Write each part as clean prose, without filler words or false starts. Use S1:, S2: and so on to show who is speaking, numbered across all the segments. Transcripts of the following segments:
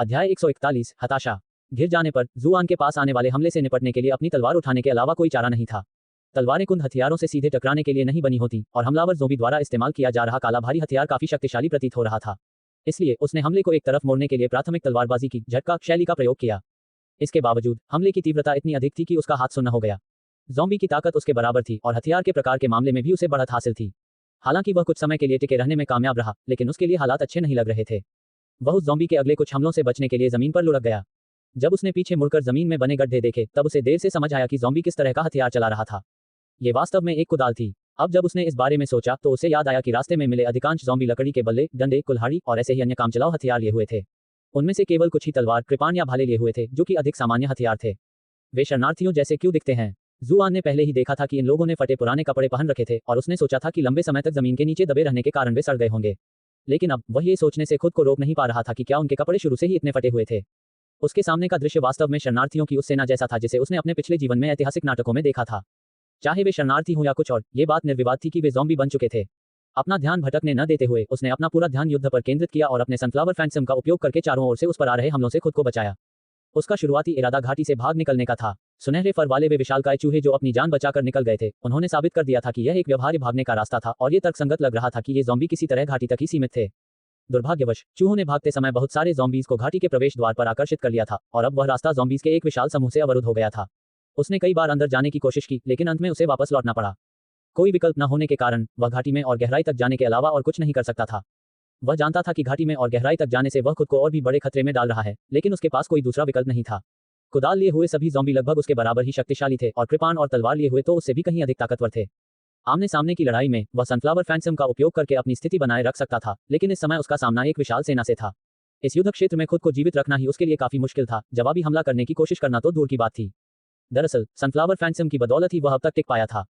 S1: अध्याय 141 हताशा। घिर जाने पर जुआन के पास आने वाले हमले से निपटने के लिए अपनी तलवार उठाने के अलावा कोई चारा नहीं था। तलवारें कुंद हथियारों से सीधे टकराने के लिए नहीं बनी होती और हमलावर ज़ोंबी द्वारा इस्तेमाल किया जा रहा काला भारी हथियार काफी शक्तिशाली प्रतीत हो रहा था। इसलिए उसने हमले को एक तरफ मोड़ने के लिए प्राथमिक तलवारबाजी की झटका शैली का प्रयोग किया। इसके बावजूद हमले की तीव्रता इतनी अधिक थी कि उसका हाथ सुन्न हो गया। ज़ोंबी की ताकत उसके बराबर थी और हथियार के प्रकार के मामले में भी उसे बढ़त हासिल थी। हालांकि वह कुछ समय के लिए टिके रहने में कामयाब रहा, लेकिन उसके लिए हालात अच्छे नहीं लग रहे थे। वह उस ज़ोंबी के अगले कुछ हमलों से बचने के लिए जमीन पर लुढ़क गया। जब उसने पीछे मुड़कर जमीन में बने गड्ढे देखे, तब उसे देर से समझ आया कि ज़ोंबी किस तरह का हथियार चला रहा था। ये वास्तव में एक कुदाल थी। अब जब उसने इस बारे में सोचा तो उसे याद आया कि रास्ते में मिले अधिकांश ज़ोंबी लकड़ी के बल्ले, डंडे, कुल्हाड़ी और ऐसे ही अन्य कामचलाऊ हथियार लिए हुए थे। उनमें से केवल कुछ ही तलवार, कृपाण या भाले लिए हुए थे, जो कि अधिक सामान्य हथियार थे। वे शरणार्थियों जैसे क्यों दिखते हैं? जुआन ने पहले ही देखा था कि इन लोगों ने फटे पुराने कपड़े पहन रखे थे और उसने सोचा था कि लंबे समय तक जमीन के नीचे दबे रहने के कारण वे सड़ गए होंगे। लेकिन अब वह ये सोचने से खुद को रोक नहीं पा रहा था कि क्या उनके कपड़े शुरू से ही इतने फटे हुए थे। उसके सामने का दृश्य वास्तव में शरणार्थियों की उस सेना जैसा था जिसे उसने अपने पिछले जीवन में ऐतिहासिक नाटकों में देखा था। चाहे वे शरणार्थी हो या कुछ और, ये बात निर्विवाद थी कि वे ज़ॉम्बी बन चुके थे। अपना ध्यान भटकने न देते हुए उसने अपना पूरा ध्यान युद्ध पर केंद्रित किया और अपने सनफ्लावर फैंटम का उपयोग करके चारों ओर से उस पर आ रहे हमलों से खुद को बचाया। उसका शुरुआती इरादा घाटी से भाग निकलने का था। सुनहरे फर वाले वे विशालकाय चूहे जो अपनी जान बचाकर निकल गए थे, उन्होंने साबित कर दिया था कि यह एक व्यवहार्य भागने का रास्ता था और ये तर्कसंगत लग रहा था कि ये ज़ॉम्बी किसी तरह घाटी तक ही सीमित थे। दुर्भाग्यवश चूहों ने भागते समय बहुत सारे ज़ॉम्बीज को घाटी के प्रवेश द्वार पर आकर्षित कर लिया था और अब वह रास्ता ज़ॉम्बीज के एक विशाल समूह से अवरुद्ध हो गया था। उसने कई बार अंदर जाने की कोशिश की, लेकिन अंत में उसे वापस लौटना पड़ा। कोई विकल्प न होने के कारण वह घाटी में और गहराई तक जाने के अलावा और कुछ नहीं कर सकता था। वह जानता था कि घाटी में और गहराई तक जाने से वह खुद को और भी बड़े खतरे में डाल रहा है, लेकिन उसके पास कोई दूसरा विकल्प नहीं था। कुदाल लिए हुए सभी ज़ॉम्बी लगभग उसके बराबर ही शक्तिशाली थे और कृपाण और तलवार लिए हुए तो उससे भी कहीं अधिक ताकतवर थे। आमने सामने की लड़ाई में वह सनफ्लावर फैंटम का उपयोग करके अपनी स्थिति बनाए रख सकता था, लेकिन इस समय उसका सामना एक विशाल सेना से था। इस युद्ध क्षेत्र में खुद को जीवित रखना ही उसके लिए काफी मुश्किल था। जवाबी हमला करने की कोशिश करना तो दूर की बात थी। दरअसल सनफ्लावर फैंटम की बदौलत ही वह अब तक टिक पाया था।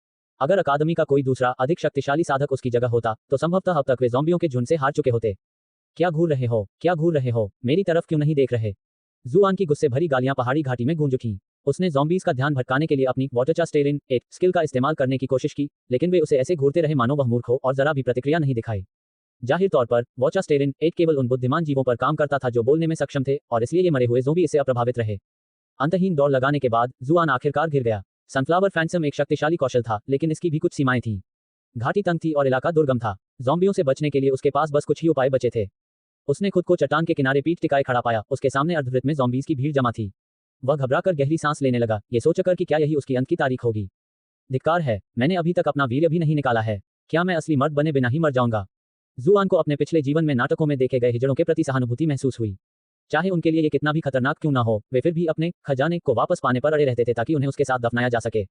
S1: अगर अकादमी का कोई दूसरा अधिक शक्तिशाली साधक उसकी जगह होता तो संभवतः अब तक वे ज़ॉम्बियों के झुंड से हार चुके होते। क्या घूर रहे हो? क्या घूर रहे हो? मेरी तरफ क्यों नहीं देख रहे? जुआन की गुस्से भरी गालियां पहाड़ी घाटी में गूंज उठीं। उसने ज़ॉम्बीज का ध्यान भटकाने के लिए अपनी वॉटरचास्टेरिन एक स्किल का इस्तेमाल करने की कोशिश की, लेकिन वे उसे ऐसे घूरते रहे मानो वह मूर्ख हो और जरा भी प्रतिक्रिया नहीं दिखाई। जाहिर तौर पर वॉटरचास्टेरिन एक केवल उन बुद्धिमान जीवों पर काम करता था जो बोलने में सक्षम थे और इसलिए ये मरे हुए ज़ॉम्बी इससे अप्रभावित रहे। अंतहीन दौड़ लगाने के बाद जुआन आखिरकार घिर गया। सनफ्लावर फैंटम एक शक्तिशाली कौशल था, लेकिन इसकी भी कुछ सीमाएं थीं। घाटी तंग थी और इलाका दुर्गम था। ज़ॉम्बियों से बचने के लिए उसके पास बस कुछ ही उपाय बचे थे। उसने खुद को चट्टान के किनारे पीठ टिकाए खड़ा पाया। उसके सामने अर्धवृत्त में ज़ॉम्बीज की भीड़ जमा थी। वह घबराकर गहरी सांस लेने लगा, ये सोचकर कि क्या यही उसकी अंत की तारीख होगी। धिक्कार है, मैंने अभी तक अपना वीर्य भी नहीं निकाला है। क्या मैं असली मर्द बने बिना ही मर जाऊंगा? जुआन को अपने पिछले जीवन में नाटकों में देखे गए हिजड़ों के प्रति सहानुभूति महसूस हुई। चाहे उनके लिए ये कितना भी खतरनाक क्यों ना हो, वे फिर भी अपने खजाने को वापस पाने पर अड़े रहते थे ताकि उन्हें उसके साथ दफनाया जा सके।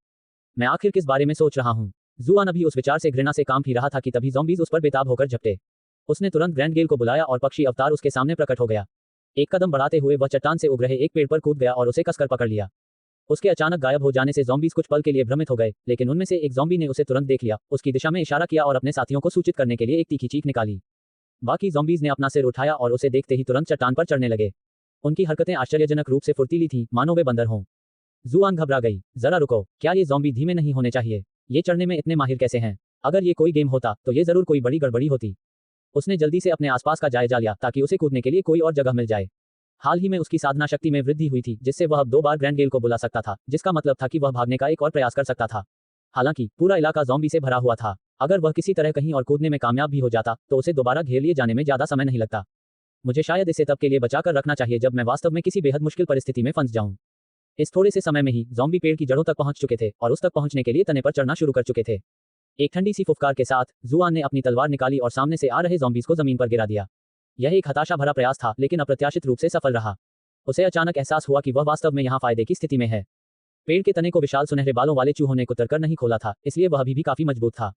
S1: मैं आखिर किस बारे में सोच रहा हूँ? जुआन अभी उस विचार से घृणा से काम पी रहा था कि तभी ज़ॉम्बीज उस पर बेताब होकर झपटे। उसने तुरंत ग्रैंडगेल को बुलाया और पक्षी अवतार उसके सामने प्रकट हो गया। एक कदम बढ़ाते हुए वह चट्टान से उग रहे एक पेड़ पर कूद गया और उसे कसकर पकड़ लिया। उसके अचानक गायब हो जाने से ज़ॉम्बीज कुछ पल के लिए भ्रमित हो गए, लेकिन उनमें से एक ज़ॉम्बी ने उसे तुरंत देख लिया, उसकी दिशा में इशारा किया और अपने साथियों को सूचित करने के लिए एक तीखी चीख निकाली। बाकी ज़ॉम्बीज ने अपना सिर उठाया और उसे देखते ही तुरंत चट्टान पर चढ़ने लगे। उनकी हरकतें आश्चर्यजनक रूप से फुर्तीली थीं, मानो वे बंदर हों। जुआन घबरा गई। जरा रुको, क्या ये ज़ॉम्बी धीमे नहीं होने चाहिए? ये चढ़ने में इतने माहिर कैसे हैं? अगर ये कोई गेम होता तो ये जरूर कोई बड़ी गड़बड़ी होती। उसने जल्दी से अपने आसपास का जायजा लिया ताकि उसे कूदने के लिए कोई और जगह मिल जाए। हाल ही में उसकी साधना शक्ति में वृद्धि हुई थी, जिससे वह अब 2 बार ग्रैंडगेल को बुला सकता था, जिसका मतलब था कि वह भागने का एक और प्रयास कर सकता था। हालांकि पूरा इलाका ज़ॉम्बी से भरा हुआ था। अगर वह किसी तरह कहीं और कूदने में कामयाब भी हो जाता तो उसे दोबारा घेर लिए जाने में ज्यादा समय नहीं लगता। मुझे शायद इसे तब के लिए बचाकर रखना चाहिए जब मैं वास्तव में किसी बेहद मुश्किल परिस्थिति में फंस जाऊं। इस थोड़े से समय में ही ज़ॉम्बी पेड़ की जड़ों तक पहुंच चुके थे और उस तक पहुंचने के लिए तने पर चढ़ना शुरू कर चुके थे। एक ठंडी सी फुफकार के साथ जुआन ने अपनी तलवार निकाली और सामने से आ रहे ज़ॉम्बीज को जमीन पर गिरा दिया। यह एक हताशा भरा प्रयास था, लेकिन अप्रत्याशित रूप से सफल रहा। उसे अचानक एहसास हुआ कि वह वास्तव में यहाँ फायदे की स्थिति में है। पेड़ के तने को विशाल सुनहरे बालों वाले चूहों ने कुतर कर नहीं खोला था, इसलिए वह अभी भी काफी मजबूत था।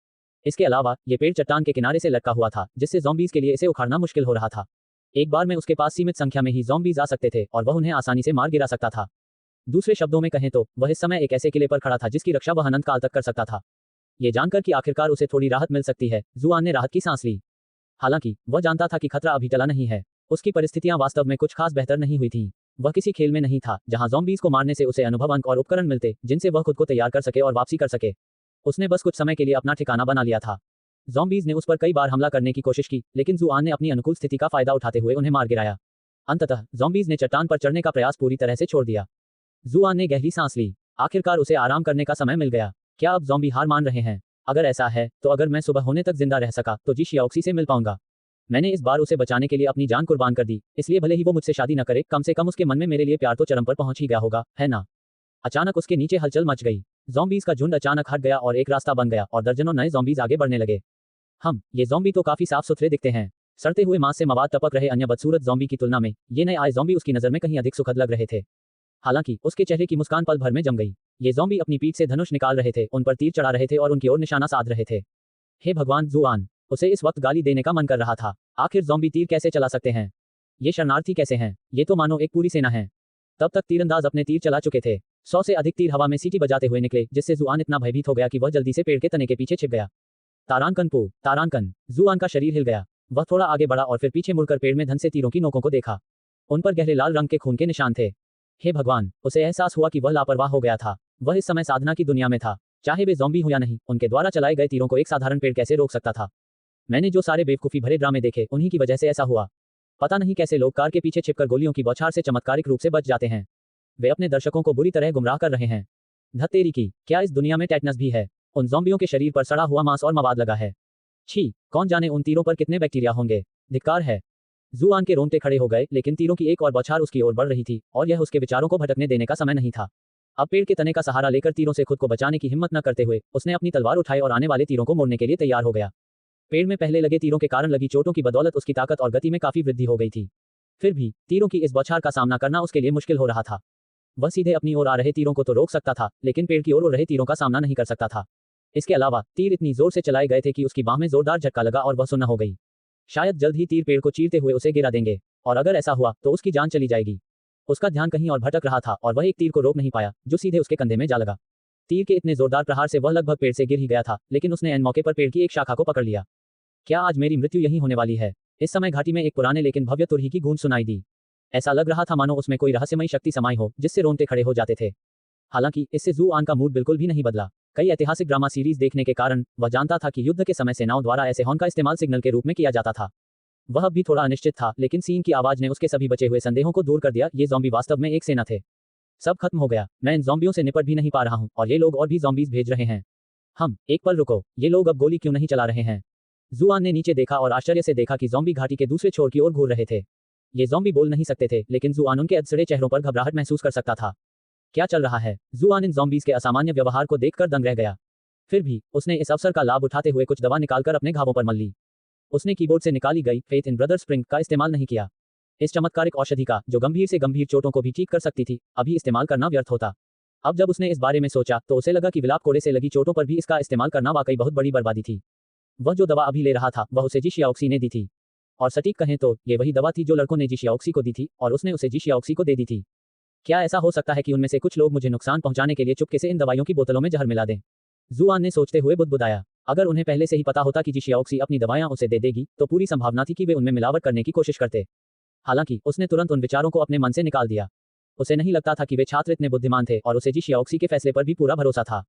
S1: इसके अलावा ये पेड़ चट्टान के किनारे से लटका हुआ था, जिससे ज़ॉम्बीज के लिए इसे उखाड़ना मुश्किल हो रहा था। एक बार में उसके पास सीमित संख्या में ही ज़ॉम्बीज आ सकते थे और वह उन्हें आसानी से मार गिरा सकता था। दूसरे शब्दों में कहें तो वह इस समय एक ऐसे किले पर खड़ा था जिसकी रक्षा वह अनंत काल तक कर सकता था। ये जानकर कि आखिरकार उसे थोड़ी राहत मिल सकती है, जुआन ने राहत की सांस ली। हालांकि वह जानता था कि खतरा अभी टला नहीं है। उसकी परिस्थितियां वास्तव में कुछ खास बेहतर नहीं हुई थीं। वह किसी खेल में नहीं था जहां ज़ॉम्बीज को मारने से उसे अनुभव अंक और उपकरण मिलते जिनसे वह खुद को तैयार कर सके और वापसी कर सके। उसने बस कुछ समय के लिए अपना ठिकाना बना लिया था। ज़ॉम्बीज ने उस पर कई बार हमला करने की कोशिश की, लेकिन जुआन ने अपनी अनुकूल स्थिति का फायदा उठाते हुए उन्हें मार गिराया। अंततः ज़ॉम्बीज ने चट्टान पर चढ़ने का प्रयास पूरी तरह से छोड़ दिया। जुआन ने गहरी सांस ली। आखिरकार उसे आराम करने का समय मिल गया। क्या अब ज़ॉम्बी हार मान रहे हैं? अगर ऐसा है तो अगर मैं सुबह होने तक जिंदा रह सका तो जी शियाओक्सी से मिल पाऊंगा। मैंने इस बार उसे बचाने के लिए अपनी जान कुर्बान कर दी, इसलिए भले ही वो मुझसे शादी न करे, कम से कम उसके मन में मेरे लिए प्यार तो चरम पर पहुंच ही गया होगा, है ना? अचानक उसके नीचे हलचल मच गई। ज़ॉम्बीज का झुंड अचानक हट गया और एक रास्ता बन गया और दर्जनों नए ज़ॉम्बीज आगे बढ़ने लगे। ये ज़ॉम्बी तो काफी साफ सुथरे दिखते हैं। सड़ते हुए मांस से मवाद टपक रहे अन्य बदसूरत ज़ॉम्बी की तुलना में ये नए आए ज़ॉम्बी उसकी नजर में कहीं अधिक सुखद लग रहे थे। हालांकि उसके चेहरे की मुस्कान पल भर में जम गई। ये ज़ॉम्बी अपनी पीठ से धनुष निकाल रहे थे, उन पर तीर चढ़ा रहे थे और उनकी ओर निशाना साध रहे थे। हे भगवान, जुआन! उसे इस वक्त गाली देने का मन कर रहा था। आखिर ज़ॉम्बी तीर कैसे चला सकते हैं? ये शरणार्थी कैसे हैं? ये तो मानो एक पूरी सेना है। तब तक तीरंदाज अपने तीर चला चुके थे। 100 से अधिक तीर हवा में सीटी बजाते हुए निकले, जिससे जुआन इतना भयभीत हो गया कि वह जल्दी से पेड़ के तने के पीछे छिप गया। तारांकन तारांकन! जुआन का शरीर हिल गया। वह थोड़ा आगे बढ़ा और फिर पीछे मुड़कर पेड़ में धन से तीरों की नोकों को देखा। उन पर गहरे लाल रंग के खून के निशान थे। हे भगवान! उसे एहसास हुआ कि वह लापरवाह हो गया था। वह इस समय साधना की दुनिया में था। चाहे वे ज़ॉम्बी हो या नहीं, उनके द्वारा चलाए गए तीरों को एक साधारण पेड़ कैसे रोक सकता था? मैंने जो सारे बेवकूफी भरे ड्रामे देखे, उन्हीं की वजह से ऐसा हुआ। पता नहीं कैसे लोग कार के पीछे छिपकर गोलियों की बौछार से चमत्कारिक रूप से बच जाते हैं। वे अपने दर्शकों को बुरी तरह गुमराह कर रहे हैं। धत्तेरी की, क्या इस दुनिया में टेटनस भी है? उन ज़ॉम्बियों के शरीर पर सड़ा हुआ मांस और मवाद लगा है। छी! कौन जाने उन तीरों पर कितने बैक्टीरिया होंगे। धिक्कार है। जुआन के रोंगटे खड़े हो गए, लेकिन तीरों की एक और बौछार उसकी ओर बढ़ रही थी और यह उसके विचारों को भटकने देने का समय नहीं था। अब पेड़ के तने का सहारा लेकर तीरों से खुद को बचाने की हिम्मत न करते हुए उसने अपनी तलवार उठाई और आने वाले तीरों को मोड़ने के लिए तैयार हो गया। पेड़ में पहले लगे तीरों के कारण लगी चोटों की बदौलत उसकी ताकत और गति में काफी वृद्धि हो गई थी। फिर भी तीरों की इस बौछार का सामना करना उसके लिए मुश्किल हो रहा था। वह सीधे अपनी ओर आ रहे तीरों को तो रोक सकता था, लेकिन पेड़ की ओर उड़ रहे तीरों का सामना नहीं कर सकता था। इसके अलावा तीर इतनी जोर से चलाए गए थे कि उसकी बाह में जोरदार झटका लगा और वह सुन्न हो गई। शायद जल्द ही तीर पेड़ को चीरते हुए उसे गिरा देंगे, और अगर ऐसा हुआ तो उसकी जान चली जाएगी। उसका ध्यान कहीं और भटक रहा था और वह एक तीर को रोक नहीं पाया, जो सीधे उसके कंधे में जा लगा। तीर के इतने जोरदार प्रहार से वह लगभग पेड़ से गिर ही गया था, लेकिन उसने ऐन मौके पर पेड़ की एक शाखा को पकड़ लिया। क्या आज मेरी मृत्यु यही होने वाली है? इस समय घाटी में एक पुराने लेकिन भव्य तुरही की गूंज सुनाई दी। ऐसा लग रहा था मानो उसमें कोई रहस्यमयी शक्ति समाई हो, जिससे रोंगटे खड़े हो जाते थे। हालांकि इससे जुआन का मूड बिल्कुल भी नहीं बदला। कई ऐतिहासिक ड्रामा सीरीज देखने के कारण वह जानता था कि युद्ध के समय सेनाओं द्वारा ऐसे हॉर्न का इस्तेमाल सिग्नल के रूप में किया जाता था। वह अब भी थोड़ा अनिश्चित था, लेकिन सीन की आवाज ने उसके सभी बचे हुए संदेहों को दूर कर दिया। ये ज़ॉम्बी वास्तव में एक सेना थे। सब खत्म हो गया। मैं इन ज़ॉम्बियों से निपट भी नहीं पा रहा हूं और ये लोग और भी ज़ॉम्बीज भेज रहे हैं। एक पल रुको, ये लोग अब गोली क्यों नहीं चला रहे हैं? जुआन ने नीचे देखा और आश्चर्य से देखा कि ज़ॉम्बी घाटी के दूसरे छोर की ओर घूर रहे थे। ये ज़ॉम्बी बोल नहीं सकते थे, लेकिन जुआन उनके अधसड़े चेहरों पर घबराहट महसूस कर सकता था। क्या चल रहा है? जुआन इन ज़ॉम्बीज के असामान्य व्यवहार को देखकर दंग रह गया। फिर भी उसने इस अवसर का लाभ उठाते हुए कुछ दवा निकालकर अपने घावों पर मल ली। उसने कीबोर्ड से निकाली गई फेथ इन ब्रदर स्प्रिंग का इस्तेमाल नहीं किया। इस चमत्कारिक औषधि का, जो गंभीर से गंभीर चोटों को भी ठीक कर सकती थी, अभी इस्तेमाल करना व्यर्थ होता। अब जब उसने इस बारे में सोचा तो उसे लगा कि विलाप कोड़े से लगी चोटों पर भी इसका इस्तेमाल करना वाकई बहुत बड़ी बर्बादी थी। वह जो दवा अभी ले रहा था वह उसे जी शियाओक्सी ने दी थी। और सटीक कहें तो ये वही दवा थी जो लड़कों ने जी शियाओक्सी को दी थी और उसने उसे जी शियाओक्सी को दे दी थी। क्या ऐसा हो सकता है कि उनमें से कुछ लोग मुझे नुकसान पहुंचाने के लिए चुपके से इन दवाइयों की बोतलों में जहर मिला दें? जुआन ने सोचते हुए बुदबुदाया। अगर उन्हें पहले से ही पता होता कि जी शियाओक्सी अपनी दवाएं उसे दे देगी, तो पूरी संभावना थी कि वे उनमें मिलावट करने की कोशिश करते। हालांकि उसने तुरंत उन विचारों को अपने मन से निकाल दिया। उसे नहीं लगता था कि वे छात्र इतने बुद्धिमान थे और उसे जी शियाओक्सी के फैसले पर भी पूरा भरोसा था।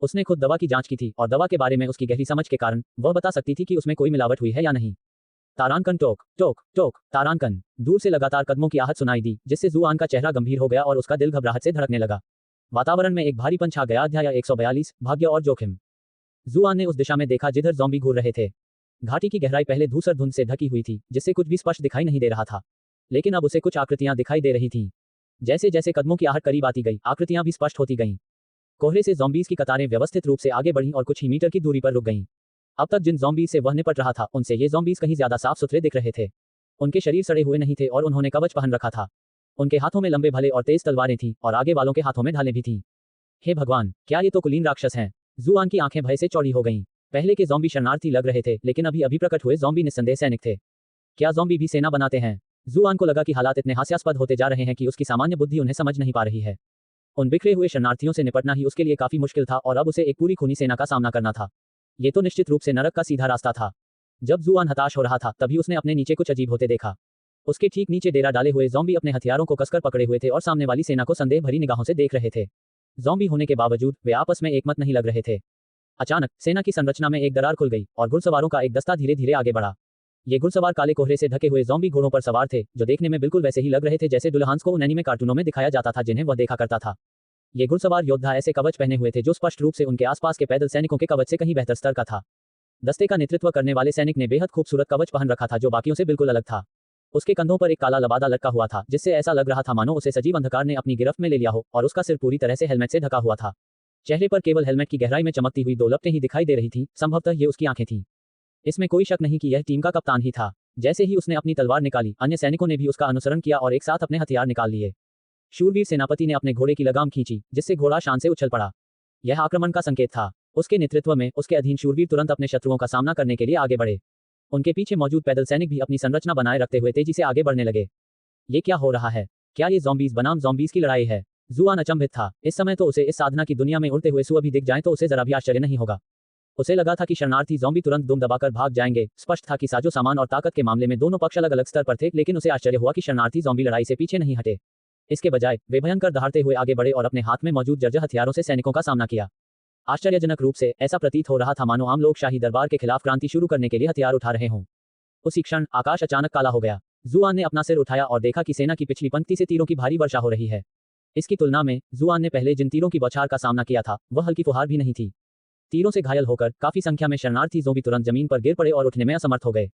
S1: उसने खुद दवा की जांच की थी और दवा के बारे में उसकी गहरी समझ के कारण वह बता सकती थी कि उसमें कोई मिलावट हुई है या नहीं। तारांकन, टोक टोक टोक, तारांकन। दूर से लगातार कदमों की आहट सुनाई दी, जिससे जुआन का चेहरा गंभीर हो गया और उसका दिल घबराहट से धड़कने लगा। वातावरण में एक भारीपन छा गया। अध्याय 142, भाग्य और जोखिम। जुआन ने उस दिशा में देखा जिधर ज़ॉम्बी घूर रहे थे। घाटी की गहराई पहले धूसर धुंध से ढकी हुई थी, जिससे कुछ भी स्पष्ट दिखाई नहीं दे रहा था, लेकिन अब उसे कुछ आकृतियां दिखाई दे रही थीं। जैसे जैसे कदमों की आहट करीब आती गई, आकृतियां भी स्पष्ट होती गईं। कोहरे से ज़ॉम्बीज की कतारें व्यवस्थित रूप से आगे बढ़ीं और कुछ ही मीटर की दूरी पर रुक गईं। अब तक जिन ज़ॉम्बीज से वह निपट रहा था, उनसे ये ज़ॉम्बीज कहीं ज्यादा साफ सुथरे दिख रहे थे। उनके शरीर सड़े हुए नहीं थे और उन्होंने कवच पहन रखा था। उनके हाथों में लंबे भले और तेज तलवारें थीं और आगे वालों के हाथों में ढालें भी थीं। हे भगवान, क्या ये तो कुलीन राक्षस हैं? जुआन की आंखें भय से चौड़ी हो गईं। पहले के ज़ॉम्बी शरणार्थी लग रहे थे, लेकिन अभी अभी प्रकट हुए ज़ॉम्बी निस्संदेह सैनिक थे। क्या ज़ॉम्बी भी सेना बनाते हैं? जुआन को लगा कि हालात इतने हास्यास्पद होते जा रहे हैं कि उसकी सामान्य बुद्धि उन्हें समझ नहीं पा रही है। उन बिखरे हुए शरणार्थियों से निपटना ही उसके लिए काफी मुश्किल था और अब उसे एक पूरी खूनी सेना का सामना करना था। ये तो निश्चित रूप से नरक का सीधा रास्ता था। जब जुआन हताश हो रहा था, तभी उसने अपने नीचे कुछ अजीब होते देखा। उसके ठीक नीचे डेरा डाले हुए ज़ॉम्बी अपने हथियारों को कसकर पकड़े हुए थे और सामने वाली सेना को संदेह भरी निगाहों से देख रहे थे। ज़ॉम्बी होने के बावजूद वे आपस में एकमत नहीं लग रहे थे। अचानक सेना की संरचना में एक दरार खुल गई और घुड़सवारों का एक दस्ता धीरे धीरे आगे बढ़ा। ये घुड़सवार काले कोहरे से ढके हुए ज़ॉम्बी घोड़ों पर सवार थे, जो देखने में बिल्कुल वैसे ही लग रहे थे जैसे डुलहांस को उन एनीमे कार्टूनों में दिखाया जाता था जिन्हें वह देखा करता था। ये घुड़सवार योद्धा ऐसे कवच पहने हुए थे जो स्पष्ट रूप से उनके आसपास के पैदल सैनिकों के कवच से कहीं बेहतर स्तर का था। दस्ते का नेतृत्व करने वाले सैनिक ने बेहद खूबसूरत कवच पहन रखा था जो बाकियों से बिल्कुल अलग था। उसके कंधों पर एक काला लबादा लटका हुआ था जिससे ऐसा लग रहा था मानो उसे सजीव अंधकार ने अपनी गिरफ्त में ले लिया हो, और उसका सिर पूरी तरह से हेलमेट से ढका हुआ था। चेहरे पर केवल हेलमेट की गहराई में चमकती हुई दो लपटें ही दिखाई दे रही थीं, संभवतः ये उसकी आंखें थीं। इसमें कोई शक नहीं कि यह टीम का कप्तान ही था। जैसे ही उसने अपनी तलवार निकाली, अन्य सैनिकों ने भी उसका अनुसरण किया और एक साथ अपने हथियार निकाल लिए। शूरवीर सेनापति ने अपने घोड़े की लगाम खींची, जिससे घोड़ा शान से उछल पड़ा। यह आक्रमण का संकेत था। उसके नेतृत्व में उसके अधीन शूरवीर तुरंत अपने शत्रुओं का सामना करने के लिए आगे बढ़े। उनके पीछे मौजूद पैदल सैनिक भी अपनी संरचना बनाए रखते हुए तेजी से आगे बढ़ने लगे। ये क्या हो रहा है? क्या ये ज़ॉम्बीज़ बनाम ज़ॉम्बीज़ की लड़ाई है? जुआन अचंभित था। इस समय तो उसे इस साधना की दुनिया में उड़ते हुए सुअ भी दिख जाएं तो उसे जरा भी आश्चर्य नहीं होगा। उसे लगा था कि शरणार्थी ज़ॉम्बी तुरंत दुम दबाकर भाग जाएंगे। स्पष्ट था कि साजो सामान और ताकत के मामले में दोनों पक्ष अलग अलग स्तर पर थे, लेकिन उसे आश्चर्य हुआ कि शरणार्थी ज़ॉम्बी लड़ाई से पीछे नहीं हटे। इसके बजाय वे भयंकर दहाड़ते हुए आगे बढ़े और अपने हाथ में मौजूद जर्जर हथियारों से सैनिकों का सामना किया। आश्चर्यजनक रूप से ऐसा प्रतीत हो रहा था मानो आम लोग शाही दरबार के खिलाफ क्रांति शुरू करने के लिए हथियार उठा रहे हों। उसी क्षण आकाश अचानक काला हो गया। जुआन ने अपना सिर उठाया और देखा कि सेना की पिछली पंक्ति से तीरों की भारी वर्षा हो रही है। इसकी तुलना में जुआन ने पहले जिन तीरों की बौछार का सामना किया था वह हल्की फुहार भी नहीं थी। तीरों से घायल होकर काफी संख्या में शरणार्थी ज़ॉम्बी तुरंत जमीन पर गिर पड़े और उठने में असमर्थ हो गए।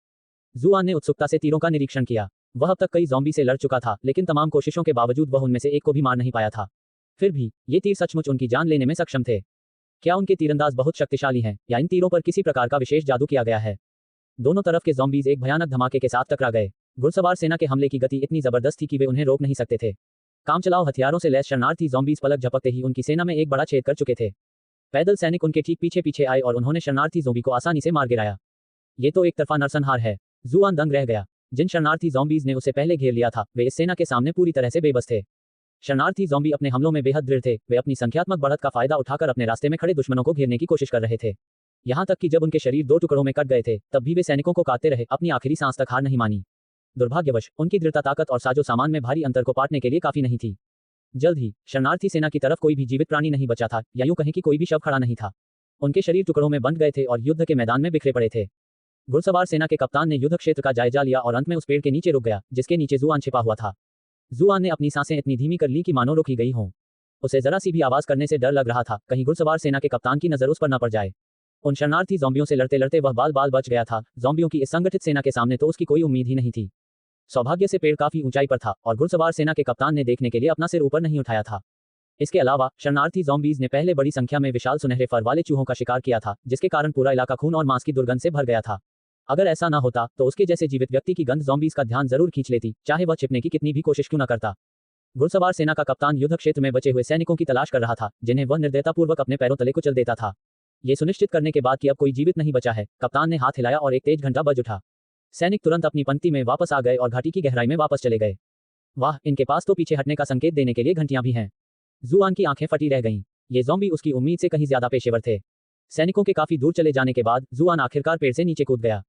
S1: जुआन ने उत्सुकता से तीरों का निरीक्षण किया। वह अब तक कई ज़ॉम्बी से लड़ चुका था, लेकिन तमाम कोशिशों के बावजूद वह उनमें से एक को भी मार नहीं पाया था। फिर भी ये तीर सचमुच उनकी जान लेने में सक्षम थे। क्या उनके तीरंदाज बहुत शक्तिशाली हैं, या इन तीरों पर किसी प्रकार का विशेष जादू किया गया है? दोनों तरफ के ज़ॉम्बीज़ एक भयानक धमाके के साथ टकरा गए। घुड़सवार सेना के हमले की गति इतनी जबरदस्त थी कि वे उन्हें रोक नहीं सकते थे। कामचलाऊ हथियारों से लैस शरणार्थी ज़ॉम्बीज़ पलक झपकते ही उनकी सेना में एक बड़ा छेद कर चुके थे। पैदल सैनिक उनके ठीक पीछे पीछे आए और उन्होंने शरणार्थी ज़ॉम्बी को आसानी से मार गिराया। ये तो एक तरफा नरसंहार है। जुआन दंग रह गया। जिन शरणार्थी ज़ॉम्बीज़ ने उसे पहले घेर लिया था वे इस सेना के सामने पूरी तरह से बेबस थे। शरणार्थी ज़ॉम्बी अपने हमलों में बेहद दृढ़ थे। वे अपनी संख्यात्मक बढ़त का फायदा उठाकर अपने रास्ते में खड़े दुश्मनों को घेरने की कोशिश कर रहे थे। यहाँ तक कि जब उनके शरीर दो टुकड़ों में कट गए थे तब भी वे सैनिकों को काटते रहे, अपनी आखिरी सांस तक हार नहीं मानी। दुर्भाग्यवश उनकी दृढ़ता ताकत और साजो सामान में भारी अंतर को पाटने के लिए काफी नहीं थी। जल्द ही शरणार्थी सेना की तरफ कोई भी जीवित प्राणी नहीं बचा था, या यूं कहें कि कोई भी शव खड़ा नहीं था। उनके शरीर टुकड़ों में बंट गए थे और युद्ध के मैदान में बिखरे पड़े थे। घुड़सवार सेना के कप्तान ने युद्ध क्षेत्र का जायजा लिया और अंत में उस पेड़ के नीचे रुक गया जिसके नीचे जुआन छिपा हुआ था। जुआन ने अपनी सांसें इतनी धीमी कर ली कि मानो रुक ही गई हों। उसे जरा सी भी आवाज करने से डर लग रहा था, कहीं घुड़सवार सेना के कप्तान की नजर उस पर न पड़ जाए। उन शरणार्थी ज़ॉम्बियों से लड़ते लड़ते वह बाल बाल बच गया था। ज़ॉम्बियों की इस संगठित सेना के सामने तो उसकी कोई उम्मीद ही नहीं थी। सौभाग्य से पेड़ काफी ऊंचाई पर था और घुड़सवार सेना के कप्तान ने देखने के लिए अपना सिर ऊपर नहीं उठाया था। इसके अलावा शरणार्थी ज़ॉम्बीज़ ने पहले बड़ी संख्या में विशाल सुनहरे फर वाले चूहों का शिकार किया था, जिसके कारण पूरा इलाका खून और मांस की दुर्गंध से भर गया था। अगर ऐसा ना होता तो उसके जैसे जीवित व्यक्ति की गंध ज़ॉम्बीज़ का ध्यान जरूर खींच लेती, चाहे वह छिपने की कितनी भी कोशिश क्यों न करता। घुड़सवार सेना का कप्तान युद्ध क्षेत्र में बचे हुए सैनिकों की तलाश कर रहा था, जिन्हें वह निर्दयतापूर्वक अपने पैरों तले कुचल देता था। ये सुनिश्चित करने के बाद कि अब कोई जीवित नहीं बचा है, कप्तान ने हाथ हिलाया और एक तेज घंटा बज उठा। सैनिक तुरंत अपनी पंक्ति में वापस आ गए और घाटी की गहराई में वापस चले गए। वाह, इनके पास तो पीछे हटने का संकेत देने के लिए घंटियां भी हैं। जुआन की आंखें फटी रह गईं। ये ज़ॉम्बी उसकी उम्मीद से कहीं ज्यादा पेशेवर थे। सैनिकों के काफी दूर चले जाने के बाद जुआन आखिरकार पेड़ से नीचे कूद गया।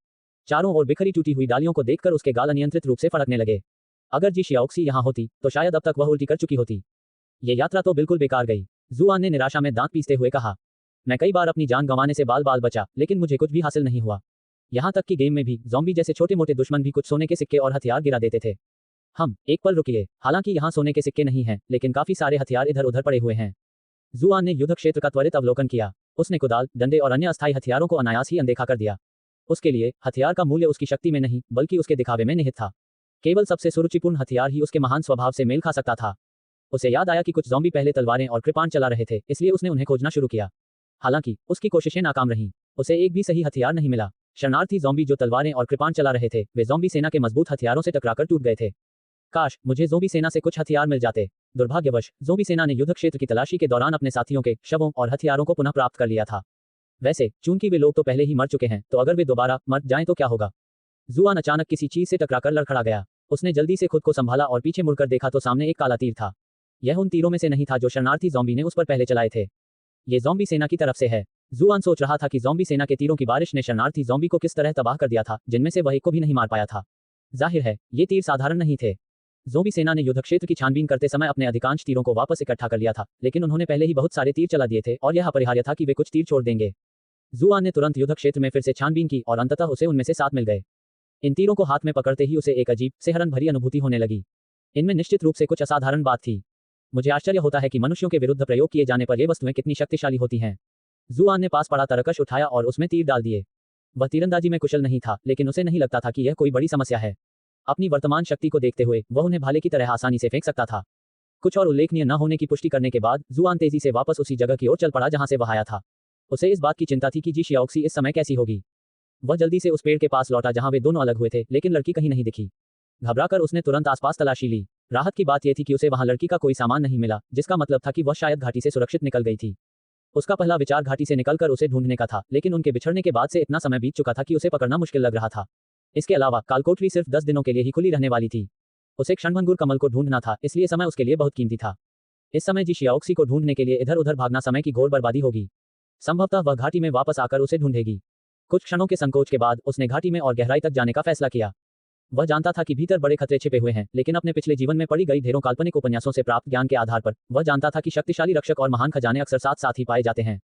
S1: चारों ओर बिखरी टूटी हुई डालियों को देखकर उसके गाल अनियंत्रित रूप से फड़कने लगे। अगर जी शियाओक्सी यहाँ होती तो शायद अब तक वह उल्टी कर चुकी होती। ये यात्रा तो बिल्कुल बेकार गई, जुआन ने निराशा में दांत पीसते हुए कहा। मैं कई बार अपनी जान गंवाने से बाल बाल बचा, लेकिन मुझे कुछ भी हासिल नहीं हुआ। यहाँ तक कि गेम में भी ज़ॉम्बी जैसे छोटे मोटे दुश्मन भी कुछ सोने के सिक्के और हथियार गिरा देते थे। एक पल रुकिए, हालांकि यहाँ सोने के सिक्के नहीं हैं, लेकिन काफी सारे हथियार इधर उधर पड़े हुए हैं। जुआन ने युद्ध क्षेत्र का त्वरित अवलोकन किया। उसने कुदाल, डंडे और अन्य अस्थायी हथियारों को अनायास ही अनदेखा कर दिया। उसके लिए हथियार का मूल्य उसकी शक्ति में नहीं बल्कि उसके दिखावे में निहित था। केवल सबसे सुरुचिपूर्ण हथियार ही उसके महान स्वभाव से मेल खा सकता था। उसे याद आया कि कुछ ज़ॉम्बी पहले तलवारें और कृपाण चला रहे थे, इसलिए उसने उन्हें खोजना शुरू किया। हालांकि उसकी कोशिशें नाकाम रहीं। उसे एक भी सही हथियार नहीं मिला। शरणार्थी ज़ॉम्बी जो तलवारें और कृपाण चला रहे थे वे ज़ॉम्बी सेना के मजबूत हथियारों से टकराकर टूट गए थे। काश मुझे ज़ॉम्बी सेना से कुछ हथियार मिल जाते। दुर्भाग्यवश ज़ॉम्बी सेना ने युद्ध क्षेत्र की तलाशी के दौरान अपने साथियों के शवों और हथियारों को पुनः प्राप्त कर लिया था। वैसे चूंकि वे लोग तो पहले ही मर चुके हैं, तो अगर वे दोबारा मर जाएं तो क्या होगा? जुआन अचानक किसी चीज से टकराकर लड़खड़ा गया। उसने जल्दी से खुद को संभाला और पीछे मुड़कर देखा तो सामने एक काला तीर था। यह उन तीरों में से नहीं था जो शरणार्थी ज़ॉम्बी ने उस पर पहले चलाए थे। ये ज़ॉम्बी सेना की तरफ से है। जुआन सोच रहा था कि ज़ॉम्बी सेना के तीरों की बारिश ने शरणार्थी ज़ॉम्बी को किस तरह तबाह कर दिया था, जिनमें से वह एक को भी नहीं मार पाया था। जाहिर है ये तीर साधारण नहीं थे। ज़ॉम्बी सेना ने युद्ध क्षेत्र की छानबीन करते समय अपने अधिकांश तीरों को वापस इकट्ठा कर लिया था, लेकिन उन्होंने पहले ही बहुत सारे तीर चला दिए थे और यह अपरिहार्य था कि वे कुछ तीर छोड़ देंगे। जुआन ने तुरंत युद्ध क्षेत्र में फिर से छानबीन की और अंततः उसे उनमें से 7 मिल गए। इन तीरों को हाथ में पकड़ते ही उसे एक अजीब सिहरन भरी अनुभूति होने लगी। इनमें निश्चित रूप से कुछ असाधारण बात थी। मुझे आश्चर्य होता है कि मनुष्यों के विरुद्ध प्रयोग किए जाने पर ये वस्तुएं कितनी शक्तिशाली होती हैं। जुआन ने पास पड़ा तरकश उठाया और उसमें तीर डाल दिए। वह तीरंदाजी में कुशल नहीं था, लेकिन उसे नहीं लगता था कि यह कोई बड़ी समस्या है। अपनी वर्तमान शक्ति को देखते हुए वह उन्हें भाले की तरह आसानी से फेंक सकता था। कुछ और उल्लेखनीय न होने की पुष्टि करने के बाद जुआन तेजी से वापस उसी जगह की ओर चल पड़ा जहां से वह आया था। उसे इस बात की चिंता थी कि जी शियाओक्सी इस समय कैसी होगी। वह जल्दी से उस पेड़ के पास लौटा जहां वे दोनों अलग हुए थे, लेकिन लड़की कहीं नहीं दिखी। घबराकर उसने तुरंत आसपास तलाशी ली। राहत की बात यह थी कि उसे वहां लड़की का कोई सामान नहीं मिला, जिसका मतलब था कि वह शायद घाटी से सुरक्षित निकल गई थी। उसका पहला विचार घाटी से निकलकर उसे ढूंढने का था, लेकिन उनके बिछड़ने के बाद से इतना समय बीत चुका था कि उसे पकड़ना मुश्किल लग रहा था। इसके अलावा कालकोठरी सिर्फ 10 दिनों के लिए ही खुली रहने वाली थी। उसे क्षणभंगुर कमल को ढूंढना था, इसलिए समय उसके लिए बहुत कीमती था। इस समय जी शियाओक्सी को ढूंढने के लिए इधर उधर भागना समय की घोर बर्बादी होगी। संभवतः वह घाटी में वापस आकर उसे ढूंढेगी। कुछ क्षणों के संकोच के बाद उसने घाटी में और गहराई तक जाने का फैसला किया। वह जानता था कि भीतर बड़े खतरे छिपे हुए हैं, लेकिन अपने पिछले जीवन में पड़ी गई ढेरों काल्पनिक उपन्यासों से प्राप्त ज्ञान के आधार पर वह जानता था कि शक्तिशाली रक्षक और महान खजाने अक्सर साथ साथ ही पाए जाते हैं।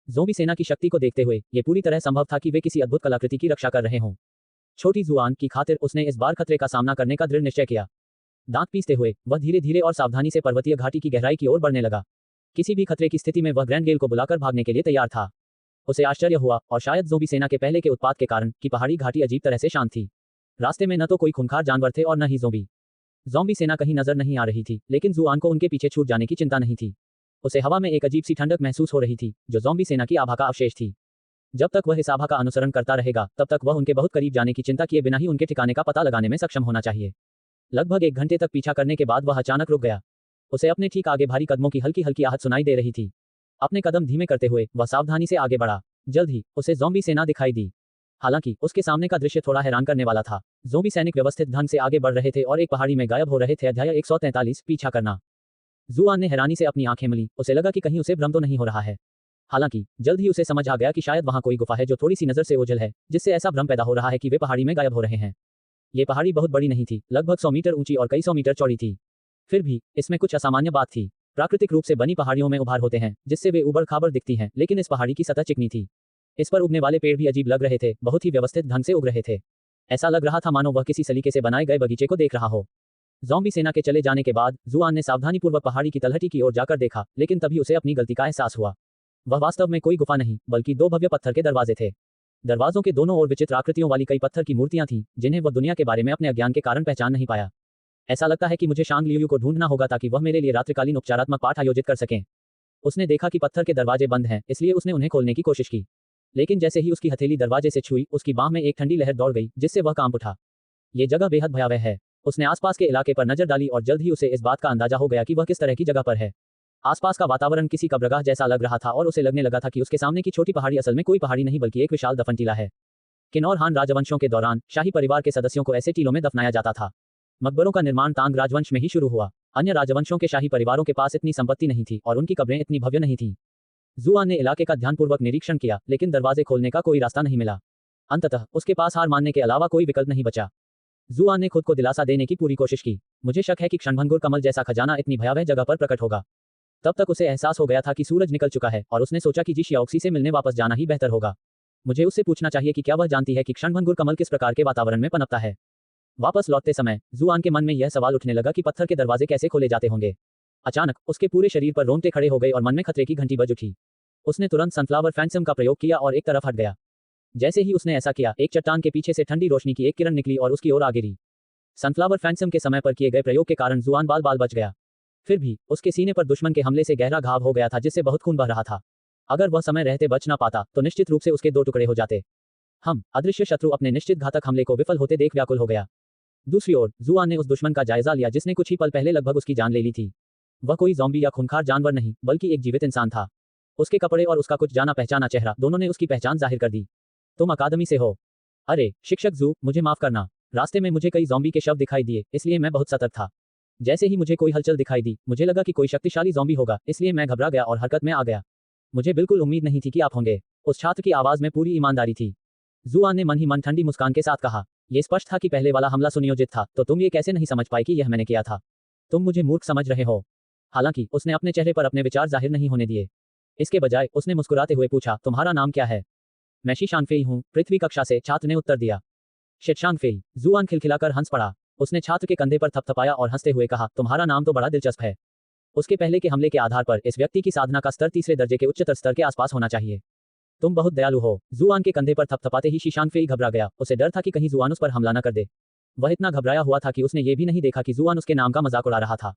S1: ज़ोंबी सेना की शक्ति को देखते हुए यह पूरी तरह संभव था कि वे किसी अद्भुत कलाकृति की रक्षा कर रहे हों। छोटी जुआन की खातिर उसने इस बार खतरे का सामना करने का दृढ़ निश्चय किया। दांत पीसते हुए वह धीरे धीरे और सावधानी से पर्वतीय घाटी की गहराई की ओर बढ़ने लगा। किसी भी खतरे की स्थिति में वह ग्रैंडगेल को बुलाकर भागने के लिए तैयार था। उसे आश्चर्य हुआ, और शायद ज़ोंबी सेना के पहले के उत्पात के कारण, कि पहाड़ी घाटी अजीब तरह से शांत थी। रास्ते में न तो कोई खूंखार जानवर थे और न ही ज़ोंबी सेना कहीं नजर नहीं आ रही थी, लेकिन जुआन को उनके पीछे छूट जाने की चिंता नहीं थी। उसे हवा में एक अजीब सी ठंडक महसूस हो रही थी, जो ज़ोंबी सेना की आभा का अवशेष थी। जब तक वह इस आभा का अनुसरण करता रहेगा, तब तक वह उनके बहुत करीब जाने की चिंता किए बिना ही उनके ठिकाने का पता लगाने में सक्षम होना चाहिए। लगभग 1 घंटे तक पीछा करने के बाद वह अचानक रुक गया। उसे अपने ठीक आगे भारी कदमों की हल्की हल्की आहट सुनाई दे रही थी। अपने कदम धीमे करते हुए वह सावधानी से आगे बढ़ा। जल्द ही उसे ज़ोंबी सेना दिखाई दी। हालांकि उसके सामने का दृश्य थोड़ा हैरान करने वाला था। ज़ोंबी सैनिक व्यवस्थित ढंग से आगे बढ़ रहे थे और एक पहाड़ी में गायब हो रहे थे। अध्याय 143 पीछा करना। जुआन ने हैरानी से अपनी आंखें मली। उसे लगा कि कहीं उसे भ्रम तो नहीं हो रहा है। हालांकि जल्द ही उसे समझ आ गया कि शायद वहां कोई गुफा है जो थोड़ी सी नजर से ओझल है, जिससे ऐसा भ्रम पैदा हो रहा है कि वे पहाड़ी में गायब हो रहे हैं। ये पहाड़ी बहुत बड़ी नहीं थी, लगभग 100 मीटर ऊंची और कई 100 मीटर चौड़ी थी। फिर भी इसमें कुछ असामान्य बात थी। प्राकृतिक रूप से बनी पहाड़ियों में उभार होते हैं, जिससे वे उबड़ खाबड़ दिखती हैं, लेकिन इस पहाड़ी की सतह चिकनी थी। इस पर उगने वाले पेड़ भी अजीब लग रहे थे, बहुत ही व्यवस्थित ढंग से उग रहे थे। ऐसा लग रहा था मानो वह किसी सलीके से बनाए गए बगीचे को देख रहा हो। ज़ोंबी सेना के चले जाने के बाद जुआन ने सावधानीपूर्वक पहाड़ी की तलहटी की ओर जाकर देखा, लेकिन तभी उसे अपनी गलती का एहसास हुआ। वह वास्तव में कोई गुफा नहीं, बल्कि 2 भव्य पत्थर के दरवाजे थे। दरवाजों के दोनों ओर विचित्र आकृतियों वाली कई पत्थर की मूर्तियां थीं, जिन्हें वह दुनिया के बारे में अपने अज्ञान के कारण पहचान नहीं पाया। ऐसा लगता है कि मुझे शांग लियू को ढूंढना होगा ताकि वह मेरे लिए रात्रिकालीन उपचारात्मक पाठ आयोजित कर सकें। उसने देखा कि पत्थर के दरवाजे बंद हैं, इसलिए उसने उन्हें खोलने की कोशिश की। लेकिन जैसे ही उसकी हथेली दरवाजे से छुई, उसकी बांह में एक ठंडी लहर दौड़ गई, जिससे वह कांप उठा। ये जगह बेहद भयावह है। उसने आसपास के इलाके पर नजर डाली और जल्द ही उसे इस बात का अंदाजा हो गया कि वह किस तरह की जगह पर है। आसपास का वातावरण किसी कब्रगाह जैसा लग रहा था और उसे लगने लगा था कि उसके सामने की छोटी पहाड़ी असल में कोई पहाड़ी नहीं बल्कि एक विशाल दफन टीला है। किन्नौर हान राजवंशों के दौरान शाही परिवार के सदस्यों को ऐसे टीलों में दफनाया जाता था। मकबरों का निर्माण तांग राजवंश में ही शुरू हुआ। अन्य राजवंशों के शाही परिवारों के पास इतनी संपत्ति नहीं थी और उनकी कब्रें इतनी भव्य नहीं थीं। जुआन ने इलाके का ध्यानपूर्वक निरीक्षण किया, लेकिन दरवाजे खोलने का कोई रास्ता नहीं मिला। अंततः उसके पास हार मानने के अलावा कोई विकल्प नहीं बचा। जुआन ने खुद को दिलासा देने की पूरी कोशिश की। मुझे शक है कि क्षणभंगुर कमल जैसा खजाना इतनी भयावह जगह पर प्रकट होगा। तब तक उसे एहसास हो गया था कि सूरज निकल चुका है और उसने सोचा कि जी शियाओक्सी से मिलने वापस जाना ही बेहतर होगा। मुझे उससे पूछना चाहिए कि क्या वह जानती है कि क्षणभंगुर कमल किस प्रकार के वातावरण में पनपता है। वापस लौटते समय जुआन के मन में यह सवाल उठने लगा कि पत्थर के दरवाजे कैसे खोले जाते होंगे। अचानक उसके पूरे शरीर पर रोंगटे खड़े हो गए और मन में खतरे की घंटी बज उठी। उसने तुरंत सनफ्लावर फैंटम का प्रयोग किया और एक तरफ हट गया। जैसे ही उसने ऐसा किया, एक चट्टान के पीछे से ठंडी रोशनी की एक किरण निकली और उसकी ओर आ गिरी। सनफ्लावर फैंटम के समय पर किए गए प्रयोग के कारण जुआन बाल बाल बच गया। फिर भी उसके सीने पर दुश्मन के हमले से गहरा घाव हो गया था, जिससे बहुत खून बह रहा था। अगर वह समय रहते बच ना पाता तो निश्चित रूप से उसके 2 टुकड़े हो जाते। अदृश्य शत्रु अपने निश्चित घातक हमले को विफल होते देख व्याकुल हो गया। दूसरी ओर जुआन ने उस दुश्मन का जायजा लिया जिसने कुछ ही पल पहले लगभग उसकी जान ले ली थी। वह कोई ज़ॉम्बी या खूंखार जानवर नहीं, बल्कि एक जीवित इंसान था। उसके कपड़े और उसका कुछ जाना पहचाना चेहरा, दोनों ने उसकी पहचान जाहिर कर दी। तुम अकादमी से हो? अरे शिक्षक जू, मुझे माफ करना। रास्ते में मुझे कई ज़ॉम्बी के शव दिखाई दिए, इसलिए मैं बहुत सतर्क था। जैसे ही मुझे कोई हलचल दिखाई दी, मुझे लगा कि कोई शक्तिशाली ज़ॉम्बी होगा, इसलिए मैं घबरा गया और हरकत में आ गया। मुझे बिल्कुल उम्मीद नहीं थी कि आप होंगे। उस छात्र की आवाज में पूरी ईमानदारी थी। जुआन ने मन ही मन ठंडी मुस्कान के साथ कहा, यह स्पष्ट था कि पहले वाला हमला सुनियोजित था, तो तुम ये कैसे नहीं समझ पाए कि यह मैंने किया था? तुम मुझे मूर्ख समझ रहे हो? हालांकि उसने अपने चेहरे पर अपने विचार जाहिर नहीं होने दिए। इसके बजाय उसने मुस्कुराते हुए पूछा, तुम्हारा नाम क्या है? मैं शी शानफेई हूँ, पृथ्वी कक्षा से, छात्र ने उत्तर दिया। शिशांग फेई। जुआन खिलखिलाकर हंस पड़ा। उसने छात्र के कंधे पर थपथपाया और हंसते हुए कहा, तुम्हारा नाम तो बड़ा दिलचस्प है। उसके पहले के हमले के आधार पर इस व्यक्ति की साधना का स्तर तीसरे दर्जे के उच्चतर स्तर के आसपास होना चाहिए। तुम बहुत दयालु हो। जुआन के कंधे पर थपथपाते ही शिशांग फेई घबरा गया। उसे डर था कि कहीं जुआन उस पर हमला न कर दे। वह इतना घबराया हुआ था कि उसने ये भी नहीं देखा कि जुआन उसके नाम का मजाक उड़ा रहा था।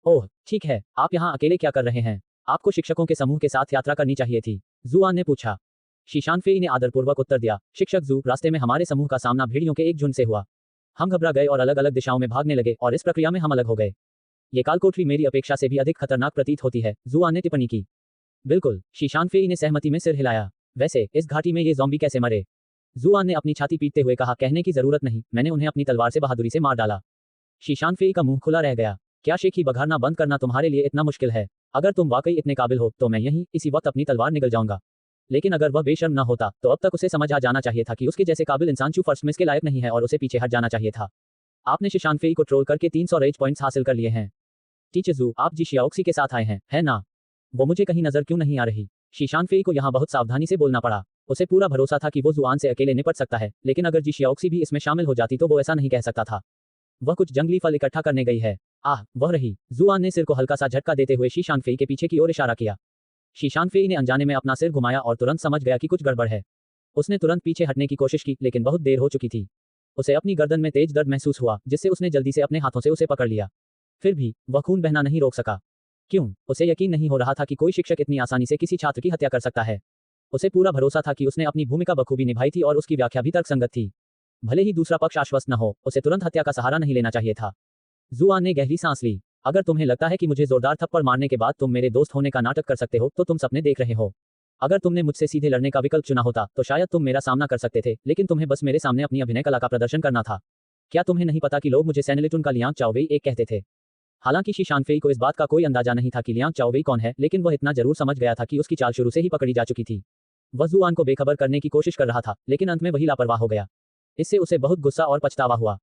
S1: ओह ठीक है, आप यहाँ अकेले क्या कर रहे हैं? आपको शिक्षकों के समूह के साथ यात्रा करनी चाहिए थी, जुआन ने पूछा। शिशांग फेई ने आदरपूर्वक उत्तर दिया, शिक्षक जू, रास्ते में हमारे समूह का सामना भेड़ियों के एक झुंड से हुआ। हम घबरा गए और अलग अलग दिशाओं में भागने लगे और इस प्रक्रिया में हम अलग हो गए। ये कालकोठरी मेरी अपेक्षा से भी अधिक खतरनाक प्रतीत होती है, जुआन ने टिप्पणी की। बिल्कुल, शिशांग फेई ने सहमति में सिर हिलाया। वैसे इस घाटी में ये ज़ॉम्बी कैसे मरे? जुआन ने अपनी छाती पीटते हुए कहा, कहने की जरूरत नहीं, मैंने उन्हें अपनी तलवार से बहादुरी से मार डाला। शिशांग फेई का मुंह खुला रह गया। क्या शेखी बघारना बंद करना तुम्हारे लिए इतना मुश्किल है? अगर तुम वाकई इतने काबिल हो तो मैं यहीं इसी वक्त अपनी तलवार निगल जाऊंगा। लेकिन अगर वह बेशर्म न होता तो अब तक उसे समझ आ जाना चाहिए था कि उसके जैसे काबिल इंसान चू फर्स्ट मिस के लायक नहीं है और उसे पीछे हट जाना चाहिए था। आपने शिशांग फेई को ट्रोल करके 300 रेज पॉइंट्स हासिल कर लिए हैं। टीचर जू, आप जी शियाओक्सी के साथ आए हैं, है ना? वो मुझे कहीं नजर क्यों नहीं आ रही? शिशांग फेई को यहाँ बहुत सावधानी से बोलना पड़ा। उसे पूरा भरोसा था कि वो जुआन से अकेले निपट सकता है, लेकिन अगर जी शियाओक्सी भी इसमें शामिल हो जाती तो वो ऐसा नहीं कह सकता था। वह कुछ जंगली फल इकट्ठा करने गई है। आह, वह रही। जुआन ने सिर को हल्का सा झटका देते हुए शिशांग फेई के पीछे की ओर इशारा किया। शिशांग फेई ने अनजाने में अपना सिर घुमाया और तुरंत समझ गया कि कुछ गड़बड़ है। उसने तुरंत पीछे हटने की कोशिश की, लेकिन बहुत देर हो चुकी थी। उसे अपनी गर्दन में तेज दर्द महसूस हुआ, जिससे उसने जल्दी से अपने हाथों से उसे पकड़ लिया। फिर भी वह खून बहना नहीं रोक सका। क्यों? उसे यकीन नहीं हो रहा था कि कोई शिक्षक इतनी आसानी से किसी छात्र की हत्या कर सकता है। उसे पूरा भरोसा था कि उसने अपनी भूमिका बखूबी निभाई थी और उसकी व्याख्या भी तर्कसंगत थी। भले ही दूसरा पक्ष आश्वस्त न हो, उसे तुरंत हत्या का सहारा नहीं लेना चाहिए था। जुआन ने गहरी सांस ली। अगर तुम्हें लगता है कि मुझे जोरदार थप्पड़ मारने के बाद तुम मेरे दोस्त होने का नाटक कर सकते हो तो तुम सपने देख रहे हो। अगर तुमने मुझसे सीधे लड़ने का विकल्प चुना होता तो शायद तुम मेरा सामना कर सकते थे, लेकिन तुम्हें बस मेरे सामने अपनी अभिनय कला का प्रदर्शन करना था। क्या तुम्हें नहीं पता कि लोग मुझे सैनलिटुन का लियांग चाओवेई एक कहते थे? हालांकि शिशांग फेई को इस बात का कोई अंदाजा नहीं था कि लियांग चाओवेई कौन है, लेकिन वह इतना जरूर समझ गया था कि उसकी चाल शुरू से ही पकड़ी जा चुकी थी। वह जुआन को बेखबर करने की कोशिश कर रहा था, लेकिन अंत में वही लापरवाह हो गया। इससे उसे बहुत गुस्सा और पछतावा हुआ।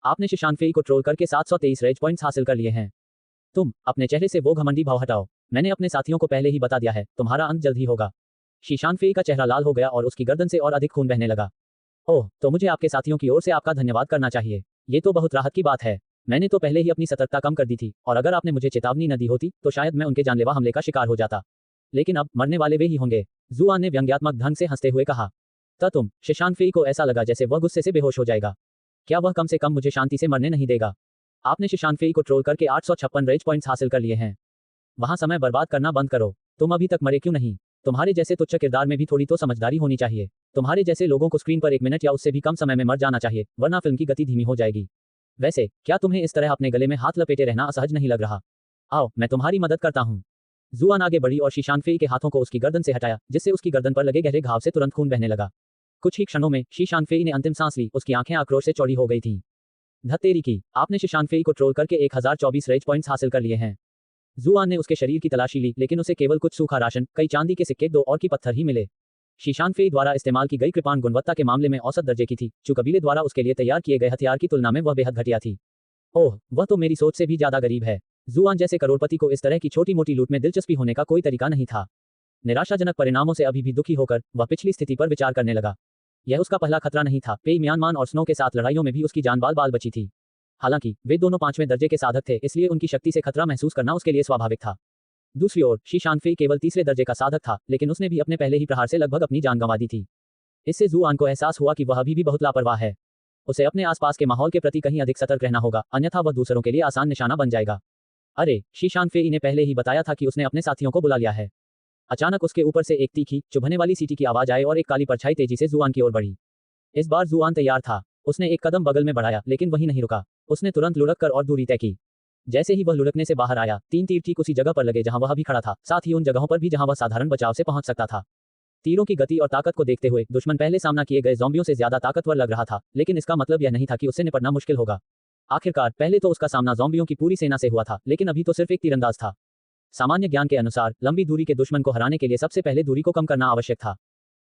S1: आपने शिशांग फेई को ट्रोल करके 723 रेज पॉइंट्स हासिल कर लिए हैं। तुम अपने चेहरे से वो घमंडी भाव हटाओ। मैंने अपने साथियों को पहले ही बता दिया है, तुम्हारा अंत जल्द ही होगा। शिशांग फेई का चेहरा लाल हो गया और उसकी गर्दन से और अधिक खून बहने लगा। ओह, तो मुझे आपके साथियों की ओर से आपका धन्यवाद करना चाहिए। ये तो बहुत राहत की बात है। मैंने तो पहले ही अपनी सतर्कता कम कर दी थी, और अगर आपने मुझे चेतावनी न दी होती तो शायद मैं उनके जानलेवा हमले का शिकार हो जाता। लेकिन अब मरने वाले वे ही होंगे, जुआन ने व्यंग्यात्मक ढंग से हंसते हुए कहा। तुम शिशांग फेई को ऐसा लगा जैसे वह गुस्से से बेहोश हो जाएगा। क्या वह कम से कम मुझे शांति से मरने नहीं देगा? आपने शिशांग फेई को ट्रोल करके 856 रेज पॉइंट्स हासिल कर लिए हैं। वहां समय बर्बाद करना बंद करो। तुम अभी तक मरे क्यों नहीं? तुम्हारे जैसे तुच्छ किरदार में भी थोड़ी तो समझदारी होनी चाहिए। तुम्हारे जैसे लोगों को स्क्रीन पर 1 मिनट या उससे भी कम समय में मर जाना चाहिए, वरना फिल्म की गति धीमी हो जाएगी। वैसे क्या तुम्हें इस तरह अपने गले में हाथ लपेटे रहना असहज नहीं लग रहा? आओ, मैं तुम्हारी मदद करता हूँ। जुआन आगे बढ़ी और शिशांग फेई के हाथों को उसकी गर्दन से हटाया, जिससे उसकी गर्दन पर लगे गहरे घाव से तुरंत खून बहने लगा। कुछ ही क्षणों में शिशांग फेई ने अंतिम सांस ली। उसकी आंखें आक्रोश से चौड़ी हो गई थीं। धत्तेरी की, आपने शिशांग फेई को ट्रोल करके 1024 रेज पॉइंट्स हासिल कर लिए हैं। जुआन ने उसके शरीर की तलाशी ली, लेकिन उसे केवल कुछ सूखा राशन, कई चांदी के सिक्के, 2 और की पत्थर ही मिले। शिशांग फेई द्वारा इस्तेमाल की गई कृपाण गुणवत्ता के मामले में औसत दर्जे की थी, जो कबीले द्वारा उसके लिए तैयार किए गए हथियार की तुलना में वह बेहद घटिया थी। ओह, वह तो मेरी सोच से भी ज्यादा गरीब है। जुआन जैसे करोड़पति को इस तरह की छोटी मोटी लूट में दिलचस्पी होने का कोई तरीका नहीं था। निराशाजनक परिणामों से अभी भी दुखी होकर वह पिछली स्थिति पर विचार करने लगा। यह उसका पहला खतरा नहीं था। पेई म्यांमार और स्नो के साथ लड़ाइयों में भी उसकी जान बाल बाल बची थी। हालांकि वे दोनों 5वें दर्जे के साधक थे, इसलिए उनकी शक्ति से खतरा महसूस करना उसके लिए स्वाभाविक था। दूसरी ओर शिशांग फेई केवल 3रे दर्जे का साधक था, लेकिन उसने भी अपने पहले ही प्रहार से लगभग अपनी जान गंवा दी थी। इससे जुआन को एहसास हुआ कि वह अभी भी बहुत लापरवाह है। उसे अपने आसपास के माहौल के प्रति कहीं अधिक सतर्क रहना होगा, अन्यथा वह दूसरों के लिए आसान निशाना बन जाएगा। अरे, शिशांग फेई ने पहले ही बताया था कि उसने अपने साथियों को बुला लिया है। अचानक उसके ऊपर से एक तीखी, चुभने वाली सीटी की आवाज आई और एक काली परछाई तेजी से जुआन की ओर बढ़ी। इस बार जुआन तैयार था। उसने एक कदम बगल में बढ़ाया, लेकिन वहीं नहीं रुका। उसने तुरंत लुढ़क कर और दूरी तय की। जैसे ही वह लुढ़कने से बाहर आया, 3 तीर ठीक उसी जगह पर लगे जहां वह भी खड़ा था, साथ ही उन जगहों पर भी जहां वह साधारण बचाव से पहुंच सकता था। तीरों की गति और ताकत को देखते हुए दुश्मन पहले सामना किए गए ज़ॉम्बियों से ज्यादा ताकतवर लग रहा था, लेकिन इसका मतलब यह नहीं था कि उससे निपटना मुश्किल होगा। आखिरकार पहले तो उसका सामना ज़ॉम्बियों की पूरी सेना से हुआ था, लेकिन अभी तो सिर्फ एक तीरंदाज था। सामान्य ज्ञान के अनुसार लंबी दूरी के दुश्मन को हराने के लिए सबसे पहले दूरी को कम करना आवश्यक था।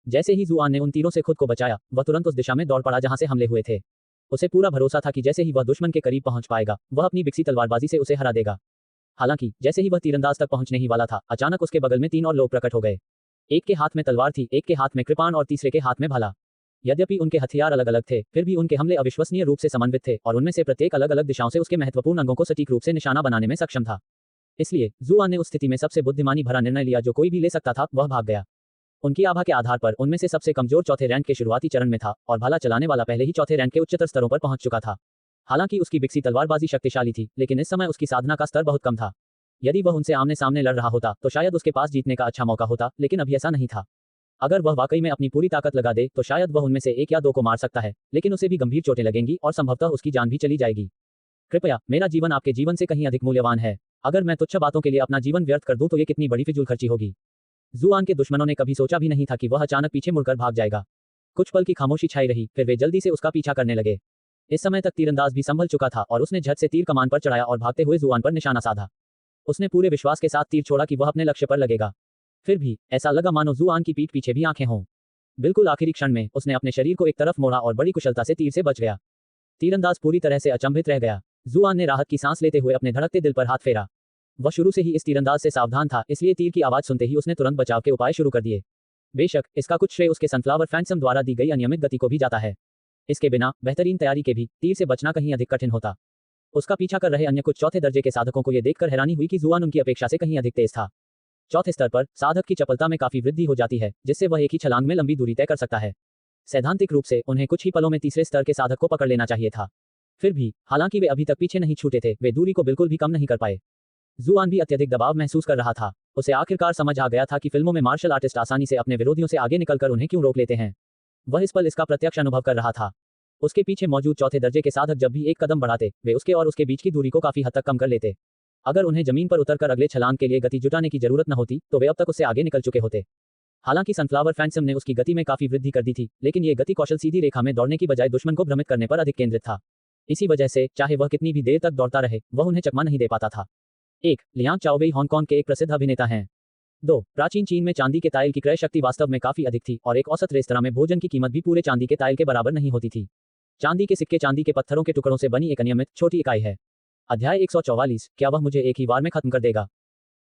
S1: जैसे ही जुआन ने उन तीरों से खुद को बचाया, वह तुरंत उस दिशा में दौड़ पड़ा जहां से हमले हुए थे। उसे पूरा भरोसा था कि जैसे ही वह दुश्मन के करीब पहुंच पाएगा, वह अपनी बिकसी तलवारबाजी से उसे हरा देगा। हालांकि जैसे ही वह तीरंदाज तक पहुंचने ही वाला था, अचानक उसके बगल में 3 और लोग प्रकट हो गए। एक के हाथ में तलवार थी, एक के हाथ में कृपाण और तीसरे के हाथ में भाला। यद्यपि उनके हथियार अलग अलग थे, फिर भी उनके हमले अविश्वसनीय रूप से समन्वित थे और उनमें से प्रत्येक अलग अलग दिशाओं से उसके महत्वपूर्ण अंगों को सटीक रूप से निशाना बनाने में सक्षम था। इसलिए जुआन ने उस स्थिति में सबसे बुद्धिमानी भरा निर्णय लिया जो कोई भी ले सकता था, वह भाग गया। उनकी आभा के आधार पर उनमें से सबसे कमजोर चौथे रैंक के शुरुआती चरण में था और भाला चलाने वाला पहले ही चौथे रैंक के उच्चतर स्तरों पर पहुंच चुका था। हालांकि उसकी बिकसी तलवारबाजी शक्तिशाली थी, लेकिन इस समय उसकी साधना का स्तर बहुत कम था। यदि वह उनसे आमने सामने लड़ रहा होता तो शायद उसके पास जीतने का अच्छा मौका होता, लेकिन अभी ऐसा नहीं था। अगर वह वाकई में अपनी पूरी ताकत लगा दे तो शायद वह उनमें से एक या दो को मार सकता है, लेकिन उसे भी गंभीर चोटें लगेंगी और संभवतः उसकी जान भी चली जाएगी। कृपया, मेरा जीवन आपके जीवन से कहीं अधिक मूल्यवान है। अगर मैं तुच्छ बातों के लिए अपना जीवन व्यर्थ कर दूं तो ये कितनी बड़ी फिजूल खर्ची होगी। जुआन के दुश्मनों ने कभी सोचा भी नहीं था कि वह अचानक पीछे मुड़कर भाग जाएगा। कुछ पल की खामोशी छाई रही, फिर वे जल्दी से उसका पीछा करने लगे। इस समय तक तीरंदाज भी संभल चुका था और उसने झट से तीर कमान पर चढ़ाया और भागते हुए जुआन पर निशाना साधा। उसने पूरे विश्वास के साथ तीर छोड़ा कि वह अपने लक्ष्य पर लगेगा। फिर भी ऐसा लगा मानो जुआन की पीठ पीछे भी आंखें हों। बिल्कुल आखिरी क्षण में उसने अपने शरीर को एक तरफ मोड़ा और बड़ी कुशलता से तीर से बच गया। तीरंदाज पूरी तरह से अचंभित रह गया। जुआन ने राहत की सांस लेते हुए अपने धड़कते दिल पर हाथ फेरा। वह शुरू से ही इस तीरंदाज से सावधान था, इसलिए तीर की आवाज सुनते ही उसने तुरंत बचाव के उपाय शुरू कर दिए। बेशक इसका कुछ श्रेय उसके सनफ्लावर फैंटम द्वारा दी गई अनियमित गति को भी जाता है। इसके बिना बेहतरीन तैयारी के भी तीर से बचना कहीं अधिक कठिन होता। उसका पीछा कर रहे अन्य कुछ चौथे दर्जे के साधकों को यह देखकर हैरानी हुई कि जुआन उनकी अपेक्षा से कहीं अधिक तेज था। चौथे स्तर पर साधक की चपलता में काफी वृद्धि हो जाती है, जिससे वह एक ही छलांग में लंबी दूरी तय कर सकता है। सैद्धांतिक रूप से उन्हें कुछ ही पलों में तीसरे स्तर के साधक को पकड़ लेना चाहिए था। फिर भी हालांकि वे अभी तक पीछे नहीं छूटे थे, वे दूरी को बिल्कुल भी कम नहीं कर पाए। जुआन भी अत्यधिक दबाव महसूस कर रहा था। उसे आखिरकार समझ आ गया था कि फिल्मों में मार्शल आर्टिस्ट आसानी से अपने विरोधियों से आगे निकलकर उन्हें क्यों रोक लेते हैं। वह इस पल इसका प्रत्यक्ष अनुभव कर रहा था। उसके पीछे मौजूद चौथे दर्जे के साधक जब भी एक कदम बढ़ाते, वे उसके और उसके बीच की दूरी को काफी हद तक कम कर लेते। अगर उन्हें जमीन पर उतरकर अगले छलांग के लिए गति जुटाने की जरूरत न होती तो वे अब तक उससे आगे निकल चुके होते। हालांकि सनफ्लावर फैंटम ने उसकी गति में काफी वृद्धि कर दी थी, लेकिन ये गति कौशल सीधी रेखा में दौड़ने की बजाय दुश्मन को भ्रमित करने पर अधिक केंद्रित था। इसी वजह से चाहे वह कितनी भी देर तक दौड़ता रहे, वह उन्हें चकमा नहीं दे पाता था। 1. लियांग चाओवेई हांगकांग के एक प्रसिद्ध अभिनेता हैं। 2. प्राचीन चीन में चांदी के ताइल की क्रय शक्ति वास्तव में काफी अधिक थी और एक औसत रेस्तरां में भोजन की कीमत भी पूरे चांदी के ताइल के बराबर नहीं होती थी। चांदी के सिक्के चांदी के पत्थरों के टुकड़ों से बनी एक अनियमित छोटी इकाई है। अध्याय 144। क्या वह मुझे एक ही वार में खत्म कर देगा?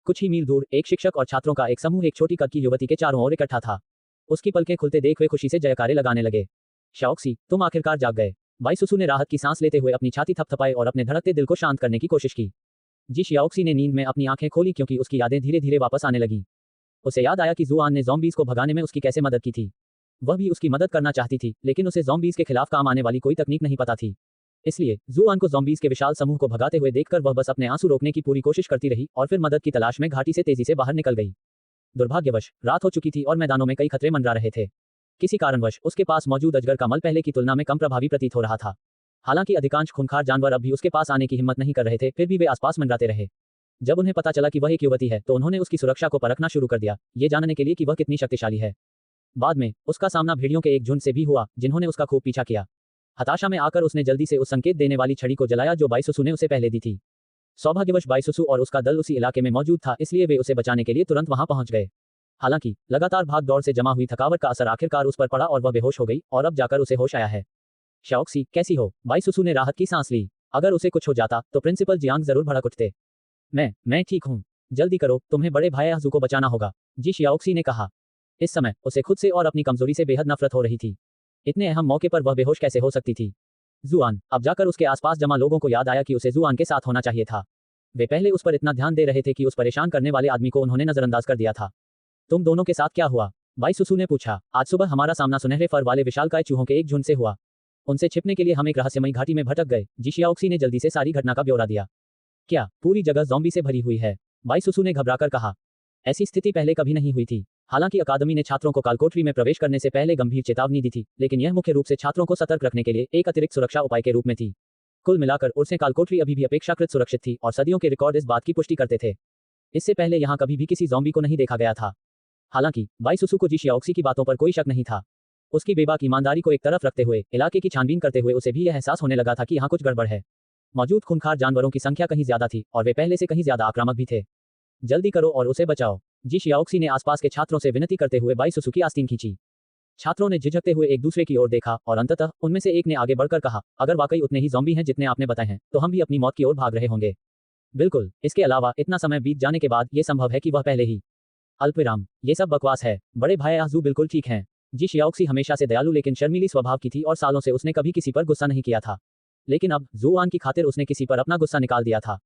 S1: कुछ ही मील दूर एक शिक्षक और छात्रों का एक समूह एक छोटी कद की युवती के चारों ओर इकट्ठा था। उसकी पलकें खुलते देख वे खुशी से जयकारे लगाने लगे। शाओक्सी, तुम आखिरकार जाग गए। बाईसुसु ने राहत की सांस लेते हुए अपनी छाती थपथपाई और अपने धड़कते दिल को शांत करने की कोशिश की। जी शियाओक्सी ने नींद में अपनी आंखें खोली क्योंकि उसकी यादें धीरे धीरे वापस आने लगीं। उसे याद आया कि जुआन ने ज़ॉम्बीज़ को भगाने में उसकी कैसे मदद की थी। वह भी उसकी मदद करना चाहती थी, लेकिन उसे ज़ॉम्बीज़ के खिलाफ काम आने वाली कोई तकनीक नहीं पता थी। इसलिए जुआन को ज़ॉम्बीज़ के विशाल समूह को भगाते हुए देखकर वह बस अपने आंसू रोकने की पूरी कोशिश करती रही और फिर मदद की तलाश में घाटी से तेजी से बाहर निकल गई। दुर्भाग्यवश रात हो चुकी थी और मैदानों में कई खतरे मंडरा रहे थे। किसी कारणवश उसके पास मौजूद अजगर का मल पहले की तुलना में कम प्रभावी प्रतीत हो रहा था। हालांकि अधिकांश खूंखार जानवर अब भी उसके पास आने की हिम्मत नहीं कर रहे थे, फिर भी वे आसपास मंडराते रहे। जब उन्हें पता चला कि वह एक युवती है तो उन्होंने उसकी सुरक्षा को परखना शुरू कर दिया, ये जानने के लिए कि वह कितनी शक्तिशाली है। बाद में उसका सामना भेड़ियों के एक झुंड से भी हुआ जिन्होंने उसका खूब पीछा किया। हताशा में आकर उसने जल्दी से उस संकेत देने वाली छड़ी को जलाया जो बाईसुसु ने उसे पहले दी थी। सौभाग्यवश बाईसुसु और उसका दल उसी इलाके में मौजूद था, इसलिए वे उसे बचाने के लिए तुरंत वहां पहुंच गए। हालांकि लगातार भाग दौड़ से जमा हुई थकावट का असर आखिरकार उस पर पड़ा और वह बेहोश हो गई और अब जाकर उसे होश आया है। शाओक्सी, कैसी हो? बाईसुसु ने राहत की सांस ली। अगर उसे कुछ हो जाता तो प्रिंसिपल जियांग जरूर भड़क उठते। मैं ठीक हूँ। जल्दी करो, तुम्हें बड़े भाई आजू को बचाना होगा, जी शियाओक्सी ने कहा। इस समय उसे खुद से और अपनी कमजोरी से बेहद नफरत हो रही थी। इतने अहम मौके पर वह बेहोश कैसे हो सकती थी? जुआन, अब जाकर उसके आसपास जमा लोगों को याद आया कि उसे जुआन के साथ होना चाहिए था। वे पहले उस पर इतना ध्यान दे रहे थे कि उस परेशान करने वाले आदमी को उन्होंने नजरअंदाज कर दिया था। तुम दोनों के साथ क्या हुआ? बाईसुसु ने पूछा। आज सुबह हमारा सामना सुनहरे फर वाले विशालकाय चूहों के एक झुंड से हुआ। उनसे छिपने के लिए हम एक रहस्यमयी घाटी में भटक गए, जी शियाओक्सी ने जल्दी से सारी घटना का ब्यौरा दिया। क्या पूरी जगह ज़ॉम्बी से भरी हुई है? बाईसुसु ने घबराकर कहा। ऐसी स्थिति पहले कभी नहीं हुई थी। हालांकि अकादमी ने छात्रों को कालकोठरी में प्रवेश करने से पहले गंभीर चेतावनी दी थी, लेकिन यह मुख्य रूप से छात्रों को सतर्क रखने के लिए एक अतिरिक्त सुरक्षा उपाय के रूप में थी। कुल मिलाकर उर्से कालकोठरी अभी भी अपेक्षाकृत सुरक्षित थी और सदियों के रिकॉर्ड इस बात की पुष्टि करते थे। इससे पहले यहाँ कभी भी किसी ज़ॉम्बी को नहीं देखा गया था। हालांकि बाईसुसु को जी शियाओक्सी की बातों पर कोई शक नहीं था। उसकी बेबाक ईमानदारी को एक तरफ रखते हुए इलाके की छानबीन करते हुए उसे भी यह एहसास होने लगा था कि यहाँ कुछ गड़बड़ है। मौजूद खूंखार जानवरों की संख्या कहीं ज्यादा थी और वे पहले से कहीं ज्यादा आक्रामक भी थे। जल्दी करो और उसे बचाओ, जी शियाओक्सी ने आसपास के छात्रों से विनती करते हुए बाईसुसु की आस्तीन खींची। छात्रों ने झिझकते हुए एक दूसरे की ओर देखा और अंततः उनमें से एक ने आगे बढ़कर कहा, अगर वाकई उतने ही ज़ॉम्बी हैं जितने आपने बताए हैं, तो हम भी अपनी मौत की ओर भाग रहे होंगे। बिल्कुल, इसके अलावा इतना समय बीत जाने के बाद यह संभव है कि वह पहले ही। अल्पविराम, ये सब बकवास है। बड़े भाई आजू बिल्कुल ठीक हैं। जी शियाओक्सी हमेशा से दयालु लेकिन शर्मीली स्वभाव की थी और सालों से उसने कभी किसी पर गुस्सा नहीं किया था। लेकिन अब जुआन की खातिर उसने किसी पर अपना गुस्सा निकाल दिया था।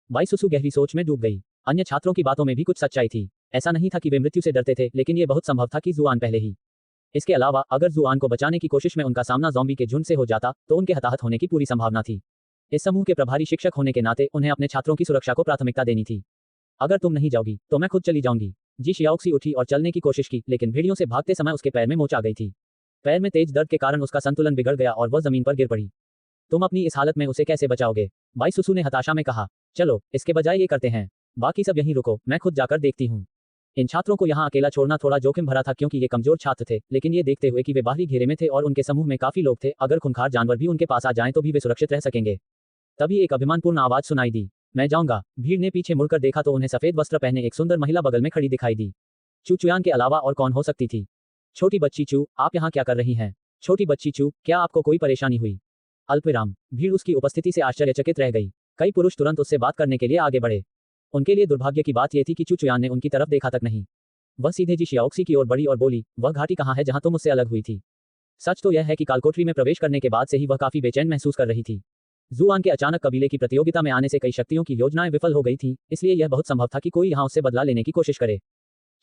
S1: बाई सुसु गहरी सोच में डूब गई। अन्य छात्रों की बातों में भी कुछ सच्चाई थी। ऐसा नहीं था कि वे मृत्यु से डरते थे, लेकिन ये बहुत संभव था कि जुआन पहले ही। इसके अलावा अगर जुआन को बचाने की कोशिश में उनका सामना ज़ॉम्बी के झुंड से हो जाता तो उनके हताहत होने की पूरी संभावना थी। इस समूह के प्रभारी शिक्षक होने के नाते उन्हें अपने छात्रों की सुरक्षा को प्राथमिकता देनी थी। अगर तुम नहीं जाओगी तो मैं खुद चली जाऊंगी। जी शियाओक्सी उठी और चलने की कोशिश की, लेकिन भेड़ियों से भागते समय उसके पैर में मोच आ गई थी। पैर में तेज दर्द के कारण उसका संतुलन बिगड़ गया और वह जमीन पर गिर पड़ी। तुम अपनी इस हालत में उसे कैसे बचाओगे? बाई सुसु ने हताशा में कहा। चलो इसके बजाय ये करते हैं, बाकी सब यहीं रुको, मैं खुद जाकर देखती हूँ। इन छात्रों को यहाँ अकेला छोड़ना थोड़ा जोखिम भरा था क्योंकि ये कमजोर छात्र थे, लेकिन ये देखते हुए कि वे बाहरी घेरे में थे और उनके समूह में काफी लोग थे, अगर खूंखार जानवर भी उनके पास आ जाएं तो भी वे सुरक्षित रह सकेंगे। तभी एक अभिमानपूर्ण आवाज सुनाई दी। मैं जाऊंगा। भीड़ ने पीछे मुड़कर देखा तो उन्हें सफेद वस्त्र पहने एक सुंदर महिला बगल में खड़ी दिखाई दी। चू चुयान के अलावा और कौन हो सकती थी? छोटी बच्ची चू, आप यहाँ क्या कर रही हैं? छोटी बच्ची चू, क्या आपको कोई परेशानी हुई? अल्पविराम। भीड़ उसकी उपस्थिति से आश्चर्यचकित रह गई। कई पुरुष तुरंत उससे बात करने के लिए आगे बढ़े। उनके लिए दुर्भाग्य की बात यह थी कि चू चुयान ने उनकी तरफ देखा तक नहीं। वह सीधे जी शियाओक्सी की ओर बढ़ी और बोली, वह घाटी कहाँ है जहां तुम मुझसे अलग हुई थी? सच तो यह है कि कालकोठरी में प्रवेश करने के बाद से ही वह काफी बेचैन महसूस कर रही थी। जुआन के अचानक कबीले की प्रतियोगिता में आने से कई शक्तियों की योजनाएं विफल हो गई थी, इसलिए यह बहुत संभव था कि कोई यहां उससे बदला लेने की कोशिश करे।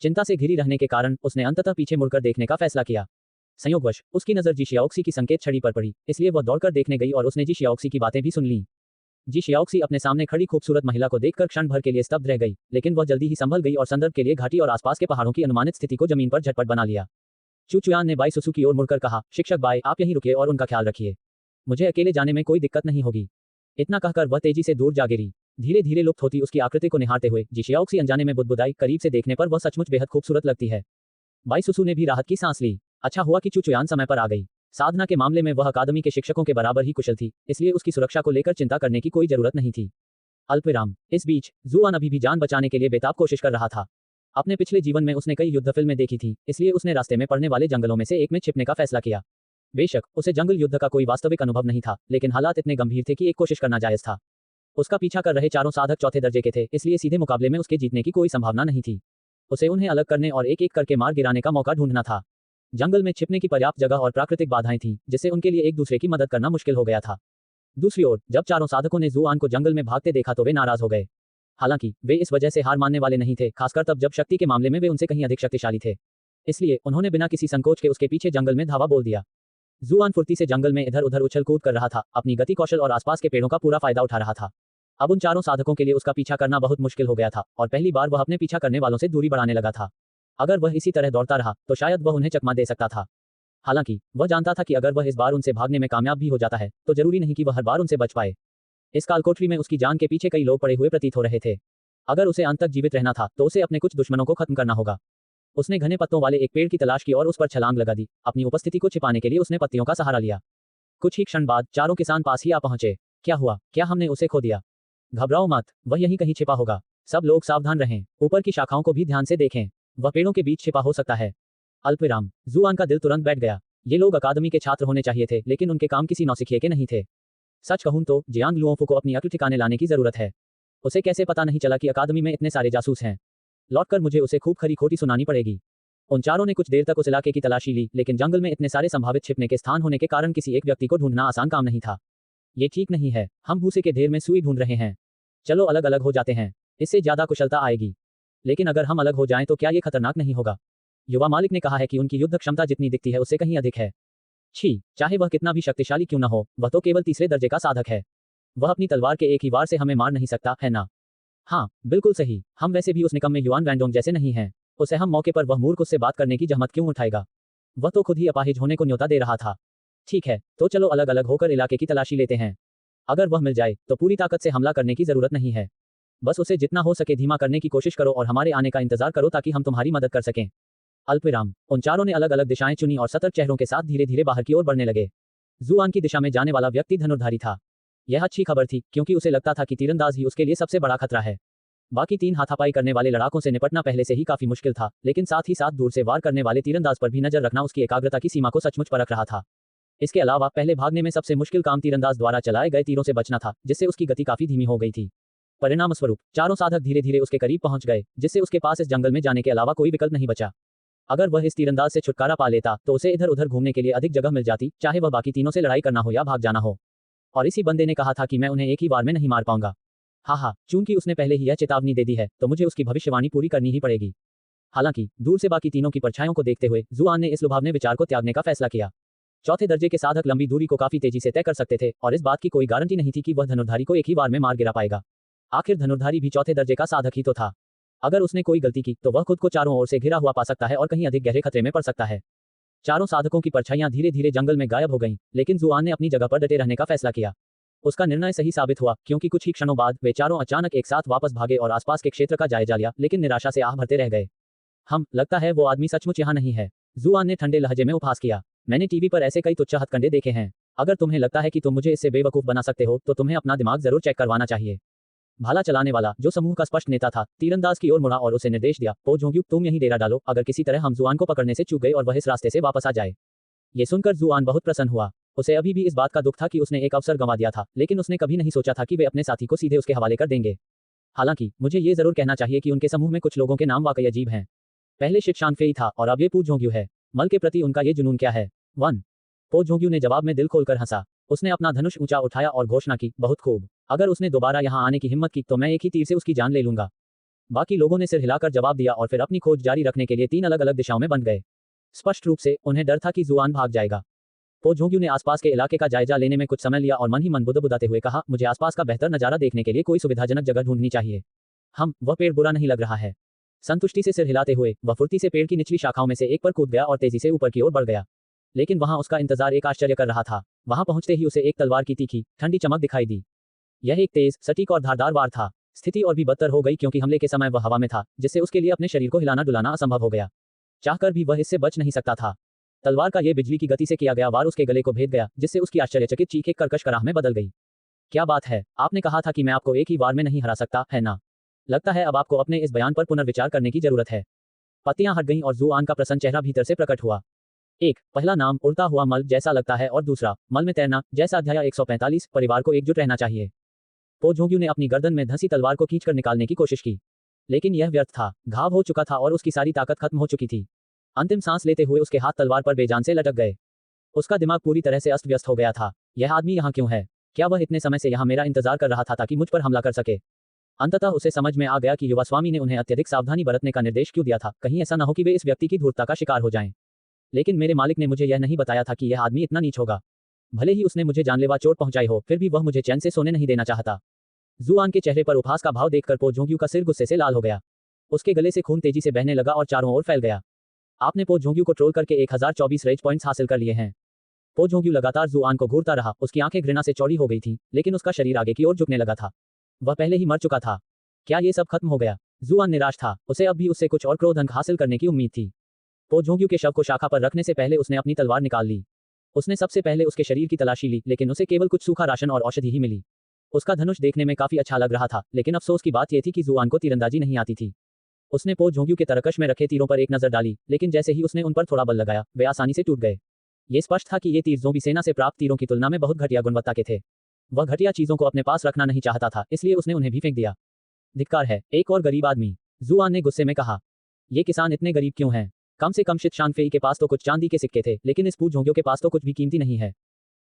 S1: चिंता से घिरी रहने के कारण उसने अंततः पीछे मुड़कर देखने का फैसला किया। संयोगवश उसकी नजर जी शियाओक्सी की संकेत छड़ी पर पड़ी, इसलिए वह दौड़कर देखने गई और उसने जी शियाओक्सी की बातें भी सुन लीं। जी शियाओक्सी अपने सामने खड़ी खूबसूरत महिला को देखकर क्षण भर के लिए स्तब्ध रह गई, लेकिन वह जल्दी ही संभल गई और संदर्भ के लिए घाटी और आसपास के पहाड़ों की अनुमानित स्थिति को जमीन पर झटपट बना लिया। चू चुयान ने बाई सुसु की ओर मुड़कर कहा, शिक्षक बाई, आप यहीं रुकिए और उनका ख्याल रखिए। मुझे अकेले जाने में कोई दिक्कत नहीं होगी। इतना कहकर वह तेजी से दूर जा गिरी। धीरे धीरे लुप्त होती उसकी आकृति को निहारते हुए जी शियाओक्सी अनजाने में बुदबुदाई, करीब से देखने पर वह सचमुच बेहद खूबसूरत लगती है। बाई सुसु ने भी राहत की सांस ली। अच्छा हुआ कि चू चुयान समय पर आ गई। साधना के मामले में वह अकादमी के शिक्षकों के बराबर ही कुशल थी, इसलिए उसकी सुरक्षा को लेकर चिंता करने की कोई जरूरत नहीं थी। अल्पविराम। इस बीच जुआन अभी भी जान बचाने के लिए बेताब कोशिश कर रहा था। अपने पिछले जीवन में उसने कई युद्ध फिल्में देखी थी, इसलिए उसने रास्ते में पड़ने वाले जंगलों में से एक में छिपने का फैसला किया। बेशक उसे जंगल युद्ध का कोई वास्तविक अनुभव नहीं था, लेकिन हालात इतने गंभीर थे कि एक कोशिश करना जायज था। उसका पीछा कर रहे चारों साधक चौथे दर्जे के थे, इसलिए सीधे मुकाबले में उसके जीतने की कोई संभावना नहीं थी। उसे उन्हें अलग करने और एक एक करके मार गिराने का मौका ढूंढना था। जंगल में छिपने की पर्याप्त जगह और प्राकृतिक बाधाएं थीं, जिससे उनके लिए एक दूसरे की मदद करना मुश्किल हो गया था। दूसरी ओर जब चारों साधकों ने जुआन को जंगल में भागते देखा तो वे नाराज हो गए। हालांकि वे इस वजह से हार मानने वाले नहीं थे, खासकर तब जब शक्ति के मामले में वे उनसे कहीं अधिक शक्तिशाली थे। इसलिए उन्होंने बिना किसी संकोच के उसके पीछे जंगल में धावा बोल दिया। जुआन फुर्ती से जंगल में इधर उधर उछल कूद कर रहा था, अपनी गति कौशल और आसपास के पेड़ों का पूरा फायदा उठा रहा था। अब उन चारों साधकों के लिए उसका पीछा करना बहुत मुश्किल हो गया था और पहली बार वह अपने पीछा करने वालों से दूरी बढ़ाने लगा था। अगर वह इसी तरह दौड़ता रहा तो शायद वह उन्हें चकमा दे सकता था। हालांकि वह जानता था कि अगर वह इस बार उनसे भागने में कामयाब भी हो जाता है तो जरूरी नहीं कि वह हर बार उनसे बच पाए। इस कालकोठरी में उसकी जान के पीछे कई लोग पड़े हुए प्रतीत हो रहे थे। अगर उसे अंत तक जीवित रहना था तो उसे अपने कुछ दुश्मनों को खत्म करना होगा। उसने घने पत्तों वाले एक पेड़ की तलाश की और उस पर छलांग लगा दी। अपनी उपस्थिति को छिपाने के लिए उसने पत्तियों का सहारा लिया। कुछ ही क्षण बाद चारों किसान पास ही आ पहुंचे। क्या हुआ? क्या हमने उसे खो दिया? घबराओ मत, वह यहीं कहीं छिपा होगा। सब लोग सावधान रहें, ऊपर की शाखाओं को भी ध्यान से देखें, वह पेड़ों के बीच छिपा हो सकता है। अल्पविराम। जुआन का दिल तुरंत बैठ गया। ये लोग अकादमी के छात्र होने चाहिए थे, लेकिन उनके काम किसी नौसिखिए के नहीं थे। सच कहूं तो जियांग लुओफू को अपनी अक्ल ठिकाने लाने की जरूरत है। उसे कैसे पता नहीं चला कि अकादमी में इतने सारे जासूस हैं? लौटकर मुझे उसे खूब खरी खोटी सुनानी पड़ेगी। उन चारों ने कुछ देर तक उस इलाके की तलाशी ली, लेकिन जंगल में इतने सारे संभावित छिपने के स्थान होने के कारण किसी एक व्यक्ति को ढूंढना आसान काम नहीं था। ये ठीक नहीं है, हम भूसे के ढेर में सुई ढूंढ रहे हैं। चलो अलग अलग हो जाते हैं, इससे ज्यादा कुशलता आएगी। लेकिन अगर हम अलग हो जाएं तो क्या ये खतरनाक नहीं होगा? युवा मालिक ने कहा है कि उनकी युद्ध क्षमता जितनी दिखती है उससे कहीं अधिक है। छी, चाहे वह कितना भी शक्तिशाली क्यों न हो, वह तो केवल तीसरे दर्जे का साधक है। वह अपनी तलवार के एक ही वार से हमें मार नहीं सकता, है ना? हाँ बिल्कुल सही, हम वैसे भी उस निकम्मे युआन वैंडोंग जैसे नहीं हैं। उसे हम मौके पर वह मूर्ख उससे बात करने की जहमत क्यों उठाएगा? वह तो खुद ही अपाहिज होने को न्योता दे रहा था। ठीक है, तो चलो अलग अलग होकर इलाके की तलाशी लेते हैं। अगर वह मिल जाए तो पूरी ताकत से हमला करने की जरूरत नहीं है। बस उसे जितना हो सके धीमा करने की कोशिश करो और हमारे आने का इंतजार करो ताकि हम तुम्हारी मदद कर सकें। अल्पविराम। उन चारों ने अलग अलग दिशाएं चुनी और सतर्क चेहरों के साथ धीरे धीरे बाहर की ओर बढ़ने लगे। जुआन की दिशा में जाने वाला व्यक्ति धनुर्धारी था। यह अच्छी खबर थी क्योंकि उसे लगता था कि तीरंदाज ही उसके लिए सबसे बड़ा खतरा है। बाकी तीन हाथापाई करने वाले लड़ाकों से निपटना पहले से ही काफी मुश्किल था, लेकिन साथ ही साथ दूर से वार करने वाले तीरंदाज पर भी नजर रखना उसकी एकाग्रता की सीमा को सचमुच परख रहा था। इसके अलावा पहले भागने में सबसे मुश्किल काम तीरंदाज द्वारा चलाए गए तीरों से बचना था, जिससे उसकी गति काफी धीमी हो गई थी। परिणाम स्वरूप चारों साधक धीरे धीरे उसके करीब पहुंच गए, जिससे उसके पास इस जंगल में जाने के अलावा कोई विकल्प नहीं बचा। अगर वह इस तीरंदाज से छुटकारा पा लेता तो उसे इधर उधर घूमने के लिए अधिक जगह मिल जाती, चाहे वह बाकी तीनों से लड़ाई करना हो या भाग जाना हो। और इसी बंदे ने कहा था कि मैं उन्हें एक ही बार में नहीं मार पाऊंगा। हाँ, चूंकि उसने पहले ही यह चेतावनी दे दी है तो मुझे उसकी भविष्यवाणी पूरी करनी ही पड़ेगी। हालांकि दूर से बाकी तीनों की परछाइयों को देखते हुए जुआन ने इस लुभावने विचार को त्यागने का फैसला किया। चौथे दर्जे के साधक लंबी दूरी को काफी तेजी से तय कर सकते थे और इस बात की कोई गारंटी नहीं थी कि वह धनुर्धारी को एक ही बार में मार गिरा पाएगा। आखिर धनुर्धारी भी चौथे दर्जे का साधक ही तो था। अगर उसने कोई गलती की तो वह खुद को चारों ओर से घिरा हुआ पा सकता है और कहीं अधिक गहरे खतरे में पड़ सकता है। चारों साधकों की परछाइयां धीरे धीरे जंगल में गायब हो गईं, लेकिन जुआन ने अपनी जगह पर डटे रहने का फैसला किया। उसका निर्णय सही साबित हुआ, क्योंकि कुछ ही क्षणों बाद वे चारों अचानक एक साथ वापस भागे और आसपास के क्षेत्र का जायजा लिया, लेकिन निराशा से आह भरते रह गए। लगता है वो आदमी सचमुच यहाँ नहीं है, जुआन ने ठंडे लहजे में उपहास किया। मैंने टीवी पर ऐसे कई तुच्छ हथकंडे देखे हैं। अगर तुम्हें लगता है कि तुम मुझे इससे बेवकूफ बना सकते हो तो तुम्हें अपना दिमाग जरूर चेक करवाना चाहिए। भाला चलाने वाला, जो समूह का स्पष्ट नेता था, तीरंदाज की ओर मुड़ा और उसे निर्देश दिया, पो जोंग्यू, तुम यहीं डेरा डालो, अगर किसी तरह हम जुआन को पकड़ने से चूक गए और वह इस रास्ते से वापस आ जाए। ये सुनकर जुआन बहुत प्रसन्न हुआ। उसे अभी भी इस बात का दुख था कि उसने एक अवसर गंवा दिया था, लेकिन उसने कभी नहीं सोचा था कि वे अपने साथी को सीधे उसके हवाले कर देंगे। हालांकि मुझे ये जरूर कहना चाहिए कि उनके समूह में कुछ लोगों के नाम वाकई अजीब हैं। पहले शिट शानफेई था और अब ये पो जोंग्यू है। मल के प्रति उनका ये जुनून क्या है? 1 पो जोंग्यू ने जवाब में दिल खोलकर हंसा। उसने अपना धनुष ऊंचा उठाया और घोषणा की, बहुत खूब। अगर उसने दोबारा यहाँ आने की हिम्मत की तो मैं एक ही तीर से उसकी जान ले लूंगा। बाकी लोगों ने सिर हिलाकर जवाब दिया और फिर अपनी खोज जारी रखने के लिए 3 अलग अलग दिशाओं में बंध गए। स्पष्ट रूप से उन्हें डर था कि जुआन भाग जाएगा। पो जोंग्यू ने आसपास के इलाके का जायजा लेने में कुछ समय लिया और मन ही मन बुदबुदाते हुए कहा, मुझे आसपास का बेहतर नजारा देखने के लिए कोई सुविधाजनक जगह ढूंढनी चाहिए। वह पेड़ बुरा नहीं लग रहा है। संतुष्टि से सिर हिलाते हुए वह फुर्ती से पेड़ की निचली शाखाओं में से एक पर कूद गया और तेजी से ऊपर की ओर बढ़ गया। लेकिन वहां उसका इंतजार एक आश्चर्य कर रहा था। वहां पहुंचते ही उसे एक तलवार की तीखी, ठंडी चमक दिखाई दी। यह एक तेज, सटीक और धारदार वार था। स्थिति और भी बदतर हो गई क्योंकि हमले के समय वह हवा में था, जिससे उसके लिए अपने शरीर को हिलाना डुलाना असंभव हो गया। चाहकर भी वह इससे बच नहीं सकता था। तलवार का ये बिजली की गति से किया गया वार उसके गले को भेद गया, जिससे उसकी आश्चर्यचकित चीख एक कर्कश कराह में बदल गई। क्या बात है, आपने कहा था कि मैं आपको एक ही वार में नहीं हरा सकता, है ना? लगता है अब आपको अपने इस बयान पर पुनर्विचार करने की जरूरत है। पत्तियां हट गईं और जुआन का प्रसन्न चेहरा भीतर से प्रकट हुआ। पहला नाम उड़ता हुआ मल जैसा लगता है और दूसरा मल में तैरना जैसा। अध्याय 145, परिवार को एकजुट रहना चाहिए। पो जोंग्यू ने अपनी गर्दन में धंसी तलवार को खींचकर निकालने की कोशिश की, लेकिन यह व्यर्थ था। घाव हो चुका था और उसकी सारी ताकत खत्म हो चुकी थी। अंतिम सांस लेते हुए उसके हाथ तलवार पर बेजान से लटक गए। उसका दिमाग पूरी तरह से अस्त व्यस्त हो गया था। यह आदमी यहाँ क्यों है? क्या वह इतने समय से यहाँ मेरा इंतजार कर रहा था ताकि मुझ पर हमला कर सके? अंततः उसे समझ में आ गया कि युवा स्वामी ने उन्हें अत्यधिक सावधानी बरतने का निर्देश क्यों दिया था। कहीं ऐसा न हो कि वे इस व्यक्ति की धूर्तता का शिकार हो जाएं। लेकिन मेरे मालिक ने मुझे यह नहीं बताया था कि यह आदमी इतना नीच होगा। भले ही उसने मुझे जानलेवा चोट पहुंचाई हो, फिर भी वह मुझे चैन से सोने नहीं देना चाहता। जुआन के चेहरे पर उपहास का भाव देखकर पो जोंग्यू का सिर गुस्से से लाल हो गया। उसके गले से खून तेजी से बहने लगा और चारों ओर फैल गया। आपने पो जोंग्यू को ट्रोल करके 1024 रेज पॉइंट्स हासिल कर लिए हैं। पो जोंग्यू लगातार जुआन को घूरता रहा। उसकी आंखें घृणा से चौड़ी हो गई थीं, लेकिन उसका शरीर आगे की ओर झुकने लगा था। वह पहले ही मर चुका था। क्या ये सब खत्म हो गया? जुआन निराश था। उसे अब भी उससे कुछ और क्रोध अंक हासिल करने की उम्मीद थी। पो जोंग्यू के शव को शाखा पर रखने से पहले उसने अपनी तलवार निकाल ली। उसने सबसे पहले उसके शरीर की तलाशी ली, लेकिन उसे केवल कुछ सूखा राशन और औषधि ही मिली। उसका धनुष देखने में काफी अच्छा लग रहा था, लेकिन अफसोस की बात यह थी कि जुआन को तीरंदाजी नहीं आती थी। उसने पो जोंग्यू के तरकश में रखे तीरों पर एक नजर डाली, लेकिन जैसे ही उसने उन पर थोड़ा बल लगाया, वे आसानी से टूट गए। ये स्पष्ट था कि ये तीर ज़ोंबी सेना से प्राप्त तीरों की तुलना में बहुत घटिया गुणवत्ता के थे। वह घटिया चीजों को अपने पास रखना नहीं चाहता था, इसलिए उसने उन्हें भी फेंक दिया। धिक्कार है, एक और गरीब आदमी, जुआन ने गुस्से में कहा। ये किसान इतने गरीब क्यों हैं? कम से कम शिट शानफेई के पास तो कुछ चांदी के सिक्के थे, लेकिन इस पो जोंग्यू के पास तो कुछ भी कीमती नहीं है।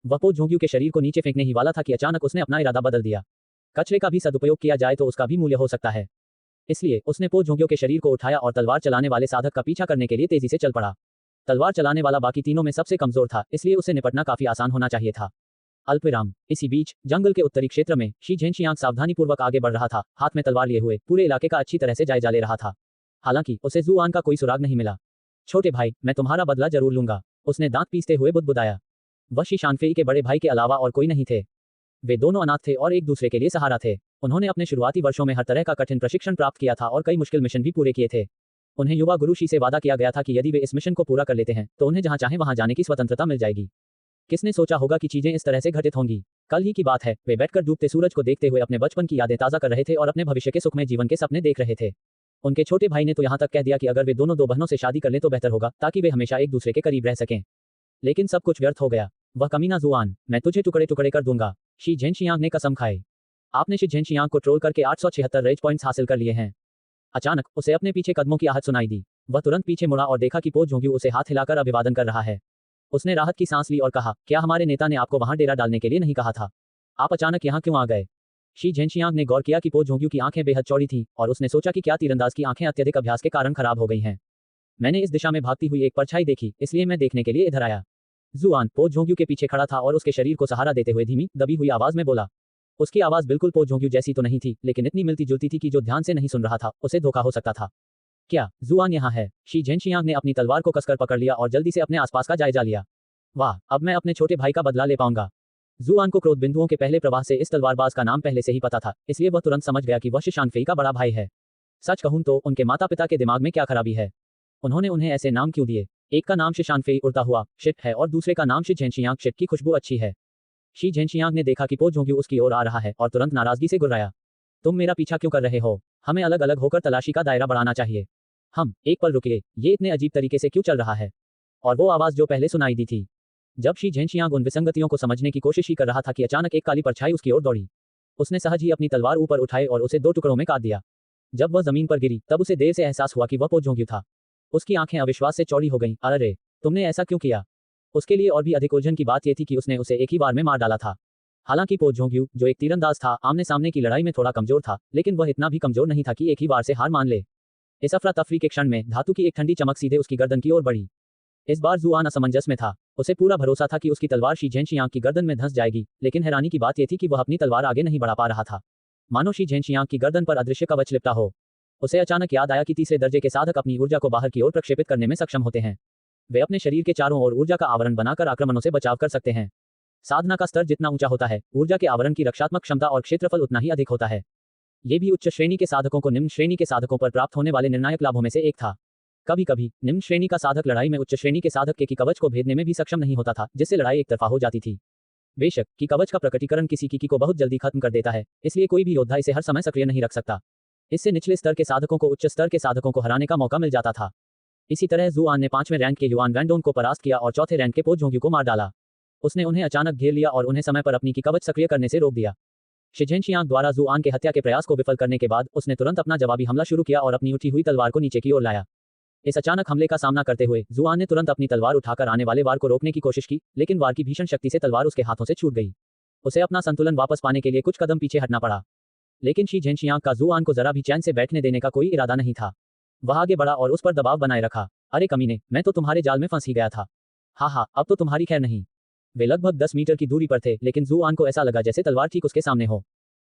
S1: वह पो जोंग्यू के शरीर को नीचे फेंकने ही वाला था कि अचानक उसने अपना इरादा बदल दिया। कचरे का भी सदुपयोग किया जाए तो उसका भी मूल्य हो सकता है। इसलिए उसने पो जोंग्यू के शरीर को उठाया और तलवार चलाने वाले साधक का पीछा करने के लिए तेजी से चल पड़ा। तलवार चलाने वाला बाकी तीनों में सबसे कमजोर था, इसलिए उसे निपटना काफी आसान होना चाहिए था। अल्पविराम। इसी बीच जंगल के उत्तरी क्षेत्र में शी झेनशियांग सावधानीपूर्वक आगे बढ़ रहा था, हाथ में तलवार लिए हुए पूरे इलाके का अच्छी तरह से जायजा ले रहा था। हालांकि उसे जुआन का कोई सुराग नहीं मिला। छोटे भाई, मैं तुम्हारा बदला जरूर लूंगा, उसने दांत पीसते हुए बुदबुदाया। वह शी शानफेई के बड़े भाई के अलावा और कोई नहीं थे। वे दोनों अनाथ थे और एक दूसरे के लिए सहारा थे। उन्होंने अपने शुरुआती वर्षों में हर तरह का कठिन प्रशिक्षण प्राप्त किया था और कई मुश्किल मिशन भी पूरे किए थे। उन्हें युवा गुरु शी से वादा किया गया था कि यदि वे इस मिशन को पूरा कर लेते हैं तो उन्हें जहां चाहे वहां जाने की स्वतंत्रता मिल जाएगी। किसने सोचा होगा कि चीजें इस तरह से घटित होंगी? कल ही की बात है, वे बैठकर डूबते सूरज को देखते हुए अपने बचपन की यादें ताजा कर रहे थे और अपने भविष्य के सुखमय जीवन के सपने देख रहे थे। उनके छोटे भाई ने तो यहाँ तक कह दिया कि अगर वे दोनों दो बहनों से शादी कर ले तो बेहतर होगा, ताकि वे हमेशा एक दूसरे के करीब रह सकें। लेकिन सब कुछ व्यर्थ हो गया। वह कमीना जुआन, मैं तुझे टुकड़े टुकड़े कर दूंगा, शी झेनशियांग ने कसम खाई। आपने शी झेनशियांग को ट्रोल करके 876 रेज पॉइंट्स हासिल कर लिए हैं। अचानक उसे अपने पीछे कदमों की आहट सुनाई दी। वह तुरंत पीछे मुड़ा और देखा कि पो जोंग्यू उसे हाथ हिलाकर अभिवादन कर रहा है। उसने राहत की सांस ली और कहा, क्या हमारे नेता ने आपको वहां डेरा डालने के लिए नहीं कहा था? आप अचानक यहाँ क्यों आ गए? शी झेनशियांग ने गौर किया कि पो जोंग्यू की आंखें बेहद चौड़ी थीं और उसने सोचा कि क्या तीरंदाज की आंखें अत्यधिक अभ्यास के कारण खराब हो गई हैं। मैंने इस दिशा में भागती हुई एक परछाई देखी, इसलिए मैं देखने के लिए इधर आया। जुआन पो जोंग्यू के पीछे खड़ा था और उसके शरीर को सहारा देते हुए धीमी दबी हुई आवाज में बोला। उसकी आवाज बिल्कुल पो जोंग्यू जैसी तो नहीं थी, लेकिन इतनी मिलती जुलती थी कि जो ध्यान से नहीं सुन रहा था उसे धोखा हो सकता था। क्या जुआन यहाँ है? शी झेनशियांग ने अपनी तलवार को कसकर पकड़ लिया और जल्दी से अपने आसपास का जायजा लिया। वाह, अब मैं अपने छोटे भाई का बदला ले पाऊंगा। जुआन को क्रोध बिंदुओं के पहले प्रवाह से इस तलवारबाज का नाम पहले से ही पता था, इसलिए वह तुरंत समझ गया कि वह शिशानफेई का बड़ा भाई है। सच कहूं तो उनके माता पिता के दिमाग में क्या खराबी है? उन्होंने उन्हें ऐसे नाम क्यों दिए? एक का नाम शिशानफेई उड़ता हुआ शिट है और दूसरे का नाम शी झेनशियांग शिट की खुशबू अच्छी है। शी झेनशियांग ने देखा कि पो जोंग्यू उसकी ओर आ रहा है और तुरंत नाराजगी से गुर्राया। तुम मेरा पीछा क्यों कर रहे हो? हमें अलग अलग होकर तलाशी का दायरा बढ़ाना चाहिए। हम एक पल रुकिए, ये इतने अजीब तरीके से क्यों चल रहा है? और वो आवाज जो पहले सुनाई दी थी। जब शी झेनशियांग उन विसंगतियों को समझने की कोशिश ही कर रहा था कि अचानक एक काली परछाई उसकी ओर दौड़ी। उसने सहज ही अपनी तलवार ऊपर उठाई और उसे दो टुकड़ों में काट दिया। जब वह जमीन पर गिरी तब उसे देर से एहसास हुआ कि वह पो जोंग्यू था। उसकी आंखें अविश्वास से चौड़ी हो गईं। अरे, तुमने ऐसा क्यों किया? उसके लिए और भी अधिक उलझन की बात यह थी कि उसने उसे एक ही बार में मार डाला था। हालांकि पो जोंग्यू, जो एक तीरंदाज था, आमने सामने की लड़ाई में थोड़ा कमजोर था, लेकिन वह इतना भी कमजोर नहीं था कि एक ही बार से हार मान ले। इस अफरा तफरी के क्षण में धातु की एक ठंडी चमक सीधे उसकी गर्दन की ओर बढ़ी। इस बार जुआन असमंजस में था। उसे पूरा भरोसा था कि उसकी तलवार शी झेनशियांग की गर्दन में धंस जाएगी, लेकिन हैरानी की बात यह थी कि वह अपनी तलवार आगे नहीं बढ़ा पा रहा था, मानो शी झेनशियांग की गर्दन पर अदृश्य कवच लिपटा हो। उसे अचानक याद आया कि तीसरे दर्जे के साधक अपनी ऊर्जा को बाहर की ओर प्रक्षेपित करने में सक्षम होते हैं। वे अपने शरीर के चारों ओर ऊर्जा का आवरण बनाकर आक्रमणों से बचाव कर सकते हैं। साधना का स्तर जितना ऊंचा होता है, ऊर्जा के आवरण की रक्षात्मक क्षमता और क्षेत्रफल उतना ही अधिक होता है। ये भी उच्च श्रेणी के साधकों को निम्न श्रेणी के साधकों पर प्राप्त होने वाले निर्णायक लाभों में से एक था। कभी कभी निम्न श्रेणी का साधक लड़ाई में उच्च श्रेणी के साधक के की कवच को भेदने में भी सक्षम नहीं होता था, जिससे लड़ाई एक तरफा हो जाती थी। बेशक की कवच का प्रकटीकरण किसी की को बहुत जल्दी खत्म कर देता है, इसलिए कोई भी योद्धा इसे हर समय सक्रिय नहीं रख सकता। इससे निचले स्तर के साधकों को उच्च स्तर के साधकों को हराने का मौका मिल जाता था। इसी तरह जुआन ने 5वें रैंक के युआन वैंडोंग को परास्त किया और चौथे रैंक के पो जोंग्यू को मार डाला। उसने उन्हें अचानक घेर लिया और उन्हें समय पर अपनी की कवच सक्रिय करने से रोक दिया। शी झेनशियांग द्वारा जुआन के हत्या के प्रयास को विफल करने के बाद उसने तुरंत अपना जवाबी हमला शुरू किया और अपनी उठी हुई तलवार को नीचे की ओर लाया। इस अचानक हमले का सामना करते हुए जुआन ने तुरंत अपनी तलवार उठाकर आने वाले वार को रोकने की कोशिश की, लेकिन वार की भीषण शक्ति से तलवार उसके हाथों से छूट गई। उसे अपना संतुलन वापस पाने के लिए कुछ कदम पीछे हटना पड़ा। लेकिन शी झेनशियांग का जुआन को जरा भी चैन से बैठने देने का कोई इरादा नहीं था। वह आगे बढ़ा और उस पर दबाव बनाए रखा। अरे कमीने, मैं तो तुम्हारे जाल में फंस ही गया था। हाँ, अब तो तुम्हारी खैर नहीं। वे लगभग 10 मीटर की दूरी पर थे, लेकिन जुआन को ऐसा लगा जैसे तलवार ठीक उसके सामने हो।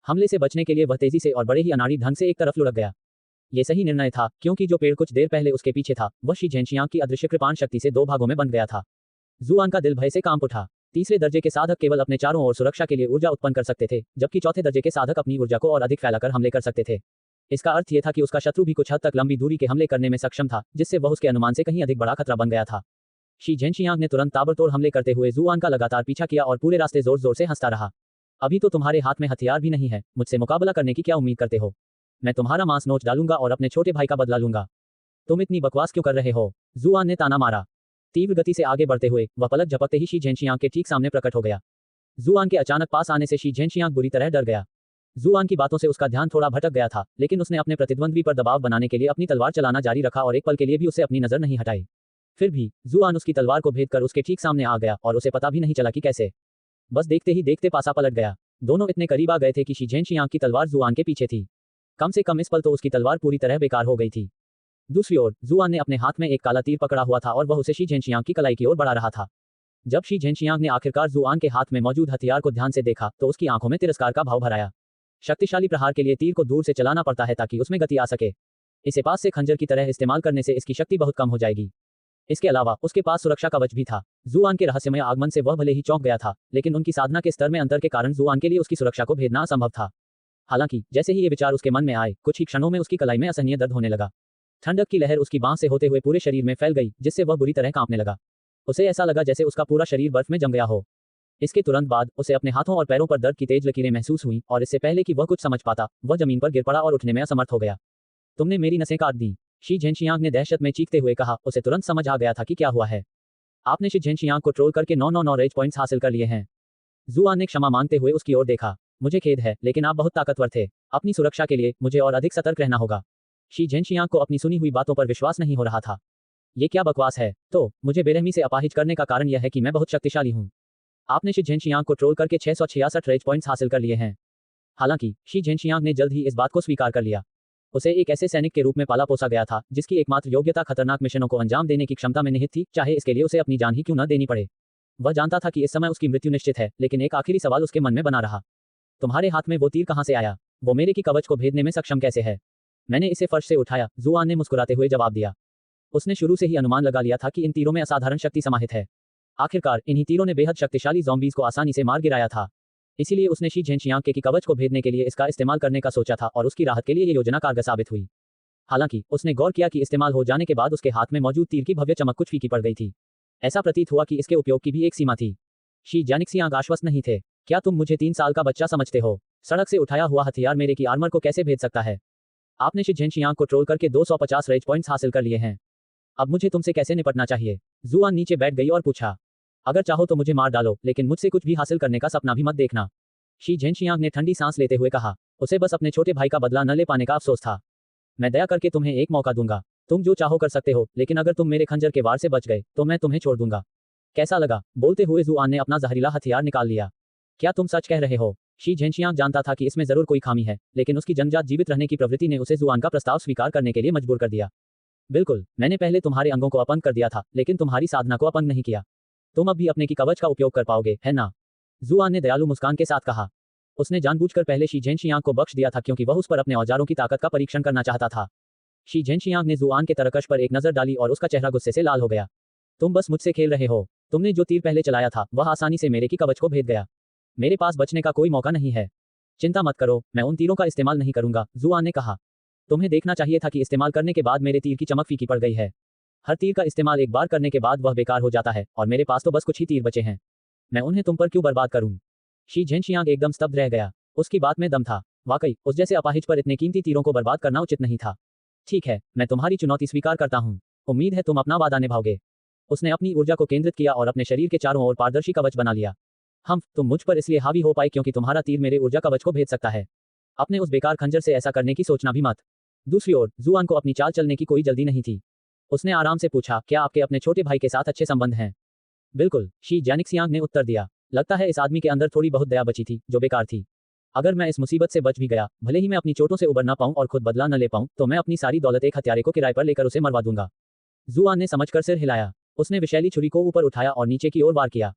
S1: हमले से बचने के लिए वह तेजी से और बड़े ही अनाड़ी ढंग से एक तरफ लुढ़क गया। ये सही निर्णय था, क्योंकि जो पेड़ कुछ देर पहले उसके पीछे था, वह शी झेनशियांग की अदृश्य कृपाण शक्ति से 2 भागों में बंट गया था। जुआन का दिल भय से कांप उठा। तीसरे दर्जे के साधक केवल अपने चारों ओर सुरक्षा के लिए ऊर्जा उत्पन्न कर सकते थे, जबकि चौथे दर्जे के साधक अपनी ऊर्जा को और अधिक फैलाकर हमले कर सकते थे। इसका अर्थ यह था कि उसका शत्रु भी कुछ हद तक लंबी दूरी के हमले करने में सक्षम था, जिससे वह उसके अनुमान से कहीं अधिक बड़ा खतरा बन गया था। शी झेनशियांग ने तुरंत ताबड़तोड़ हमले करते हुए जुआन का लगातार पीछा किया और पूरे रास्ते जोर जोर से हंसता रहा। अभी तो तुम्हारे हाथ में हथियार भी नहीं है, मुझसे मुकाबला करने की क्या उम्मीद करते हो? मैं तुम्हारा मांस नोच डालूंगा और अपने छोटे भाई का बदला लूंगा। तुम इतनी बकवास क्यों कर रहे हो? जुआन ने ताना मारा। तीव्र गति से आगे बढ़ते हुए वह पलक झपकते ही शी झेनशियांग के ठीक सामने प्रकट हो गया। जुआन के अचानक पास आने से शी झेनशियांग बुरी तरह डर गया। जुआन की बातों से उसका ध्यान थोड़ा भटक गया था, लेकिन उसने अपने प्रतिद्वंद्वी पर दबाव बनाने के लिए अपनी तलवार चलाना जारी रखा और एक पल के लिए भी उससे अपनी नजर नहीं हटाई। फिर भी जुआन उसकी तलवार को भेदकर उसके ठीक सामने आ गया और उसे पता भी नहीं चला कि कैसे। बस देखते ही देखते पासा पलट गया। दोनों इतने करीब आ गए थे कि शी झेनशियांग की तलवार जुआन के पीछे थी। कम से कम इस पल तो उसकी तलवार पूरी तरह बेकार हो गई थी। दूसरी ओर जुआन ने अपने हाथ में एक काला तीर पकड़ा हुआ था और वह उसे शी झेनशियांग की कलाई की ओर बढ़ा रहा था। जब शी झेनशियांग ने आखिरकार जुआन के हाथ में मौजूद हथियार को ध्यान से देखा तो उसकी आंखों में तिरस्कार का भाव भर आया। शक्तिशाली प्रहार के लिए तीर को दूर से चलाना पड़ता है ताकि उसमें गति आ सके। इसे पास से खंजर की तरह इस्तेमाल करने से इसकी शक्ति बहुत कम हो जाएगी। इसके अलावा उसके पास सुरक्षा कवच भी था। जुआन के रहस्यमय आगमन से वह भले ही चौंक गया था, लेकिन उनकी साधना के स्तर में अंतर के कारण जुआन के लिए उसकी सुरक्षा को भेदना असंभव था। हालांकि जैसे ही ये विचार उसके मन में आए, कुछ ही क्षणों में उसकी कलाई में असहनीय दर्द होने लगा। ठंडक की लहर उसकी बांह से होते हुए पूरे शरीर में फैल गई, जिससे वह बुरी तरह कांपने लगा। उसे ऐसा लगा जैसे उसका पूरा शरीर बर्फ में जम गया हो। इसके तुरंत बाद उसे अपने हाथों और पैरों पर दर्द की तेज लकीरें महसूस हुई और इससे पहले कि वह कुछ समझ पाता, वह जमीन पर गिर पड़ा और उठने में असमर्थ हो गया। तुमने मेरी नसें काट दी, शी झेनशियांग ने दहशत में चीखते हुए कहा। उसे तुरंत समझ आ गया था कि क्या हुआ है। आपने शी झेनशियांग को ट्रोल करके 9 रेज पॉइंट्स हासिल कर लिए हैं। जुआन ने क्षमा मांगते हुए उसकी ओर देखा। मुझे खेद है, लेकिन आप बहुत ताकतवर थे। अपनी सुरक्षा के लिए मुझे और अधिक सतर्क रहना होगा। शी झेनशियांग को अपनी सुनी हुई बातों पर विश्वास नहीं हो रहा था। ये क्या बकवास है? तो मुझे बेरहमी से अपाहिज करने का कारण यह है कि मैं बहुत शक्तिशाली हूँ। आपने शी झेनशियांग को ट्रोल करके 666 रेज पॉइंट्स हासिल कर लिए हैं। हालांकि शी झेनशियांग ने जल्द ही इस बात को स्वीकार कर लिया। उसे एक ऐसे सैनिक के रूप में पाला पोसा गया था जिसकी एकमात्र योग्यता खतरनाक मिशनों को अंजाम देने की क्षमता में निहित थी, चाहे इसके लिए उसे अपनी जान ही क्यों न देनी पड़े। वह जानता था कि इस समय उसकी मृत्यु निश्चित है, लेकिन एक आखिरी सवाल उसके मन में बना रहा। तुम्हारे हाथ में वो तीर कहाँ से आया? वो मेरे की कवच को भेदने में सक्षम कैसे है? मैंने इसे फर्श से उठाया, जुआन ने मुस्कुराते हुए जवाब दिया। उसने शुरू से ही अनुमान लगा लिया था कि इन तीरों में असाधारण शक्ति समाहित है। आखिरकार इन्हीं तीरों ने बेहद शक्तिशाली ज़ॉम्बीज़ को आसानी से मार गिराया था। इसीलिए उसने शी झेनशियांग के की कवच को भेदने के लिए इसका इस्तेमाल करने का सोचा था और उसकी राहत के लिए ये योजना कारगर साबित हुई। हालांकि उसने गौर किया कि इस्तेमाल हो जाने के बाद उसके हाथ में मौजूद तीर की भव्य चमक कुछ फीकी पड़ गई थी। ऐसा प्रतीत हुआ कि इसके उपयोग की भी एक सीमा थी। शी जानिक्सियांग आश्वस्त नहीं थे। क्या तुम मुझे 3 साल का बच्चा समझते हो? सड़क से उठाया हुआ हथियार मेरे की आर्मर को कैसे भेद सकता है? आपने शी झेनशियांग को ट्रोल करके 250 रेज पॉइंट्स हासिल कर लिए हैं। अब मुझे तुमसे कैसे निपटना चाहिए? जुआन नीचे बैठ गई और पूछा। अगर चाहो तो मुझे मार डालो, लेकिन मुझसे कुछ भी हासिल करने का सपना भी मत देखना। शी झेनशियांग ने ठंडी सांस लेते हुए कहा। उसे बस अपने छोटे भाई का बदला न ले पाने का अफसोस था। मैं दया करके तुम्हें एक मौका दूंगा। तुम जो चाहो कर सकते हो, लेकिन अगर तुम मेरे खंजर के वार से बच गए तो मैं तुम्हें छोड़ दूंगा। कैसा लगा? बोलते हुए जुआन ने अपना जहरीला हथियार निकाल लिया। क्या तुम सच कह रहे हो? शी झेनशियांग जानता था कि इसमें जरूर कोई खामी है, लेकिन उसकी जन्मजात जीवित रहने की प्रवृत्ति ने उसे जुआन का प्रस्ताव स्वीकार करने के लिए मजबूर कर दिया। बिल्कुल, मैंने पहले तुम्हारे अंगों को अपंग कर दिया था, लेकिन तुम्हारी साधना को अपंग नहीं किया। तुम अब भी अपने की कवच का उपयोग कर पाओगे, है ना? जुआन ने दयालु मुस्कान के साथ कहा। उसने जानबूझकर पहले शी झेनशियांग को बख्श दिया था क्योंकि वह उस पर अपने औजारों की ताकत का परीक्षण करना चाहता था। शी झेनशियांग ने जुआन के तरकश पर एक नजर डाली और उसका चेहरा गुस्से से लाल हो गया। तुम बस मुझसे खेल रहे हो। तुमने जो तीर पहले चलाया था वह आसानी से मेरे की कवच को भेद गया। मेरे पास बचने का कोई मौका नहीं है। चिंता मत करो, मैं उन तीरों का इस्तेमाल नहीं करूंगा, जुआन ने कहा। तुम्हें देखना चाहिए था कि इस्तेमाल करने के बाद मेरे तीर की चमक फीकी पड़ गई है। हर तीर का इस्तेमाल एक बार करने के बाद वह बेकार हो जाता है और मेरे पास तो बस कुछ ही तीर बचे हैं। मैं उन्हें तुम पर क्यों बर्बाद करूं? शी झेनशियांग एकदम स्तब्ध रह गया। उसकी बात में दम था। वाकई उस जैसे अपाहिज पर इतने कीमती तीरों को बर्बाद करना उचित नहीं था। ठीक है, मैं तुम्हारी चुनौती स्वीकार करता हूं। उम्मीद है तुम अपना वादा निभाओगे। उसने अपनी ऊर्जा को केंद्रित किया और अपने शरीर के चारों ओर पारदर्शी कवच बना लिया। तुम मुझ पर इसलिए हावी हो पाए क्योंकि तुम्हारा तीर मेरे ऊर्जा कवच को भेद सकता है। अपने उस बेकार खंजर से ऐसा करने की सोचना भी मत। दूसरी ओर जुआन को अपनी चाल चलने की कोई जल्दी नहीं थी। उसने आराम से पूछा, क्या आपके अपने छोटे भाई के साथ अच्छे संबंध हैं? बिल्कुल, शी जानिक्सियांग ने उत्तर दिया। लगता है इस आदमी के अंदर थोड़ी बहुत दया बची थी, जो बेकार थी। अगर मैं इस मुसीबत से बच भी गया, भले ही मैं अपनी चोटों से उबर ना पाऊं और खुद बदला न ले पाऊं, तो मैं अपनी सारी दौलत एक हत्यारे को किराए पर लेकर उसे मरवा दूंगा। जुआन ने समझकर सिर हिलाया। उसने विषैली छुरी को ऊपर उठाया और नीचे की ओर वार किया।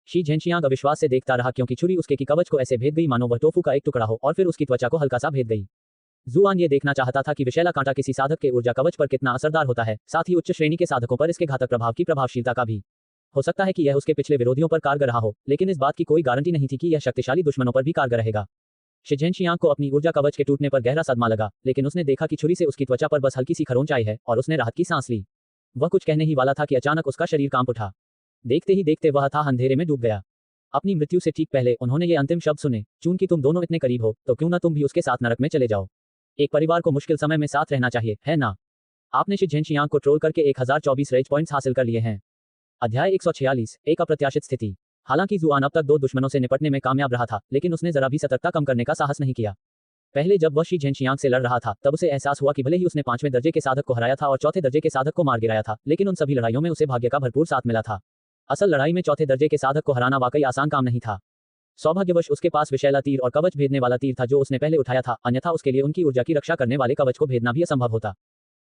S1: शी झेनशियांग अविश्वास से देखता रहा क्योंकि छुरी उसके की कवच को ऐसे भेद गई मानो वह टोफू का एक टुकड़ा हो और फिर उसकी त्वचा को हल्का सा भेद गई। जुआन ये देखना चाहता था कि विषैला कांटा किसी साधक के ऊर्जा कवच पर कितना असरदार होता है, साथ ही उच्च श्रेणी के साधकों पर इसके घातक प्रभाव की प्रभावशीलता का भी। हो सकता है कि यह उसके पिछले विरोधियों पर कारगर रहा हो, लेकिन इस बात की कोई गारंटी नहीं थी कि यह शक्तिशाली दुश्मनों पर भी कारगर रहेगा। शी झेनशियांग को अपनी ऊर्जा कवच के टूटने पर गहरा सदमा लगा, लेकिन उसने देखा कि छुरी से उसकी त्वचा पर बस हल्की सी खरोंच आई है और उसने राहत की सांस ली। वह कुछ कहने ही वाला था कि अचानक उसका शरीर कांप उठा। देखते ही देखते वह था अंधेरे में डूब गया। अपनी मृत्यु से ठीक पहले उन्होंने ये अंतिम शब्द सुने, चूंकि तुम दोनों इतने करीब हो तो क्यों ना तुम भी उसके साथ नरक में चले जाओ। एक परिवार को मुश्किल समय में साथ रहना चाहिए, है ना? आपने शी झेनशियांग को ट्रोल करके 1024 रेज पॉइंट्स हासिल कर लिए हैं। अध्याय 146, एक अप्रत्याशित स्थिति। हालांकि जुआन अब तक 2 दुश्मनों से निपटने में कामयाब रहा था, लेकिन उसने जरा भी सतर्कता कम करने का साहस नहीं किया। पहले जब वह शी झेनशियांग से लड़ रहा था तब उसे एहसास हुआ कि भले ही उसने 5वें दर्जे के साधक को हराया था और चौथे दर्जे के साधक को मार गिराया था, लेकिन उन सभी लड़ाइयों में उसे भाग्य का भरपूर साथ मिला था। असल लड़ाई में चौथे दर्जे के साधक को हराना वाकई आसान काम नहीं था। सौभाग्यवश उसके पास विषैला तीर और कवच भेदने वाला तीर था जो उसने पहले उठाया था, अन्यथा उसके लिए उनकी ऊर्जा की रक्षा करने वाले कवच को भेदना भी असंभव होता।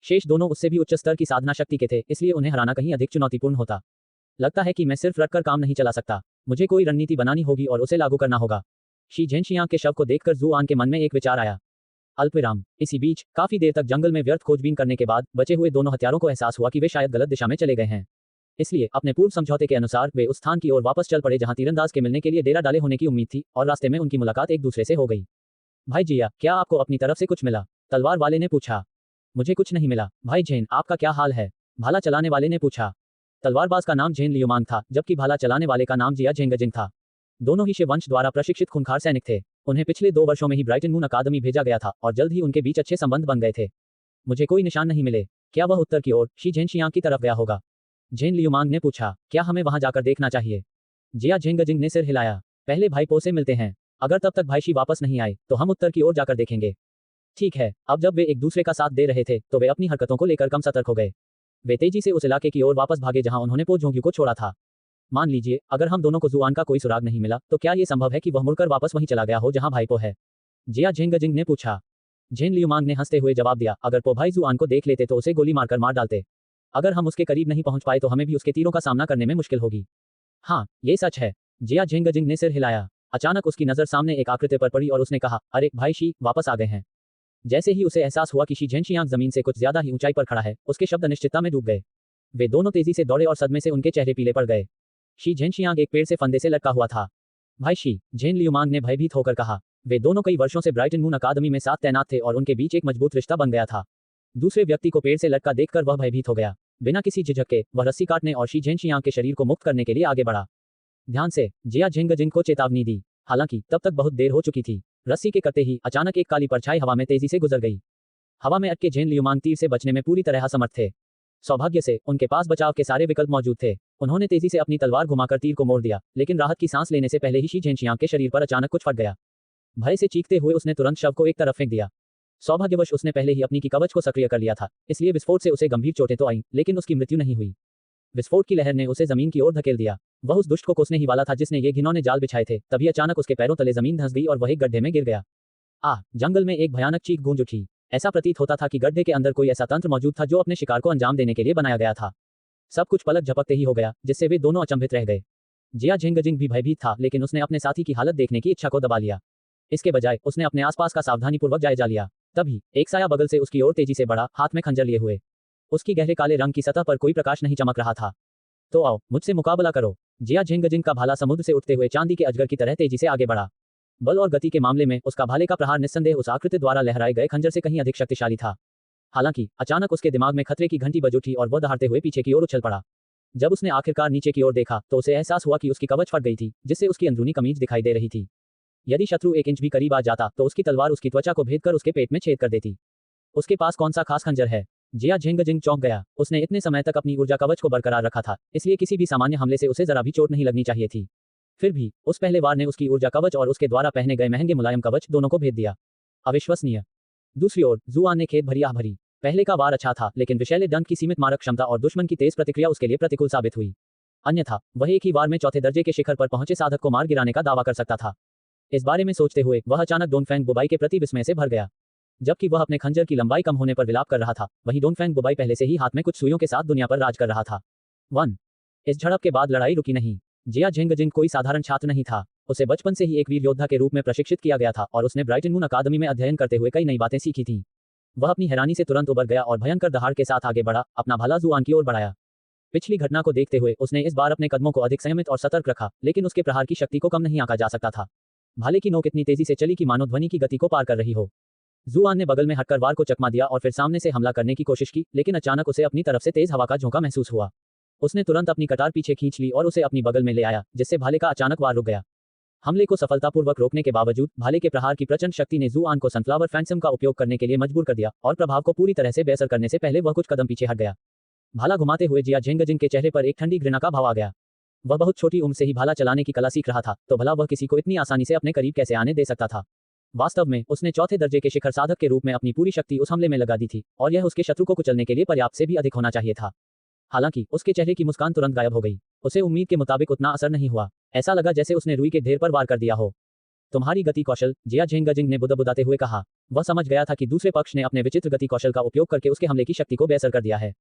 S1: शेष दोनों उससे भी उच्च स्तर की साधना शक्ति के थे, इसलिए उन्हें हराना कहीं अधिक चुनौतीपूर्ण होता। लगता है कि मैं सिर्फ रटकर काम नहीं चला सकता। मुझे कोई रणनीति बनानी होगी और उसे लागू करना होगा। शी झेनशियांग के शव को देखकर जुआन के मन में एक विचार आया। अल्पविराम। इसी बीच काफी देर तक जंगल में व्यर्थ खोजबीन करने के बाद बचे हुए दोनों हत्यारों को एहसास हुआ कि वे शायद गलत दिशा में चले गए हैं। इसलिए अपने पूर्व समझौते के अनुसार वे उस स्थान की ओर वापस चल पड़े जहां तीरंदाज के मिलने के लिए डेरा डाले होने की उम्मीद थी, और रास्ते में उनकी मुलाकात एक दूसरे से हो गई। भाई जिया, क्या आपको अपनी तरफ से कुछ मिला? तलवार वाले ने पूछा। मुझे कुछ नहीं मिला। भाई झेन, आपका क्या हाल है? भाला चलाने वाले ने पूछा। तलवारबाज का नाम झेन लियुमांग था, जबकि भाला चलाने वाले का नाम जिया झेंगजिंग था। दोनों ही शिव वंश द्वारा प्रशिक्षित खूंखार सैनिक थे। उन्हें पिछले 2 वर्षों में ही ब्राइटन मून अकादमी भेजा गया था और जल्द ही उनके बीच अच्छे संबंध बन गए थे। मुझे कोई निशान नहीं मिले। क्या वह उत्तर की ओर शी झेनशियांग की तरफ गया होगा? झेन लियुमांग ने पूछा। क्या हमें वहां जाकर देखना चाहिए? जिया झेंगजिंग ने सिर हिलाया। पहले भाई पो से मिलते हैं। अगर तब तक भाई शी वापस नहीं आए तो हम उत्तर की ओर जाकर देखेंगे। ठीक है, अब जब वे एक दूसरे का साथ दे रहे थे तो वे अपनी हरकतों को लेकर कम सतर्क हो गए। वे तेजी से उस इलाके की ओर वापस भागे जहां उन्होंने पो जोंग्यू को छोड़ा था। मान लीजिए अगर हम दोनों को जुआन का कोई सुराग नहीं मिला तो क्या ये संभव है कि वह मुड़कर वापस वहीं चला गया हो जहां भाई पो है? जिया झेंगजिंग ने पूछा। झेन लियुमांग ने हंसते हुए जवाब दिया, अगर पो भाई जुआन को देख लेते तो उसे गोली मारकर मार डालते। अगर हम उसके करीब नहीं पहुंच पाए तो हमें भी उसके तीरों का सामना करने में मुश्किल होगी। हाँ, ये सच है। जिया झेंगजिंग ने सिर हिलाया। अचानक उसकी नजर सामने एक आकृति पर पड़ी और उसने कहा, अरे भाई शी वापस आ गए हैं। जैसे ही उसे एहसास हुआ कि शी झेनशियांग जमीन से कुछ ज्यादा ही ऊंचाई पर खड़ा है, उसके शब्द अनिश्चितता में डूब गए। वे दोनों तेजी से दौड़े और सदमे से उनके चेहरे पीले पड़ गए। शी झेनशियांग एक पेड़ से फंदे से लटका हुआ था। भाई शी, झेन लियुमांग ने भयभीत होकर कहा। वे दोनों कई वर्षों से ब्राइटन मून अकादमी में साथ तैनात थे और उनके बीच एक मजबूत रिश्ता बन गया था। दूसरे व्यक्ति को पेड़ से लटका देखकर वह भयभीत हो गया। बिना किसी झिझक के वह रस्सी काटने और शी झेनशियांग के शरीर को मुक्त करने के लिए आगे बढ़ा। ध्यान से, जिया झेंगजिंग को चेतावनी दी। हालांकि तब तक बहुत देर हो चुकी थी। रस्सी के कटते ही अचानक एक काली परछाई हवा में तेजी से गुजर गई। हवा में अटके झेन लियुमांग तीर से बचने में पूरी तरह असमर्थ थे। सौभाग्य से उनके पास बचाव के सारे विकल्प मौजूद थे। उन्होंने तेजी से अपनी तलवार घुमाकर तीर को मोड़ दिया, लेकिन राहत की सांस लेने से पहले ही शी झेनशियांग के शरीर पर अचानक कुछ फट गया। भय से चीखते हुए उसने तुरंत शव को एक तरफ फेंक दिया। सौभाग्यवश उसने पहले ही अपनी की कवच को सक्रिय कर लिया था, इसलिए विस्फोट से उसे गंभीर चोटें तो आईं, लेकिन उसकी मृत्यु नहीं हुई। विस्फोट की लहर ने उसे जमीन की ओर धकेल दिया। वह उस दुष्ट को कोसने ही वाला था जिसने ये घिनौने जाल बिछाए थे, तभी अचानक उसके पैरों तले जमीन धंस गई और वह एक गड्ढे में गिर गया। जंगल में एक भयानक चीख गूंज उठी। ऐसा प्रतीत होता था कि गड्ढे के अंदर कोई ऐसा तंत्र मौजूद था जो अपने शिकार को अंजाम देने के लिए बनाया गया था। सब कुछ पलक झपकते ही हो गया, जिससे वे दोनों अचंभित रह गए। जिया झेंगजिंग भी भयभीत था, लेकिन उसने अपने साथी की हालत देखने की इच्छा को दबा लिया। इसके बजाय उसने अपने आसपास का सावधानीपूर्वक जायजा लिया। तभी एक साया बगल से उसकी ओर तेजी से बढ़ा, हाथ में खंजर लिए हुए। उसकी गहरे काले रंग की सतह पर कोई प्रकाश नहीं चमक रहा था। तो आओ, मुझसे मुकाबला करो। जिया झेंगजिंग का भाला समुद्र से उठते हुए चांदी के अजगर की तरह तेजी से आगे बढ़ा। बल और गति के मामले में उसका भाले का प्रहार निस्संदेह उस आकृति द्वारा लहराए गए खंजर से कहीं अधिक शक्तिशाली था। हालांकि अचानक उसके दिमाग में खतरे की घंटी बज उठी और वह दहाड़ते हुए पीछे की ओर उछल पड़ा। जब उसने आखिरकार नीचे की ओर देखा तो उसे एहसास हुआ कि उसकी कवच फट गई थी, जिससे उसकी अंदरूनी कमीज दिखाई दे रही थी। यदि शत्रु 1 इंच भी करीब आ जाता तो उसकी तलवार उसकी त्वचा को भेदकर उसके पेट में छेद कर देती। उसके पास कौन सा खास खंजर है? जिया झेंगजिंग चौंक गया। उसने इतने समय तक अपनी ऊर्जा कवच को बरकरार रखा था, इसलिए किसी भी सामान्य हमले से उसे जरा भी चोट नहीं लगनी चाहिए थी। फिर भी उस पहले वार ने उसकी ऊर्जा कवच और उसके द्वारा पहने गए महंगे मुलायम कवच दोनों को भेद दिया। अविश्वसनीय। दूसरी ओर जुआन ने खेत भरी आह भरी। पहले का वार अच्छा था, लेकिन विषैले दंड की सीमित मारक क्षमता और दुश्मन की तेज प्रतिक्रिया उसके लिए प्रतिकूल साबित हुई। अन्यथा वह एक ही वार में चौथे दर्जे के शिखर पर पहुंचे साधक को मार गिराने का दावा कर सकता था। इस बारे में सोचते हुए वह अचानक डोंगफेंग बुबाई के प्रति विस्मय से भर गया। जबकि वह अपने खंजर की लंबाई कम होने पर विलाप कर रहा था, वहीं डोंगफेंग बुबाई पहले से ही हाथ में कुछ सुइयों के साथ दुनिया पर राज कर रहा था। 1 इस झड़प के बाद लड़ाई रुकी नहीं। जिया झेंगजिंग कोई साधारण छात्र नहीं था। उसे बचपन से ही एक वीर योद्धा के रूप में प्रशिक्षित किया गया था और उसने ब्राइटन मून अकादमी में अध्ययन करते हुए कई नई बातें सीखी थीं। वह अपनी हैरानी से तुरंत उबर गया और भयंकर दहाड़ के साथ आगे बढ़ा, अपना भाला जुआन की ओर बढ़ाया। पिछली घटना को देखते हुए उसने इस बार अपने कदमों को अधिक संयमित और सतर्क रखा, लेकिन उसके प्रहार की शक्ति को कम नहीं आंका जा सकता था। भाले की नोक इतनी तेजी से चली कि मानो ध्वनि की गति को पार कर रही हो। जुआन ने बगल में हटकर वार को चकमा दिया और फिर सामने से हमला करने की कोशिश की, लेकिन अचानक उसे अपनी तरफ से तेज हवा का झोंका महसूस हुआ। उसने तुरंत अपनी कटार पीछे खींच ली और उसे अपनी बगल में ले आया, जिससे भाले का अचानक वार रुक गया। हमले को सफलतापूर्वक रोकने के बावजूद भाले के प्रहार की प्रचंड शक्ति ने जुआन को सनफ्लावर फैंटम का उपयोग करने के लिए मजबूर कर दिया और प्रभाव को पूरी तरह से बेअसर करने से पहले वह कुछ कदम पीछे हट गया। भाला घुमाते हुए जिया झेंगजिंग के चेहरे पर एक ठंडी घृणा का भाव आ गया। वह बहुत छोटी उम्र से ही भाला चलाने की कला सीख रहा था, तो भला वह किसी को इतनी आसानी से अपने करीब कैसे आने दे सकता था। वास्तव में उसने चौथे दर्जे के शिखर साधक के रूप में अपनी पूरी शक्ति उस हमले में लगा दी थी, और यह उसके शत्रु को कुचलने के लिए पर्याप्त से भी अधिक होना चाहिए था। हालांकि उसके चेहरे की मुस्कान तुरंत गायब हो गई। उसे उम्मीद के मुताबिक उतना असर नहीं हुआ। ऐसा लगा जैसे उसने रुई के ढेर पर वार कर दिया हो। तुम्हारी गति कौशल, जिया झेंगजिंग ने बुदबुदाते हुए कहा। वह समझ गया था कि दूसरे पक्ष ने अपने विचित्र गति कौशल का उपयोग करके उसके हमले की शक्ति को बेअसर कर दिया है।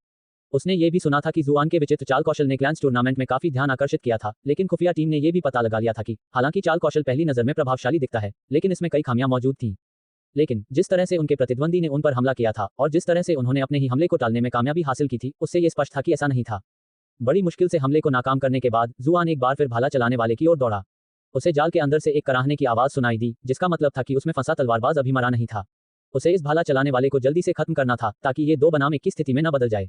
S1: उसने ये भी सुना था कि जुआन के विचित्र चाल कौशल ने क्लैंस टूर्नामेंट में काफी ध्यान आकर्षित किया था, लेकिन खुफिया टीम ने यह भी पता लगा लिया था कि हालांकि चाल कौशल पहली नजर में प्रभावशाली दिखता है, लेकिन इसमें कई खामियां मौजूद थीं। लेकिन जिस तरह से उनके प्रतिद्वंदी ने उन पर हमला किया था और जिस तरह से उन्होंने अपने ही हमले को टालने में कामयाबी हासिल की थी, उससे यह स्पष्ट था कि ऐसा नहीं था। बड़ी मुश्किल से हमले को नाकाम करने के बाद जुआन एक बार फिर भाला चलाने वाले की ओर दौड़ा। उसे जाल के अंदर से एक कराहने की आवाज सुनाई दी, जिसका मतलब था कि उसमें फंसा तलवारबाज अभी मरा नहीं था। उसे इस भाला चलाने वाले को जल्दी से खत्म करना था, ताकि ये 2 बनाम 1 की स्थिति में न बदल जाए।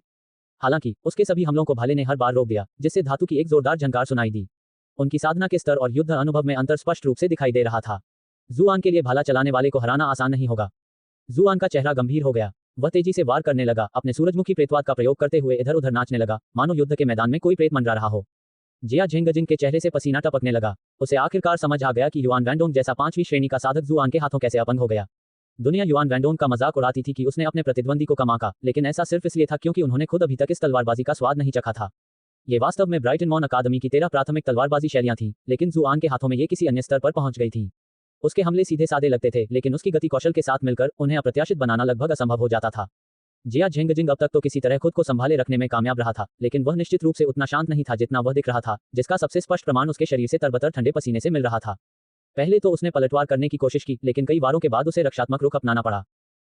S1: हालांकि उसके सभी हमलों को भाले ने हर बार रोक दिया, जिससे धातु की एक जोरदार झनकार सुनाई दी। उनकी साधना के स्तर और युद्ध अनुभव में अंतर स्पष्ट रूप से दिखाई दे रहा था। जुआन के लिए भाला चलाने वाले को हराना आसान नहीं होगा। जुआन का चेहरा गंभीर हो गया। वह तेजी से वार करने लगा, अपने सूरजमुखी प्रेतवाद का प्रयोग करते हुए इधर उधर नाचने लगा, मानो युद्ध के मैदान में कोई प्रेत मंडरा रहा हो। जिया झेंगजिंग के चेहरे से पसीना टपकने लगा। उसे आखिरकार समझ आ गया कि युआन वैंडोंग जैसा 5वीं श्रेणी का साधक जुआन के हाथों कैसे अपंग हो गया। दुनिया युआन वैंडोंग का मजाक उड़ाती थी कि उसने अपने प्रतिद्वंदी को कम आंका, लेकिन ऐसा सिर्फ इसलिए था क्योंकि उन्होंने खुद अभी तक इस तलवारबाजी का स्वाद नहीं चखा था। ये वास्तव में ब्राइटन मॉन अकादमी की 13 प्राथमिक तलवारबाजी शैलियां थीं, लेकिन जुआन के हाथों में ये किसी अन्य स्तर पर पहुंच गई थीं। उसके हमले सीधे सादे लगते थे, लेकिन उसकी गति कौशल के साथ मिलकर उन्हें अप्रत्याशित बनाना लगभग असंभव हो जाता था। जिया झेंगजिंग अब तक तो किसी तरह खुद को संभाले रखने में कामयाब रहा था, लेकिन वह निश्चित रूप से उतना शांत नहीं था जितना वह दिख रहा था, जिसका सबसे स्पष्ट प्रमाण उसके शरीर से तरबतर ठंडे पसीने से मिल रहा था। पहले तो उसने पलटवार करने की कोशिश की, लेकिन कई वारों के बाद उसे रक्षात्मक रुख अपनाना पड़ा।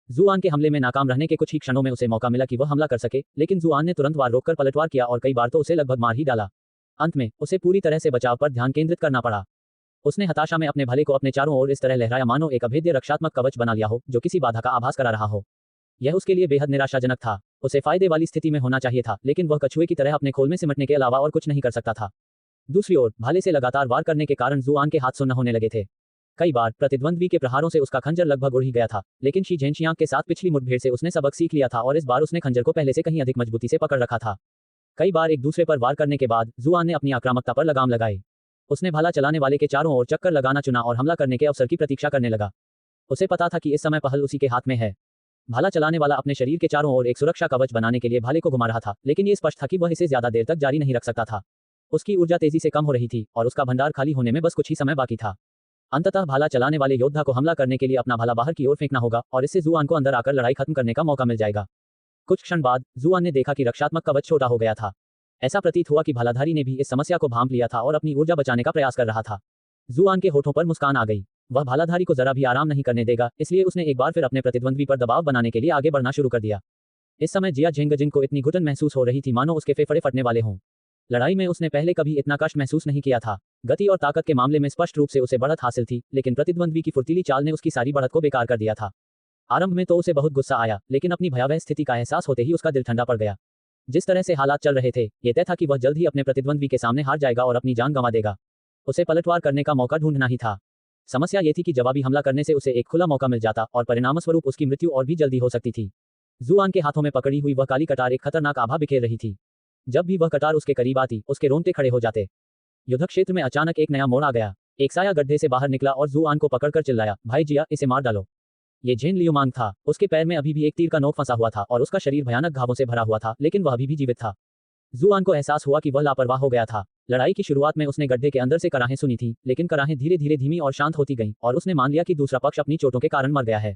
S1: जुआन के हमले में नाकाम रहने के कुछ ही क्षणों में उसे मौका मिला कि वह हमला कर सके, लेकिन जुआन ने तुरंत वार रोककर पलटवार किया और कई बार तो उसे लगभग मार ही डाला। अंत में उसे पूरी तरह से बचाव पर ध्यान केंद्रित करना पड़ा। उसने हताशा में अपने भले को अपने चारों ओर इस तरह लहराया मानो एक अभेद्य रक्षात्मक कवच बना लिया हो जो किसी बाधा का आभास करा रहा हो। यह उसके लिए बेहद निराशाजनक था। उसे फायदे वाली स्थिति में होना चाहिए था, लेकिन वह कछुए की तरह अपने खोल में सिमटने के अलावा और कुछ नहीं कर सकता था। दूसरी ओर भाले से लगातार वार करने के कारण जुआन के हाथ सुन्न होने लगे थे। कई बार प्रतिद्वंद्वी के प्रहारों से उसका खंजर लगभग उड़ ही गया था, लेकिन शी झेंशियांग के साथ पिछली मुठभेड़ से उसने सबक सीख लिया था और इस बार उसने खंजर को पहले से कहीं अधिक मजबूती से पकड़ रखा था। कई बार एक दूसरे पर वार करने के बाद जुआन ने अपनी आक्रामकता पर लगाम लगाई। उसने भाला चलाने वाले के चारों ओर चक्कर लगाना चुना और हमला करने के अवसर की प्रतीक्षा करने लगा। उसे पता था कि इस समय पहल उसी के हाथ में है। भाला चलाने वाला अपने शरीर के चारों ओर एक सुरक्षा कवच बनाने के लिए भाले को घुमा रहा था, लेकिन ये स्पष्ट था कि वह इसे ज्यादा देर तक जारी नहीं रख सकता था। उसकी ऊर्जा तेजी से कम हो रही थी और उसका भंडार खाली होने में बस कुछ ही समय बाकी था। अंततः भाला चलाने वाले योद्धा को हमला करने के लिए अपना भाला बाहर की ओर फेंकना होगा और इससे जुआन को अंदर आकर लड़ाई खत्म करने का मौका मिल जाएगा। कुछ क्षण बाद जुआन ने देखा कि रक्षात्मक कवच छोटा हो गया था। ऐसा प्रतीत हुआ कि भालाधारी ने भी इस समस्या को भांप लिया था और अपनी ऊर्जा बचाने का प्रयास कर रहा था। जुआन के होठों पर मुस्कान आ गई। वह भालाधारी को जरा भी आराम नहीं करने देगा, इसलिए उसने एक बार फिर अपने प्रतिद्वंद्वी पर दबाव बनाने के लिए आगे बढ़ना शुरू कर दिया। इस समय जिया झेंगजिंग को इतनी घुटन महसूस हो रही थी मानो उसके फेफड़े फटने वाले हों। लड़ाई में उसने पहले कभी इतना कष्ट महसूस नहीं किया था। गति और ताकत के मामले में स्पष्ट रूप से उसे बढ़त हासिल थी, लेकिन प्रतिद्वंद्वी की फुर्तीली चाल ने उसकी सारी बढ़त को बेकार कर दिया था। आरंभ में तो उसे बहुत गुस्सा आया, लेकिन अपनी भयावह स्थिति का एहसास होते ही उसका दिल ठंडा पड़ गया। जिस तरह से हालात चल रहे थे, ये तय था कि वह जल्द ही अपने प्रतिद्वंद्वी के सामने हार जाएगा और अपनी जान गंवा देगा। उसे पलटवार करने का मौका ढूंढना ही था। समस्या ये थी कि जवाबी हमला करने से उसे एक खुला मौका मिल जाता और परिणामस्वरूप उसकी मृत्यु और भी जल्दी हो सकती थी। जुआन के हाथों में पकड़ी हुई वह काली कटार एक खतरनाक आभा बिखेर रही थी। जब भी वह कटार उसके करीब आती, उसके रोंगटे खड़े हो जाते। युद्ध क्षेत्र में अचानक एक नया मोड़ आ गया। एक साया गड्ढे से बाहर निकला और जुआन को पकड़कर चिल्लाया, भाई जिया, इसे मार डालो। ये झेन लियुमांग था। उसके पैर में अभी भी एक तीर का नोक फंसा हुआ था और उसका शरीर भयानक घावों से भरा हुआ था, लेकिन वह अभी भी जीवित था। जुआन को एहसास हुआ कि वह लापरवाह हो गया था। लड़ाई की शुरुआत में उसने गड्ढे के अंदर से कराहें सुनी थी, लेकिन कराहें धीरे धीरे धीमी और शांत होती गईं और उसने मान लिया कि दूसरा पक्ष अपनी चोटों के कारण मर गया है।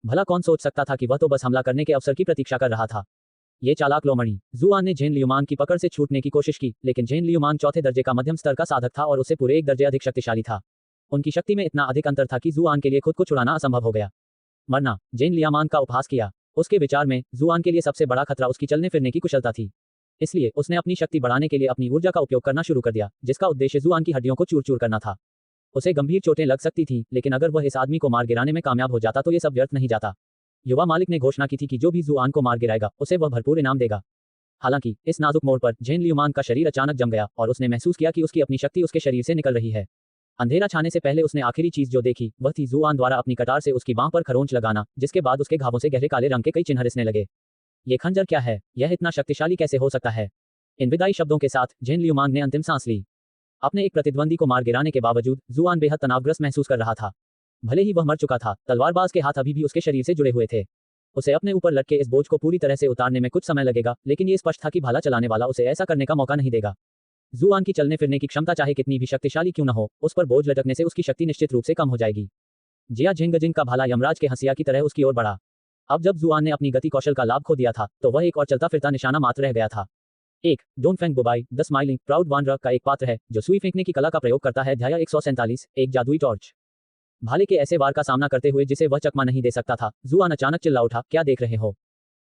S1: भला कौन सोच सकता था कि वह तो बस हमला करने के अवसर की प्रतीक्षा कर रहा था। ये चालाक लोमड़ी। जुआन ने झेन लियुमांग की पकड़ से छूटने की कोशिश की, लेकिन झेन लियुमांग चौथे दर्जे का मध्यम स्तर का साधक था और उससे पूरे एक दर्जे अधिक शक्तिशाली था। उनकी शक्ति में इतना अधिक अंतर था कि जुआन के लिए खुद को छुड़ाना असंभव हो गया। मरना। झेन लियुमांग का उपहास किया। उसके विचार में जुआन के लिए सबसे बड़ा खतरा उसकी चलने फिरने की कुशलता थी। इसलिए उसने अपनी शक्ति बढ़ाने के लिए अपनी ऊर्जा का उपयोग करना शुरू कर दिया, जिसका उद्देश्य जुआन की हड्डियों को चूर चूर करना था। उसे गंभीर चोटें लग सकती थीं, लेकिन अगर वह इस आदमी को मार गिराने में कामयाब हो जाता तो ये सब व्यर्थ नहीं जाता। युवा मालिक ने घोषणा की थी कि जो भी जुआन को मार गिराएगा उसे वह भरपूर इनाम देगा। हालांकि इस नाजुक मोड़ पर झेन लियुमांग का शरीर अचानक जम गया और उसने महसूस किया कि उसकी अपनी शक्ति उसके शरीर से निकल रही है। अंधेरा छाने से पहले उसने आखिरी चीज जो देखी वह थी जुआन द्वारा अपनी कटार से उसकी बांह पर खरोंच लगाना, जिसके बाद उसके घावों से गहरे काले रंग के कई चिन्ह रिसने लगे। ये खंजर क्या है? यह इतना शक्तिशाली कैसे हो सकता है? इन विदाई शब्दों के साथ झेन लियुमांग ने अंतिम सांस ली। अपने एक प्रतिद्वंदी को मार गिराने के बावजूद जुआन बेहद तनावग्रस्त महसूस कर रहा था। भले ही वह मर चुका था, तलवारबाज के हाथ अभी भी उसके शरीर से जुड़े हुए थे। उसे अपने ऊपर लटके इस बोझ को पूरी तरह से उतारने में कुछ समय लगेगा, लेकिन ये स्पष्ट था कि भाला चलाने वाला उसे ऐसा करने का मौका नहीं देगा। जुआन की चलने फिरने की क्षमता चाहे कितनी भी शक्तिशाली क्यों न हो, उस पर बोझ लटकने से उसकी शक्ति निश्चित रूप से कम हो जाएगी। जिया झेंगजिंग का भाला यमराज के हंसिया की तरह उसकी ओर बढ़ा। अब जब जुआन ने अपनी गति कौशल का लाभ खो दिया था, तो वह एक और चलता फिरता निशाना मात्र रह गया था। एक Dongfeng Bubai the smiling proud wanderer का एक पात्र है जो सुई फेंकने की कला का प्रयोग करता है। अध्याय 147 एक जादुई टॉर्च। भाले के ऐसे वार का सामना करते हुए जिसे वह चकमा नहीं दे सकता था, जुआन अचानक चिल्ला उठा, क्या देख रहे हो?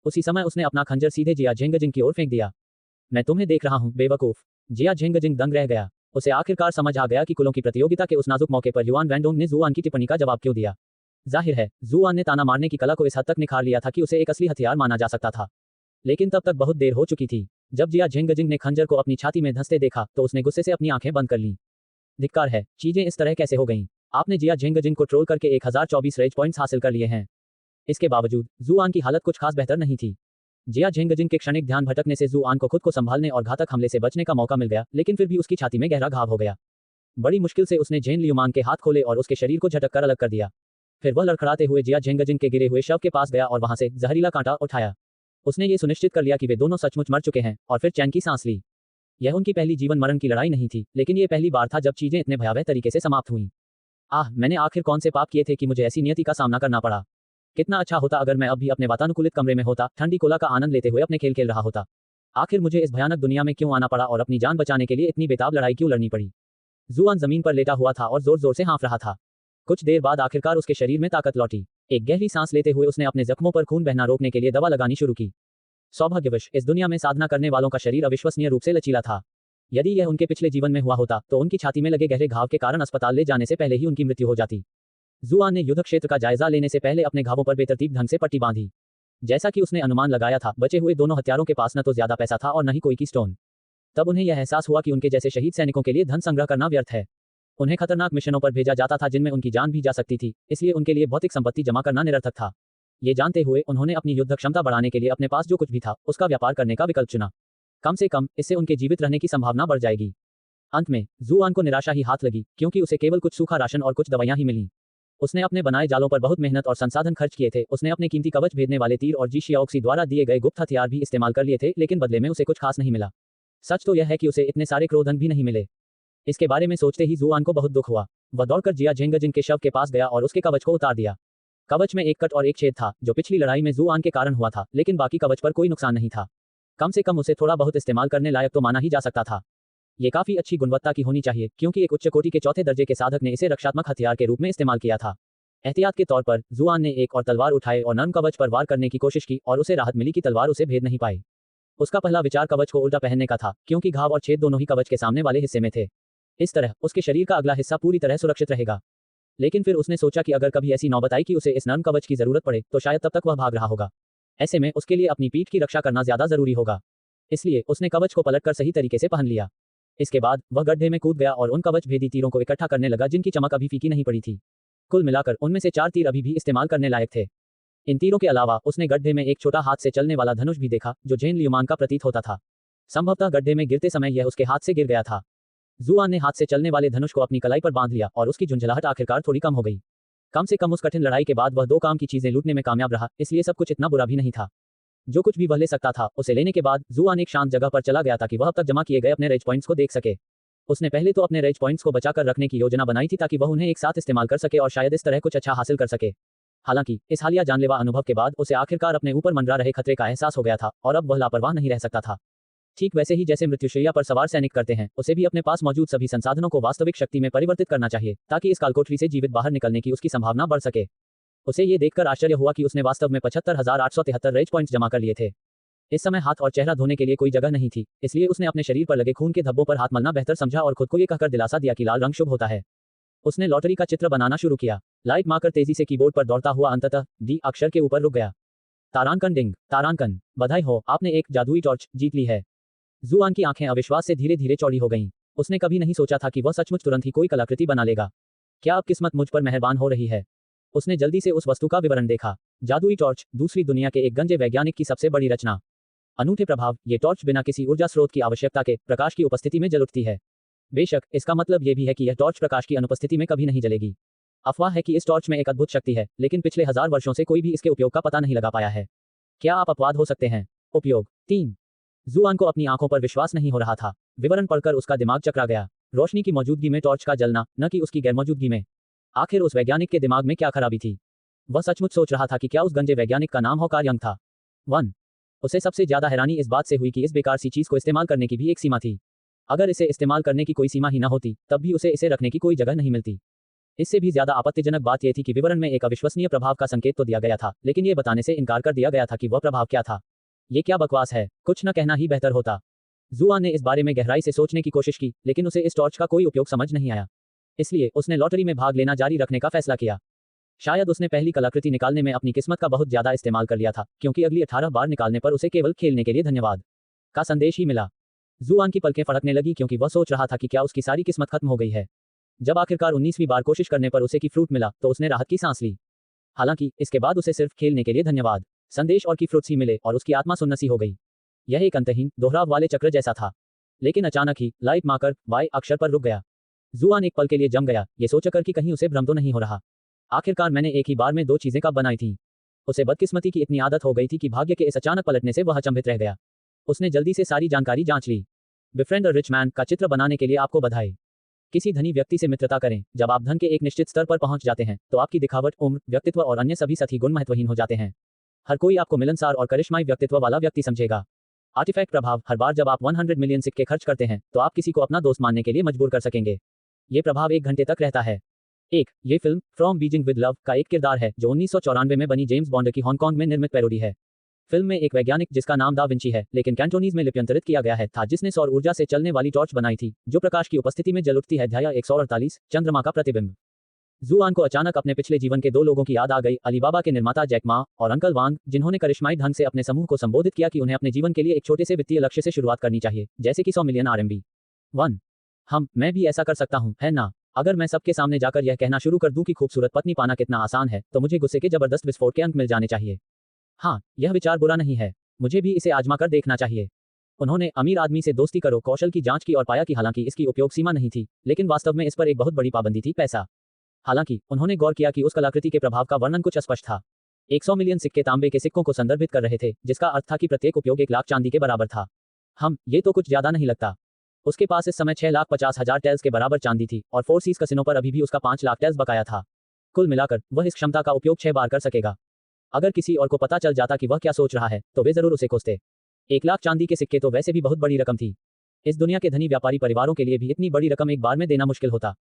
S1: उसी समय उसने अपना खंजर सीधे जिया झेंगजिंग की ओर फेंक दिया। मैं तुम्हें देख रहा हूं, बेवकूफ। जिया झेंगजिंग दंग रह गया। उसे आखिरकार समझ आ गया कि कुलों की प्रतियोगिता के उस नाजुक मौके पर युआन वैंडोंग ने जुआन की टिप्पणी का जवाब क्यों दिया। जाहिर है जुआन ने ताना मारने की कला को इस हद तक निखार लिया था कि उसे एक असली हथियार माना जा सकता था। लेकिन तब तक बहुत देर हो चुकी थी। जब जिया झेंगजिंग ने खंजर को अपनी छाती में धंसते देखा तो उसने गुस्से से अपनी आंखें बंद कर लीं। धिक्कार है, चीजें इस तरह कैसे हो गईं? आपने जिया झेंगजिंग को ट्रोल करके 1024 रेज पॉइंट्स हासिल कर लिए हैं। इसके बावजूद जुआन की हालत कुछ खास बेहतर नहीं थी। जिया झेंगजिंग के क्षणिक ध्यान भटकने से जुआन को खुद को संभालने और घातक हमले से बचने का मौका मिल गया, लेकिन फिर भी उसकी छाती में गहरा घाव हो गया। बड़ी मुश्किल से उसने झेन लियुमांग के हाथ खोले और उसके शरीर को झटक कर अलग कर दिया। फिर वह लड़खड़ाते हुए जिया झेंगजिन के गिरे हुए शव के पास गया और वहां से जहरीला कांटा उठाया। उसने ये सुनिश्चित कर लिया कि वे दोनों सचमुच मर चुके हैं और फिर चैन की सांस ली। यह उनकी पहली जीवन मरण की लड़ाई नहीं थी, लेकिन ये पहली बार था जब चीजें इतने भयावह तरीके से समाप्त हुईं। आह, मैंने आखिर कौन से पाप किए थे कि मुझे ऐसी नियति का सामना करना पड़ा। कितना अच्छा होता अगर मैं अब भी अपने वातानुकूलित कमरे में होता, ठंडी कोला का आनंद लेते हुए अपने खेल खेल रहा होता। आखिर मुझे इस भयानक दुनिया में क्यों आना पड़ा और अपनी जान बचाने के लिए इतनी बेताब लड़ाई क्यों लड़नी पड़ी। जुआन जमीन पर लेटा हुआ था और जोर जोर से हाँफ रहा था। कुछ देर बाद आखिरकार उसके शरीर में ताकत लौटी। एक गहरी सांस लेते हुए उसने अपने जख्मों पर खून बहना रोकने के लिए दवा लगानी शुरू की। सौभाग्यवश इस दुनिया में साधना करने वालों का शरीर अविश्वसनीय रूप से लचीला था। यदि यह उनके पिछले जीवन में हुआ होता तो उनकी छाती में लगे गहरे घाव के कारण अस्पताल ले जाने से पहले ही उनकी मृत्यु हो जाती। जुआन ने युद्ध क्षेत्र का जायजा लेने से पहले अपने घावों पर बेतरतीब ढंग से पट्टी बांधी। जैसा कि उसने अनुमान लगाया था, बचे हुए दोनों हत्यारों के पास न तो ज्यादा पैसा था और न ही कोई कीस्टोन। तब उन्हें यह एहसास हुआ कि उनके जैसे शहीद सैनिकों के लिए धन संग्रह करना व्यर्थ है। उन्हें खतरनाक मिशनों पर भेजा जाता था जिनमें उनकी जान भी जा सकती थी, इसलिए उनके लिए भौतिक संपत्ति जमा करना निरर्थक था। ये जानते हुए उन्होंने अपनी युद्ध क्षमता बढ़ाने के लिए अपने पास जो कुछ भी था उसका व्यापार करने का विकल्प चुना। कम से कम इससे उनके जीवित रहने की संभावना बढ़ जाएगी। अंत में जुआन को निराशा ही हाथ लगी, क्योंकि उसे केवल कुछ सूखा राशन और कुछ दवाइयां ही मिलीं। उसने अपने बनाए जालों पर बहुत मेहनत और संसाधन खर्च किए थे। उसने अपने कीमती कवच भेदने वाले तीर और जिशियाओक्सी द्वारा दिए गए गुप्त हथियार भी इस्तेमाल कर लिए थे, लेकिन बदले में उसे कुछ खास नहीं मिला। सच तो यह है कि उसे इतने सारे क्रोधन भी नहीं मिले। इसके बारे में सोचते ही जुआन को बहुत दुख हुआ। वह दौड़कर जिया झेंगजिन के शव के पास गया और उसके कवच को उतार दिया। कवच में एक कट और एक छेद था, जो पिछली लड़ाई में जुआन के कारण हुआ था, लेकिन बाकी कवच पर कोई नुकसान नहीं था। कम से कम उसे थोड़ा बहुत इस्तेमाल करने लायक तो माना ही जा सकता था। ये काफी अच्छी गुणवत्ता की होनी चाहिए, क्योंकि एक उच्च कोटि के चौथे दर्जे के साधक ने इसे रक्षात्मक हथियार के रूप में इस्तेमाल किया था। एहतियात के तौर पर जुआन ने एक और तलवार उठाए और नर्म कवच पर वार करने की कोशिश की और उसे राहत मिली कि तलवार उसे भेद नहीं पाई। उसका पहला विचार कवच को उल्टा पहनने का था, क्योंकि घाव और छेद दोनों ही कवच के सामने वाले हिस्से में थे। इस तरह उसके शरीर का अगला हिस्सा पूरी तरह सुरक्षित रहेगा। लेकिन फिर उसने सोचा कि अगर कभी ऐसी नौबत आई कि उसे इस नर्म कवच की जरूरत पड़े तो शायद तब तक वह भाग रहा होगा। ऐसे में उसके लिए अपनी पीठ की रक्षा करना ज्यादा जरूरी होगा। इसलिए उसने कवच को पलटकर सही तरीके से पहन लिया। इसके बाद वह गड्ढे में कूद गया और उन कवच भेदी तीरों को इकट्ठा करने लगा जिनकी चमक अभी फीकी नहीं पड़ी थी। कुल मिलाकर उनमें से 4 तीर अभी भी इस्तेमाल करने लायक थे। इन तीरों के अलावा उसने गड्ढे में एक छोटा हाथ से चलने वाला धनुष भी देखा, जो झेन लियुमान का प्रतीत होता था। संभवतः गड्ढे में गिरते समय यह उसके हाथ से गिर गया था। जुआन ने हाथ से चलने वाले धनुष को अपनी कलाई पर बांध लिया और उसकी झुंझलाहट आखिरकार थोड़ी कम हो गई। कम से कम उस कठिन लड़ाई के बाद वह 2 काम की चीजें लूटने में कामयाब रहा, इसलिए सब कुछ इतना बुरा भी नहीं था। जो कुछ भी वह ले सकता था उसे लेने के बाद जुआन एक शांत जगह पर चला गया ताकि वह अब तक जमा किए गए अपने रेज पॉइंट्स को देख सके। उसने पहले तो अपने रेज पॉइंट्स को बचाकर रखने की योजना बनाई थी ताकि वह उन्हें एक साथ इस्तेमाल कर सके और शायद इस तरह कुछ अच्छा हासिल कर सके। हालांकि इस हालिया जानलेवा अनुभव के बाद उसे आखिरकार अपने ऊपर मंडरा रहे खतरे का एहसास हो गया था और अब वह लापरवाह नहीं रह सकता था। ठीक वैसे ही जैसे मृत्युशैया पर सवार सैनिक करते हैं, उसे भी अपने पास मौजूद सभी संसाधनों को वास्तविक शक्ति में परिवर्तित करना चाहिए ताकि इस कालकोठरी से जीवित बाहर निकलने की उसकी संभावना बढ़ सके। उसे ये देखकर आश्चर्य हुआ कि उसने वास्तव में 75,873 रेज पॉइंट्स जमा कर लिए थे। इस समय हाथ और चेहरा धोने के लिए कोई जगह नहीं थी, इसलिए उसने अपने शरीर पर लगे खून के धब्बों पर हाथ मलना बेहतर समझा और खुद को ये कहकर दिलासा दिया कि लाल रंग शुभ होता है। उसने लॉटरी का चित्र बनाना शुरू किया। लाइट मार्कर तेजी से कीबोर्ड पर दौड़ता हुआ अंततः डी अक्षर के ऊपर रुक गया। तारांकन डिंग, तारांकन, बधाई हो, आपने एक जादुई टॉर्च जीत ली है। जुआन की आंखें अविश्वास से धीरे धीरे चौड़ी हो गईं। उसने कभी नहीं सोचा था कि वह सचमुच तुरंत ही कोई कलाकृति बना लेगा। क्या अब किस्मत मुझ पर मेहरबान हो रही है। उसने जल्दी से उस वस्तु का विवरण देखा। जादुई टॉर्च, दूसरी दुनिया के एक गंजे वैज्ञानिक की सबसे बड़ी रचना। अनूठे प्रभाव, ये टॉर्च बिना किसी ऊर्जा स्रोत की आवश्यकता के प्रकाश की उपस्थिति में जल उठती है। बेशक इसका मतलब ये भी है कि यह टॉर्च प्रकाश की अनुपस्थिति में कभी नहीं जलेगी। अफवाह है कि इस टॉर्च में एक अद्भुत शक्ति है, लेकिन पिछले 1000 वर्षों से कोई भी इसके उपयोग का पता नहीं लगा पाया है। क्या आप अपवाद हो सकते हैं। उपयोग 3। जुआन को अपनी आंखों पर विश्वास नहीं हो रहा था। विवरण पढ़कर उसका दिमाग चकरा गया। रोशनी की मौजूदगी में टॉर्च का जलना, न कि उसकी गैरमौजूदगी में। आखिर उस वैज्ञानिक के दिमाग में क्या खराबी थी। वह सचमुच सोच रहा था कि क्या उस गंजे वैज्ञानिक का नाम होकार यंग था। 1। उसे सबसे ज्यादा हैरानी इस बात से हुई कि इस बेकार सी चीज को इस्तेमाल करने की भी एक सीमा थी। अगर इसे इस्तेमाल करने की कोई सीमा ही न होती, तब भी उसे इसे रखने की कोई जगह नहीं मिलती। इससे भी ज्यादा आपत्तिजनक बात यह थी कि विवरण में एक अविश्वसनीय प्रभाव का संकेत तो दिया गया था, लेकिन यह बताने से इनकार कर दिया गया था कि वह प्रभाव क्या था। ये क्या बकवास है, कुछ न कहना ही बेहतर होता। जुआन ने इस बारे में गहराई से सोचने की कोशिश की, लेकिन उसे इस टॉर्च का कोई उपयोग समझ नहीं आया। इसलिए उसने लॉटरी में भाग लेना जारी रखने का फैसला किया। शायद उसने पहली कलाकृति निकालने में अपनी किस्मत का बहुत ज्यादा इस्तेमाल कर लिया था, क्योंकि अगली 18 बार निकालने पर उसे केवल खेलने के लिए धन्यवाद का संदेश ही मिला। जुआन की पलकें फड़कने लगी, क्योंकि वह सोच रहा था कि क्या उसकी सारी किस्मत खत्म हो गई है। जब आखिरकार 19वीं बार कोशिश करने पर उसे की फ्रूट मिला तो उसने राहत की सांस ली। हालांकि इसके बाद उसे सिर्फ खेलने के लिए धन्यवाद, संदेश और की फ्रूट्स ही मिले और उसकी आत्मा सुन्नसी हो गई। यह एक अंतहीन दोहराव वाले चक्र जैसा था। लेकिन अचानक ही लाइट मार्कर वाई अक्षर पर रुक गया। जुआन एक पल के लिए जम गया, ये सोचकर कि कहीं उसे भ्रम तो नहीं हो रहा। आखिरकार मैंने एक ही बार में दो चीजें कब बनाई थी। उसे बदकिस्मती की इतनी आदत हो गई थी कि भाग्य के इस अचानक पलटने से वह अचंभित रह गया। उसने जल्दी से सारी जानकारी जांच ली। बिफ्रेंड अ रिच मैन का चित्र बनाने के लिए आपको बधाई। किसी धनी व्यक्ति से मित्रता करें। जब आप धन के एक निश्चित स्तर पर पहुंच जाते हैं तो आपकी दिखावट, उम्र, व्यक्तित्व और अन्य सभी साथी गुण महत्वहीन हो जाते हैं। हर कोई आपको मिलनसार और करिश्माई व्यक्तित्व वाला व्यक्ति समझेगा। आर्टिफैक्ट प्रभाव। हर बार जब आप 100 मिलियन सिक्के खर्च करते हैं तो आप किसी को अपना दोस्त मानने के लिए मजबूर कर सकेंगे। ये प्रभाव 1 घंटे तक रहता है। ये film from Beijing with love का एक किरदार है जो 1994 में बनी जेम्स बॉन्ड की हांगकांग में निर्मित पैरोडी है। फिल्म में एक वैज्ञानिक जिसका नाम दा विंची है लेकिन कैंटोनीज में लिप्यंतरित किया गया है था, जिसने सौर ऊर्जा से चलने वाली टॉर्च बनाई थी जो प्रकाश की उपस्थिति में जल उठती है। अध्याय 148 चंद्रमा का प्रतिबिंब। जुआन को अचानक अपने पिछले जीवन के दो लोगों की याद आ गई, अलीबाबा के निर्माता जैक मा और अंकल वांग, जिन्होंने करिश्माई ढंग से अपने समूह को संबोधित किया कि उन्हें अपने जीवन के लिए एक छोटे से वित्तीय लक्ष्य से शुरुआत करनी चाहिए, जैसे कि 100 मिलियन RMB। 1 मैं भी ऐसा कर सकता हूँ, है ना? अगर मैं सबके सामने जाकर यह कहना शुरू कर दूं कि खूबसूरत पत्नी पाना कितना आसान है तो मुझे गुस्से के जबरदस्त विस्फोट के अंक मिल जाने चाहिए। हाँ, यह विचार बुरा नहीं है, मुझे भी इसे आजमा कर देखना चाहिए। उन्होंने अमीर आदमी से दोस्ती करो कौशल की जांच की और पाया कि हालांकि इसकी उपयोग सीमा नहीं थी, लेकिन वास्तव में इस पर एक बहुत बड़ी पाबंदी थी, पैसा। हालांकि उन्होंने गौर किया कि उस कलाकृति के प्रभाव का वर्णन कुछ अस्पष्ट था। 100 मिलियन सिक्के तांबे के सिक्कों को संदर्भित कर रहे थे, जिसका अर्थ था कि प्रत्येक उपयोग 1 लाख चांदी के बराबर था। ये तो कुछ ज्यादा नहीं लगता। उसके पास इस समय 6,50,000 टेल्स के बराबर चांदी थी और 4 सीज कसिनो पर अभी भी उसका 5 लाख टेल्स बकाया था। कुल मिलाकर वह इस क्षमता का उपयोग 6 बार कर सकेगा। अगर किसी और को पता चल जाता कि वह क्या सोच रहा है तो वे जरूर उसे खोजते। 1 लाख चांदी के सिक्के तो वैसे भी बहुत बड़ी रकम थी। इस दुनिया के धनी व्यापारी परिवारों के लिए भी इतनी बड़ी रकम एक बार में देना मुश्किल होता।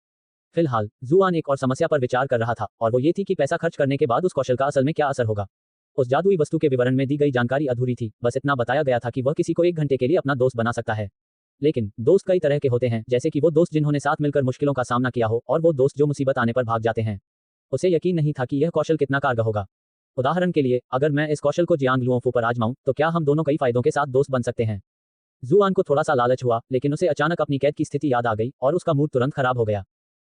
S1: फिलहाल जुआन एक और समस्या पर विचार कर रहा था और वो ये थी कि पैसा खर्च करने के बाद उस कौशल का असल में क्या असर होगा। उस जादुई वस्तु के विवरण में दी गई जानकारी अधूरी थी, बस इतना बताया गया था कि वह किसी को 1 घंटे के लिए अपना दोस्त बना सकता है। लेकिन दोस्त कई तरह के होते हैं, जैसे कि वो दोस्त जिन्होंने साथ मिलकर मुश्किलों का सामना किया हो और वो दोस्त जो मुसीबत आने पर भाग जाते हैं। उसे यकीन नहीं था कि यह कौशल कितना कारगर होगा। उदाहरण के लिए, अगर मैं इस कौशल को जियांग लुओफू पर आजमाऊं तो क्या हम दोनों कई फायदों के साथ दोस्त बन सकते हैं। जुआन को थोड़ा सा लालच हुआ, लेकिन उसे अचानक अपनी कैद की स्थिति याद आ गई और उसका मूड तुरंत खराब हो गया।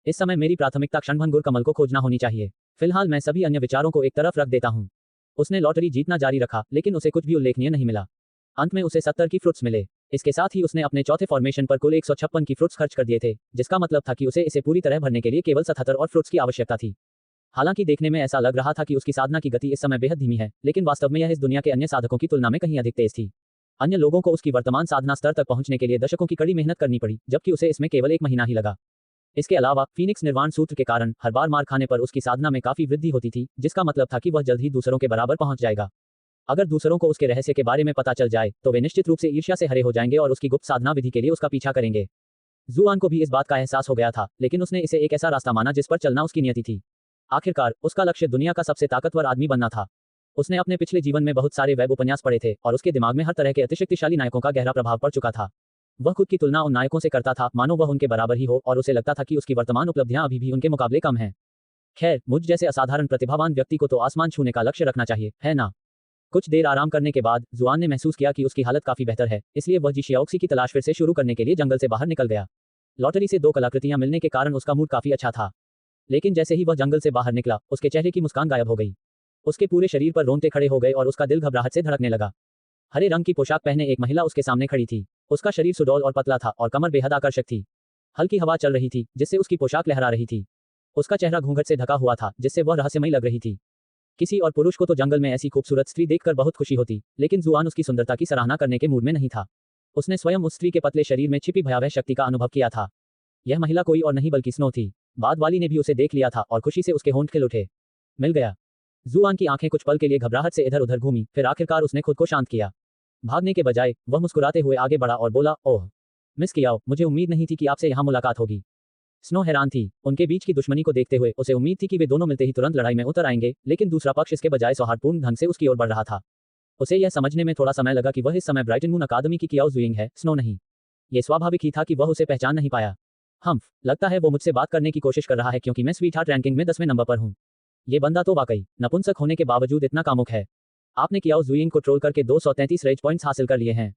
S1: इस समय मेरी प्राथमिकता क्षणभंगुर कमल को खोजना होनी चाहिए। फिलहाल मैं सभी अन्य विचारों को एक तरफ रख देता हूँ। उसने लॉटरी जीतना जारी रखा, लेकिन उसे कुछ भी उल्लेखनीय नहीं मिला। अंत में उसे 70 की फ्रूट्स मिले। इसके साथ ही उसने अपने चौथे फॉर्मेशन पर कुल 156 की फ्रूट्स खर्च कर दिए थे, जिसका मतलब था कि उसे इसे पूरी तरह भरने के लिए केवल 77 और फ्रूट्स की आवश्यकता थी। हालांकि देखने में ऐसा लग रहा था कि उसकी साधना की गति इस समय बेहद धीमी है, लेकिन वास्तव में यह इस दुनिया के अन्य साधकों की तुलना में कहीं अधिक तेज थी। अन्य लोगों को उसकी वर्तमान साधना स्तर तक पहुंचने के लिए दशकों की कड़ी मेहनत करनी पड़ी, जबकि उसे इसमें केवल 1 महीना ही लगा। इसके अलावा फीनिक्स निर्वाण सूत्र के कारण हर बार मार खाने पर उसकी साधना में काफी वृद्धि होती थी, जिसका मतलब था कि वह जल्द ही दूसरों के बराबर पहुंच जाएगा। अगर दूसरों को उसके रहस्य के बारे में पता चल जाए तो वे निश्चित रूप से ईर्ष्या से हरे हो जाएंगे और उसकी गुप्त साधना विधि के लिए उसका पीछा करेंगे। जुआन को भी इस बात का एहसास हो गया था, लेकिन उसने इसे एक ऐसा रास्ता माना जिस पर चलना उसकी नियति थी। आखिरकार उसका लक्ष्य दुनिया का सबसे ताकतवर आदमी बनना था। उसने अपने पिछले जीवन में बहुत सारे वेब उपन्यास पढ़े थे और उसके दिमाग में हर तरह के अतिशक्तिशाली नायकों का गहरा प्रभाव पड़ चुका था। वह खुद की तुलना उन नायकों से करता था मानो वह उनके बराबर ही हो, और उसे लगता था कि उसकी वर्तमान उपलब्धियां अभी भी उनके मुकाबले कम हैं। खैर, मुझ जैसे असाधारण प्रतिभावान व्यक्ति को तो आसमान छूने का लक्ष्य रखना चाहिए, है ना? कुछ देर आराम करने के बाद जुआन ने महसूस किया कि उसकी हालत काफी बेहतर है, इसलिए वह जिशियाओक्सी की तलाश फिर से शुरू करने के लिए जंगल से बाहर निकल गया। लॉटरी से 2 कलाकृतियां मिलने के कारण उसका मूड काफी अच्छा था, लेकिन जैसे ही वह जंगल से बाहर निकला उसके चेहरे की मुस्कान गायब हो गई। उसके पूरे शरीर पर रोंगटे खड़े हो गए और उसका दिल घबराहट से धड़कने लगा। हरे रंग की पोशाक पहने एक महिला उसके सामने खड़ी थी। उसका शरीर सुडौल और पतला था और कमर बेहद आकर्षक थी। हल्की हवा चल रही थी जिससे उसकी पोशाक लहरा रही थी। उसका चेहरा घूंघट से ढका हुआ था जिससे वह रहस्यमयी लग रही थी। किसी और पुरुष को तो जंगल में ऐसी खूबसूरत स्त्री देखकर बहुत खुशी होती, लेकिन जुआन उसकी सुंदरता की सराहना करने के मूड में नहीं था। उसने स्वयं उस स्त्री के पतले शरीर में छिपी भयावह शक्ति का अनुभव किया था। यह महिला कोई और नहीं बल्कि स्नो थी। बाद वाली ने भी उसे देख लिया था और खुशी से उसके होंठ खिल उठे। मिल गया। जुआन की आंखें कुछ पल के लिए घबराहट से इधर उधर घूमी, फिर आखिरकार उसने खुद को शांत किया। भागने के बजाय वह मुस्कुराते हुए आगे बढ़ा और बोला, ओह मिस कियाओ, मुझे उम्मीद नहीं थी कि आपसे यहाँ मुलाकात होगी। स्नो हैरान थी। उनके बीच की दुश्मनी को देखते हुए उसे उम्मीद थी कि वे दोनों मिलते ही तुरंत लड़ाई में उतर आएंगे, लेकिन दूसरा पक्ष इसके बजाय सौहार्दपूर्ण ढंग से उसकी ओर बढ़ रहा था। उसे यह समझने में थोड़ा समय लगा कि वह इस समय ब्राइटन मून अकादमी की कियाओ जुइंग है, स्नो नहीं। ये स्वाभाविक ही था कि वह उसे पहचान नहीं पाया। लगता है वो मुझसे बात करने की कोशिश कर रहा है क्योंकि मैं स्वीट हार्ट रैंकिंग में 10वें नंबर पर हूँ। ये बंदा तो वाकई नपुंसक होने के बावजूद इतना कामुक है। आपने कियाओ जुइंग को ट्रोल करके 233 रेज पॉइंट्स हासिल कर लिए हैं।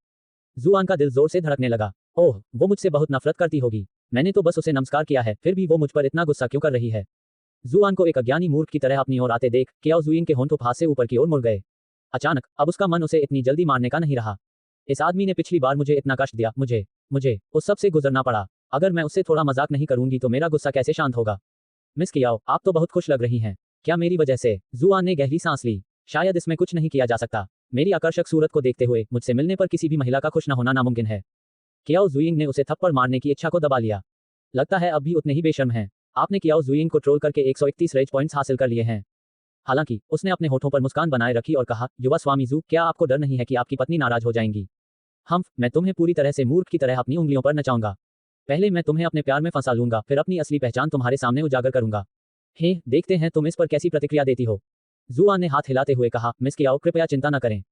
S1: जुआन का दिल जोर से धड़कने लगा। ओह, वो मुझसे बहुत नफरत करती होगी। मैंने तो बस उसे नमस्कार किया है, फिर भी वो मुझ पर इतना गुस्सा क्यों कर रही है? जुआन को एक अज्ञानी मूर्ख की तरह अपनी ओर आते देख कियाओ जुइंग के होंठ हाथ से ऊपर की ओर मुड़ गए। अचानक अब उसका मन उसे इतनी जल्दी मारने का नहीं रहा। इस आदमी ने पिछली बार मुझे इतना कष्ट दिया, मुझे उस सब से गुजरना पड़ा। अगर मैं उससे थोड़ा मजाक नहीं करूंगी तो मेरा गुस्सा कैसे शांत होगा? मिस कियाओ, आप तो बहुत खुश लग रही हैं। क्या मेरी वजह से? जुआन ने गहरी सांस ली। शायद इसमें कुछ नहीं किया जा सकता। मेरी आकर्षक सूरत को देखते हुए मुझसे मिलने पर किसी भी महिला का खुश न होना नामुमकिन है। कियाओ जुइंग ने उसे थप्पड़ मारने की इच्छा को दबा लिया। लगता है अब भी उतने ही बेशर्म हैं। आपने कियाओ जुइंग को ट्रोल करके 131 रेज पॉइंट्स हासिल कर लिए हैं। हालांकि उसने अपने होठों पर मुस्कान बनाए रखी और कहा, युवा स्वामी जू, क्या आपको डर नहीं है कि आपकी पत्नी नाराज हो जाएंगी? मैं तुम्हें पूरी तरह से मूर्ख की तरह अपनी उंगलियों पर नचाऊंगा। पहले मैं तुम्हें अपने प्यार में फंसा लूंगा, फिर अपनी असली पहचान तुम्हारे सामने उजागर करूंगा। हे, देखते हैं तुम इस पर कैसी प्रतिक्रिया देती हो। जुआन ने हाथ हिलाते हुए कहा, मिस कियाओ, कृपया चिंता न करें।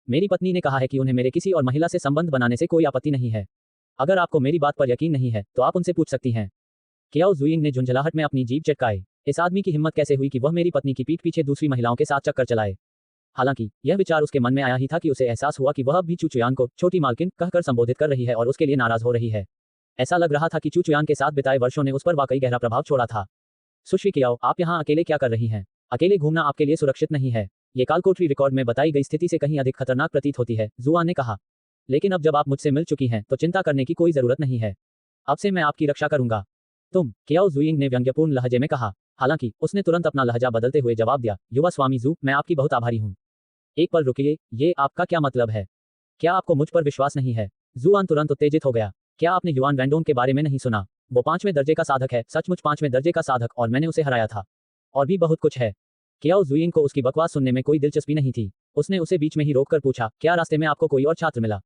S1: मेरी पत्नी ने कहा है कि उन्हें मेरे किसी और महिला से संबंध बनाने से कोई आपत्ति नहीं है। अगर आपको मेरी बात पर यकीन नहीं है तो आप उनसे पूछ सकती हैं। कियाओ जुइंग ने झुंझलाहट में अपनी जीभ चटकाई। इस आदमी की हिम्मत कैसे हुई कि वह मेरी पत्नी की पीठ पीछे दूसरी महिलाओं के साथ चक्कर चलाए? हालांकि यह विचार उसके मन में आया ही था कि उसे एहसास हुआ कि वह अब भी चू चुयान को छोटी मालकिन कहकर संबोधित कर रही है और उसके लिए नाराज हो रही है। ऐसा लग रहा था कि चू चुयान के साथ बिताए वर्षों ने उस पर वाकई गहरा प्रभाव छोड़ा था। सुश्री कियाओ, आप यहाँ अकेले क्या कर रही हैं? अकेले घूमना आपके लिए सुरक्षित नहीं है। ये कालकोठरी रिकॉर्ड में बताई गई स्थिति से कहीं अधिक खतरनाक प्रतीत होती है, जुआन ने कहा। लेकिन अब जब आप मुझसे मिल चुकी हैं तो चिंता करने की कोई जरूरत नहीं है। अब से मैं आपकी रक्षा करूंगा। तुम, कियाओ जुइंग ने व्यंग्यपूर्ण लहजे में कहा। हालांकि उसने तुरंत अपना लहजा बदलते हुए जवाब दिया, युवा स्वामी जू, मैं आपकी बहुत आभारी हूँ। एक पल रुकिए, ये आपका क्या मतलब है? क्या आपको मुझ पर विश्वास नहीं है? जुआन तुरंत उत्तेजित हो गया। क्या आपने युआन वैंडोंग के बारे में नहीं सुना? वो 5वें दर्जे का साधक है, सचमुच 5वें दर्जे का साधक, और मैंने उसे हराया था। और भी बहुत कुछ है। कियाओ जुइंग को उसकी बकवास सुनने में कोई दिलचस्पी नहीं थी। उसने उसे बीच में ही रोककर पूछा, क्या रास्ते में आपको कोई और छात्र मिला?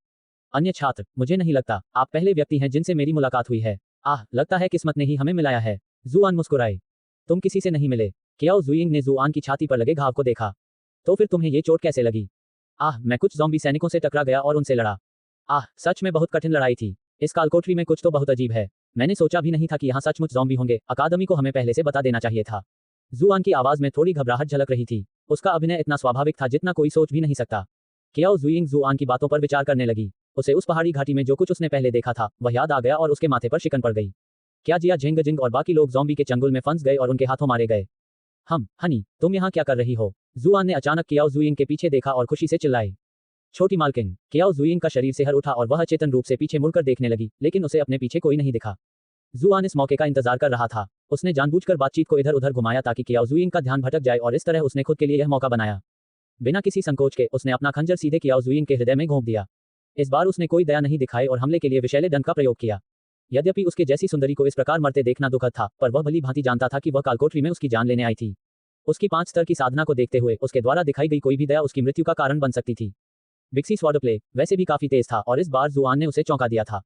S1: अन्य छात्र? मुझे नहीं लगता। आप पहले व्यक्ति हैं जिनसे मेरी मुलाकात हुई है। आह, लगता है किस्मत ने ही हमें मिलाया है। जुआन मुस्कुराए। तुम किसी से नहीं मिले? कियाओ जुइंग ने जुआन की छाती पर लगे घाव को देखा। तो फिर तुम्हें ये चोट कैसे लगी? मैं कुछ ज़ॉम्बी सैनिकों से टकरा गया और उनसे लड़ा। सच में बहुत कठिन लड़ाई थी। इस कालकोठरी में कुछ तो बहुत अजीब है। मैंने सोचा भी नहीं था कि यहाँ सचमुच ज़ॉम्बी होंगे। अकादमी को हमें पहले से बता देना चाहिए था। जुआन की आवाज में थोड़ी घबराहट झलक रही थी। उसका अभिनय इतना स्वाभाविक था जितना कोई सोच भी नहीं सकता। कियाओ जुइंग जुआन की बातों पर विचार करने लगी। उसे उस पहाड़ी घाटी में जो कुछ उसने पहले देखा था वह याद आ गया और उसके माथे पर शिकन पड़ गई। क्या जिया झिंग जिंग और बाकी लोग ज़ॉम्बी के चंगुल में फंस गए और उनके हाथों मारे गए? हनी, तुम यहाँ क्या कर रही हो? जुआन ने अचानक कियाओ जुइंग के पीछे देखा और खुशी से चिल्लाई, छोटी मालकिन। कियाओ जुइंग का शरीर सिहर उठा और वह अचेतन रूप से पीछे मुड़कर देखने लगी, लेकिन उसे अपने पीछे कोई नहीं दिखा। जुआन इस मौके का इंतजार कर रहा था। उसने जानबूझकर बातचीत को इधर उधर घुमाया ताकि कियाओ जुइंग का ध्यान भटक जाए और इस तरह उसने खुद के लिए यह मौका बनाया। बिना किसी संकोच के उसने अपना खंजर सीधे कियाओ जुइंग के हृदय में घोंप दिया। इस बार उसने कोई दया नहीं दिखाई और हमले के लिए विषैले दंड का प्रयोग किया। यद्यपि उसके जैसी सुंदरी को इस प्रकार मरते देखना दुखद था, पर वह भली भांति जानता था कि वह कालकोठरी में उसकी जान लेने आई थी। उसकी 5 स्तर की साधना को देखते हुए उसके द्वारा दिखाई गई कोई भी दया उसकी मृत्यु का कारण बन सकती थी। बिक्सी स्वॉर्ड प्ले वैसे भी काफी तेज था और इस बार जुआन ने उसे चौंका दिया था।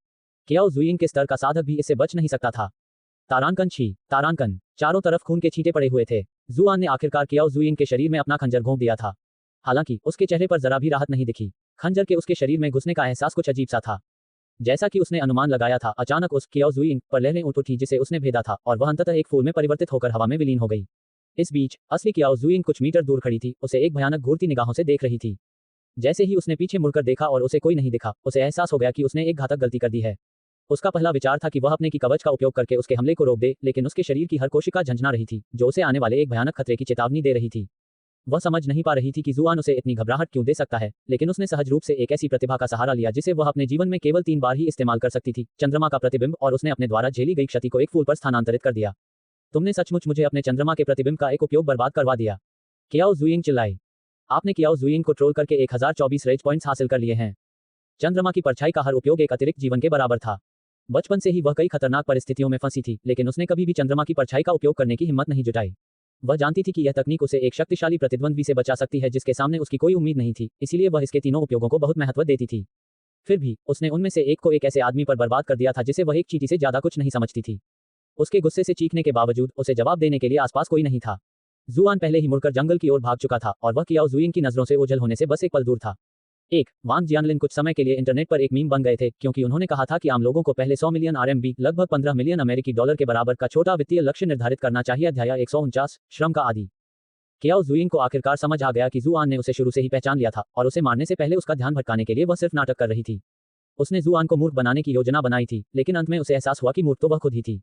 S1: कियाओ जुइंग के स्तर का साधक भी इससे बच नहीं सकता था। तारांकन छी, तारांकन। चारों तरफ खून के छींटे पड़े हुए थे। जुआन ने आखिरकार कियाओ जुइंग के शरीर में अपना खंजर घोंप दिया था। हालांकि उसके चेहरे पर जरा भी राहत नहीं दिखी। खंजर के उसके शरीर में घुसने का एहसास कुछ अजीब सा था। जैसा कि उसने अनुमान लगाया था, अचानक उस कियाओ जुइंग पर लहरें उठ उठी जिसे उसने भेदा था और वह अंततः एक फूल में परिवर्तित होकर हवा में विलीन हो गई। इस बीच असली कियाओ जुइंग कुछ मीटर दूर खड़ी थी, उसे एक भयानक घूरती निगाहों से देख रही थी। जैसे ही उसने पीछे मुड़कर देखा और उसे कोई नहीं दिखा, उसे एहसास हो गया कि उसने एक घातक गलती कर दी है। उसका पहला विचार था कि वह अपने की कवच का उपयोग करके उसके हमले को रोक दे, लेकिन उसके शरीर की हर कोशिका झंझना रही थी, जो उसे आने वाले एक भयानक खतरे की चेतावनी दे रही थी। वह समझ नहीं पा रही थी कि जुआन उसे इतनी घबराहट क्यों दे सकता है, लेकिन उसने सहज रूप से एक ऐसी प्रतिभा का सहारा लिया जिसे वह अपने जीवन में केवल 3 बार ही इस्तेमाल कर सकती थी, चंद्रमा का प्रतिबिंब, और उसने अपने द्वारा झेली गई क्षति को एक फूल पर स्थानांतरित कर दिया। तुमने सचमुच मुझे अपने चंद्रमा के प्रतिबिंब का एक उपयोग बर्बाद करवा दिया। कियाओ जुइंग चिल्लाई। आपने कियाओ जुइंग को ट्रोल करके 1024 रेज पॉइंट्स हासिल कर लिए हैं। चंद्रमा की परछाई का हर उपयोग एक अतिरिक्त जीवन के बराबर था। बचपन से ही वह कई खतरनाक परिस्थितियों में फंसी थी, लेकिन उसने कभी भी चंद्रमा की परछाई का उपयोग करने की हिम्मत नहीं जुटाई। वह जानती थी कि यह तकनीक उसे एक शक्तिशाली प्रतिद्वंद्वी से बचा सकती है जिसके सामने उसकी कोई उम्मीद नहीं थी, इसीलिए वह इसके तीनों उपयोगों को बहुत महत्व देती थी। फिर भी उसने उनमें से एक को एक ऐसे आदमी पर बर्बाद कर दिया था जिसे वह एक चींटी से ज्यादा कुछ नहीं समझती थी। उसके गुस्से से चीखने के बावजूद उसे जवाब देने के लिए आसपास कोई नहीं था। जुआन पहले ही मुड़कर जंगल की ओर भाग चुका था और वह कियाओ जुइंग की नजरों से ओझल होने से बस एक पल दूर था। वांग जियानलिन कुछ समय के लिए इंटरनेट पर एक मीम बन गए थे, क्योंकि उन्होंने कहा था कि आम लोगों को पहले 100 मिलियन RMB लगभग 15 मिलियन अमेरिकी डॉलर के बराबर का छोटा वित्तीय लक्ष्य निर्धारित करना चाहिए। अध्याय 149, श्रम का आदि। कियाओ जुइंग को आखिरकार समझ आ गया कि जुआन ने उसे शुरू से ही पहचान लिया था और उसे मारने से पहले उसका ध्यान भटकाने के लिए वह सिर्फ नाटक कर रही थी। उसने जुआन को मूर्ख बनाने की योजना बनाई थी, लेकिन अंत में उसे एहसास हुआ कि मूर्ख तो वह खुद ही थी।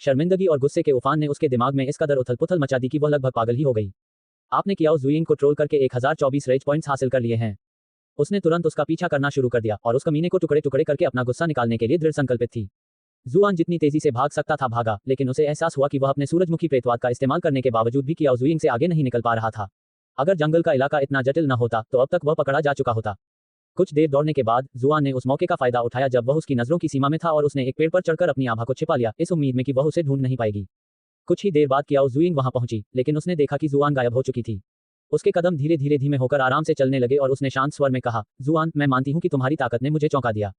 S1: शर्मिंदगी और गुस्से के उफान ने उसके दिमाग में इस कदर उथल-पुथल मचा दी कि वह लगभग पागल ही हो गई। आपने कियाओ जुइंग को ट्रोल करके 1024 रेज पॉइंट्स हासिल कर लिए हैं। उसने तुरंत उसका पीछा करना शुरू कर दिया और उस कमीने को टुकड़े टुकड़े करके अपना गुस्सा निकालने के लिए दृढ़ संकल्पित थी। जुआन जितनी तेजी से भाग सकता था भागा, लेकिन उसे एहसास हुआ कि वह अपने सूरजमुखी प्रेतवाद का इस्तेमाल करने के बावजूद भी कियाओ जुइंग से आगे नहीं निकल पा रहा था। अगर जंगल का इलाका इतना जटिल न होता तो अब तक वह पकड़ा जा चुका होता। कुछ देर दौड़ने के बाद जुआन ने उस मौके का फायदा उठाया जब वह उसकी नजरों की सीमा में था और उसने एक पेड़ पर चढ़कर अपनी आभा को छिपा लिया, इस उम्मीद में कि वह उसे ढूंढ नहीं पाएगी। कुछ ही देर बाद कियाओ जुइंग वहां पहुंची, लेकिन उसने देखा कि जुआन गायब हो चुकी थी। उसके कदम धीरे धीरे धीमे होकर आराम से चलने लगे और उसने शांत स्वर में कहा, जुआन, मैं मानती हूं कि तुम्हारी ताकत ने मुझे चौंका दिया,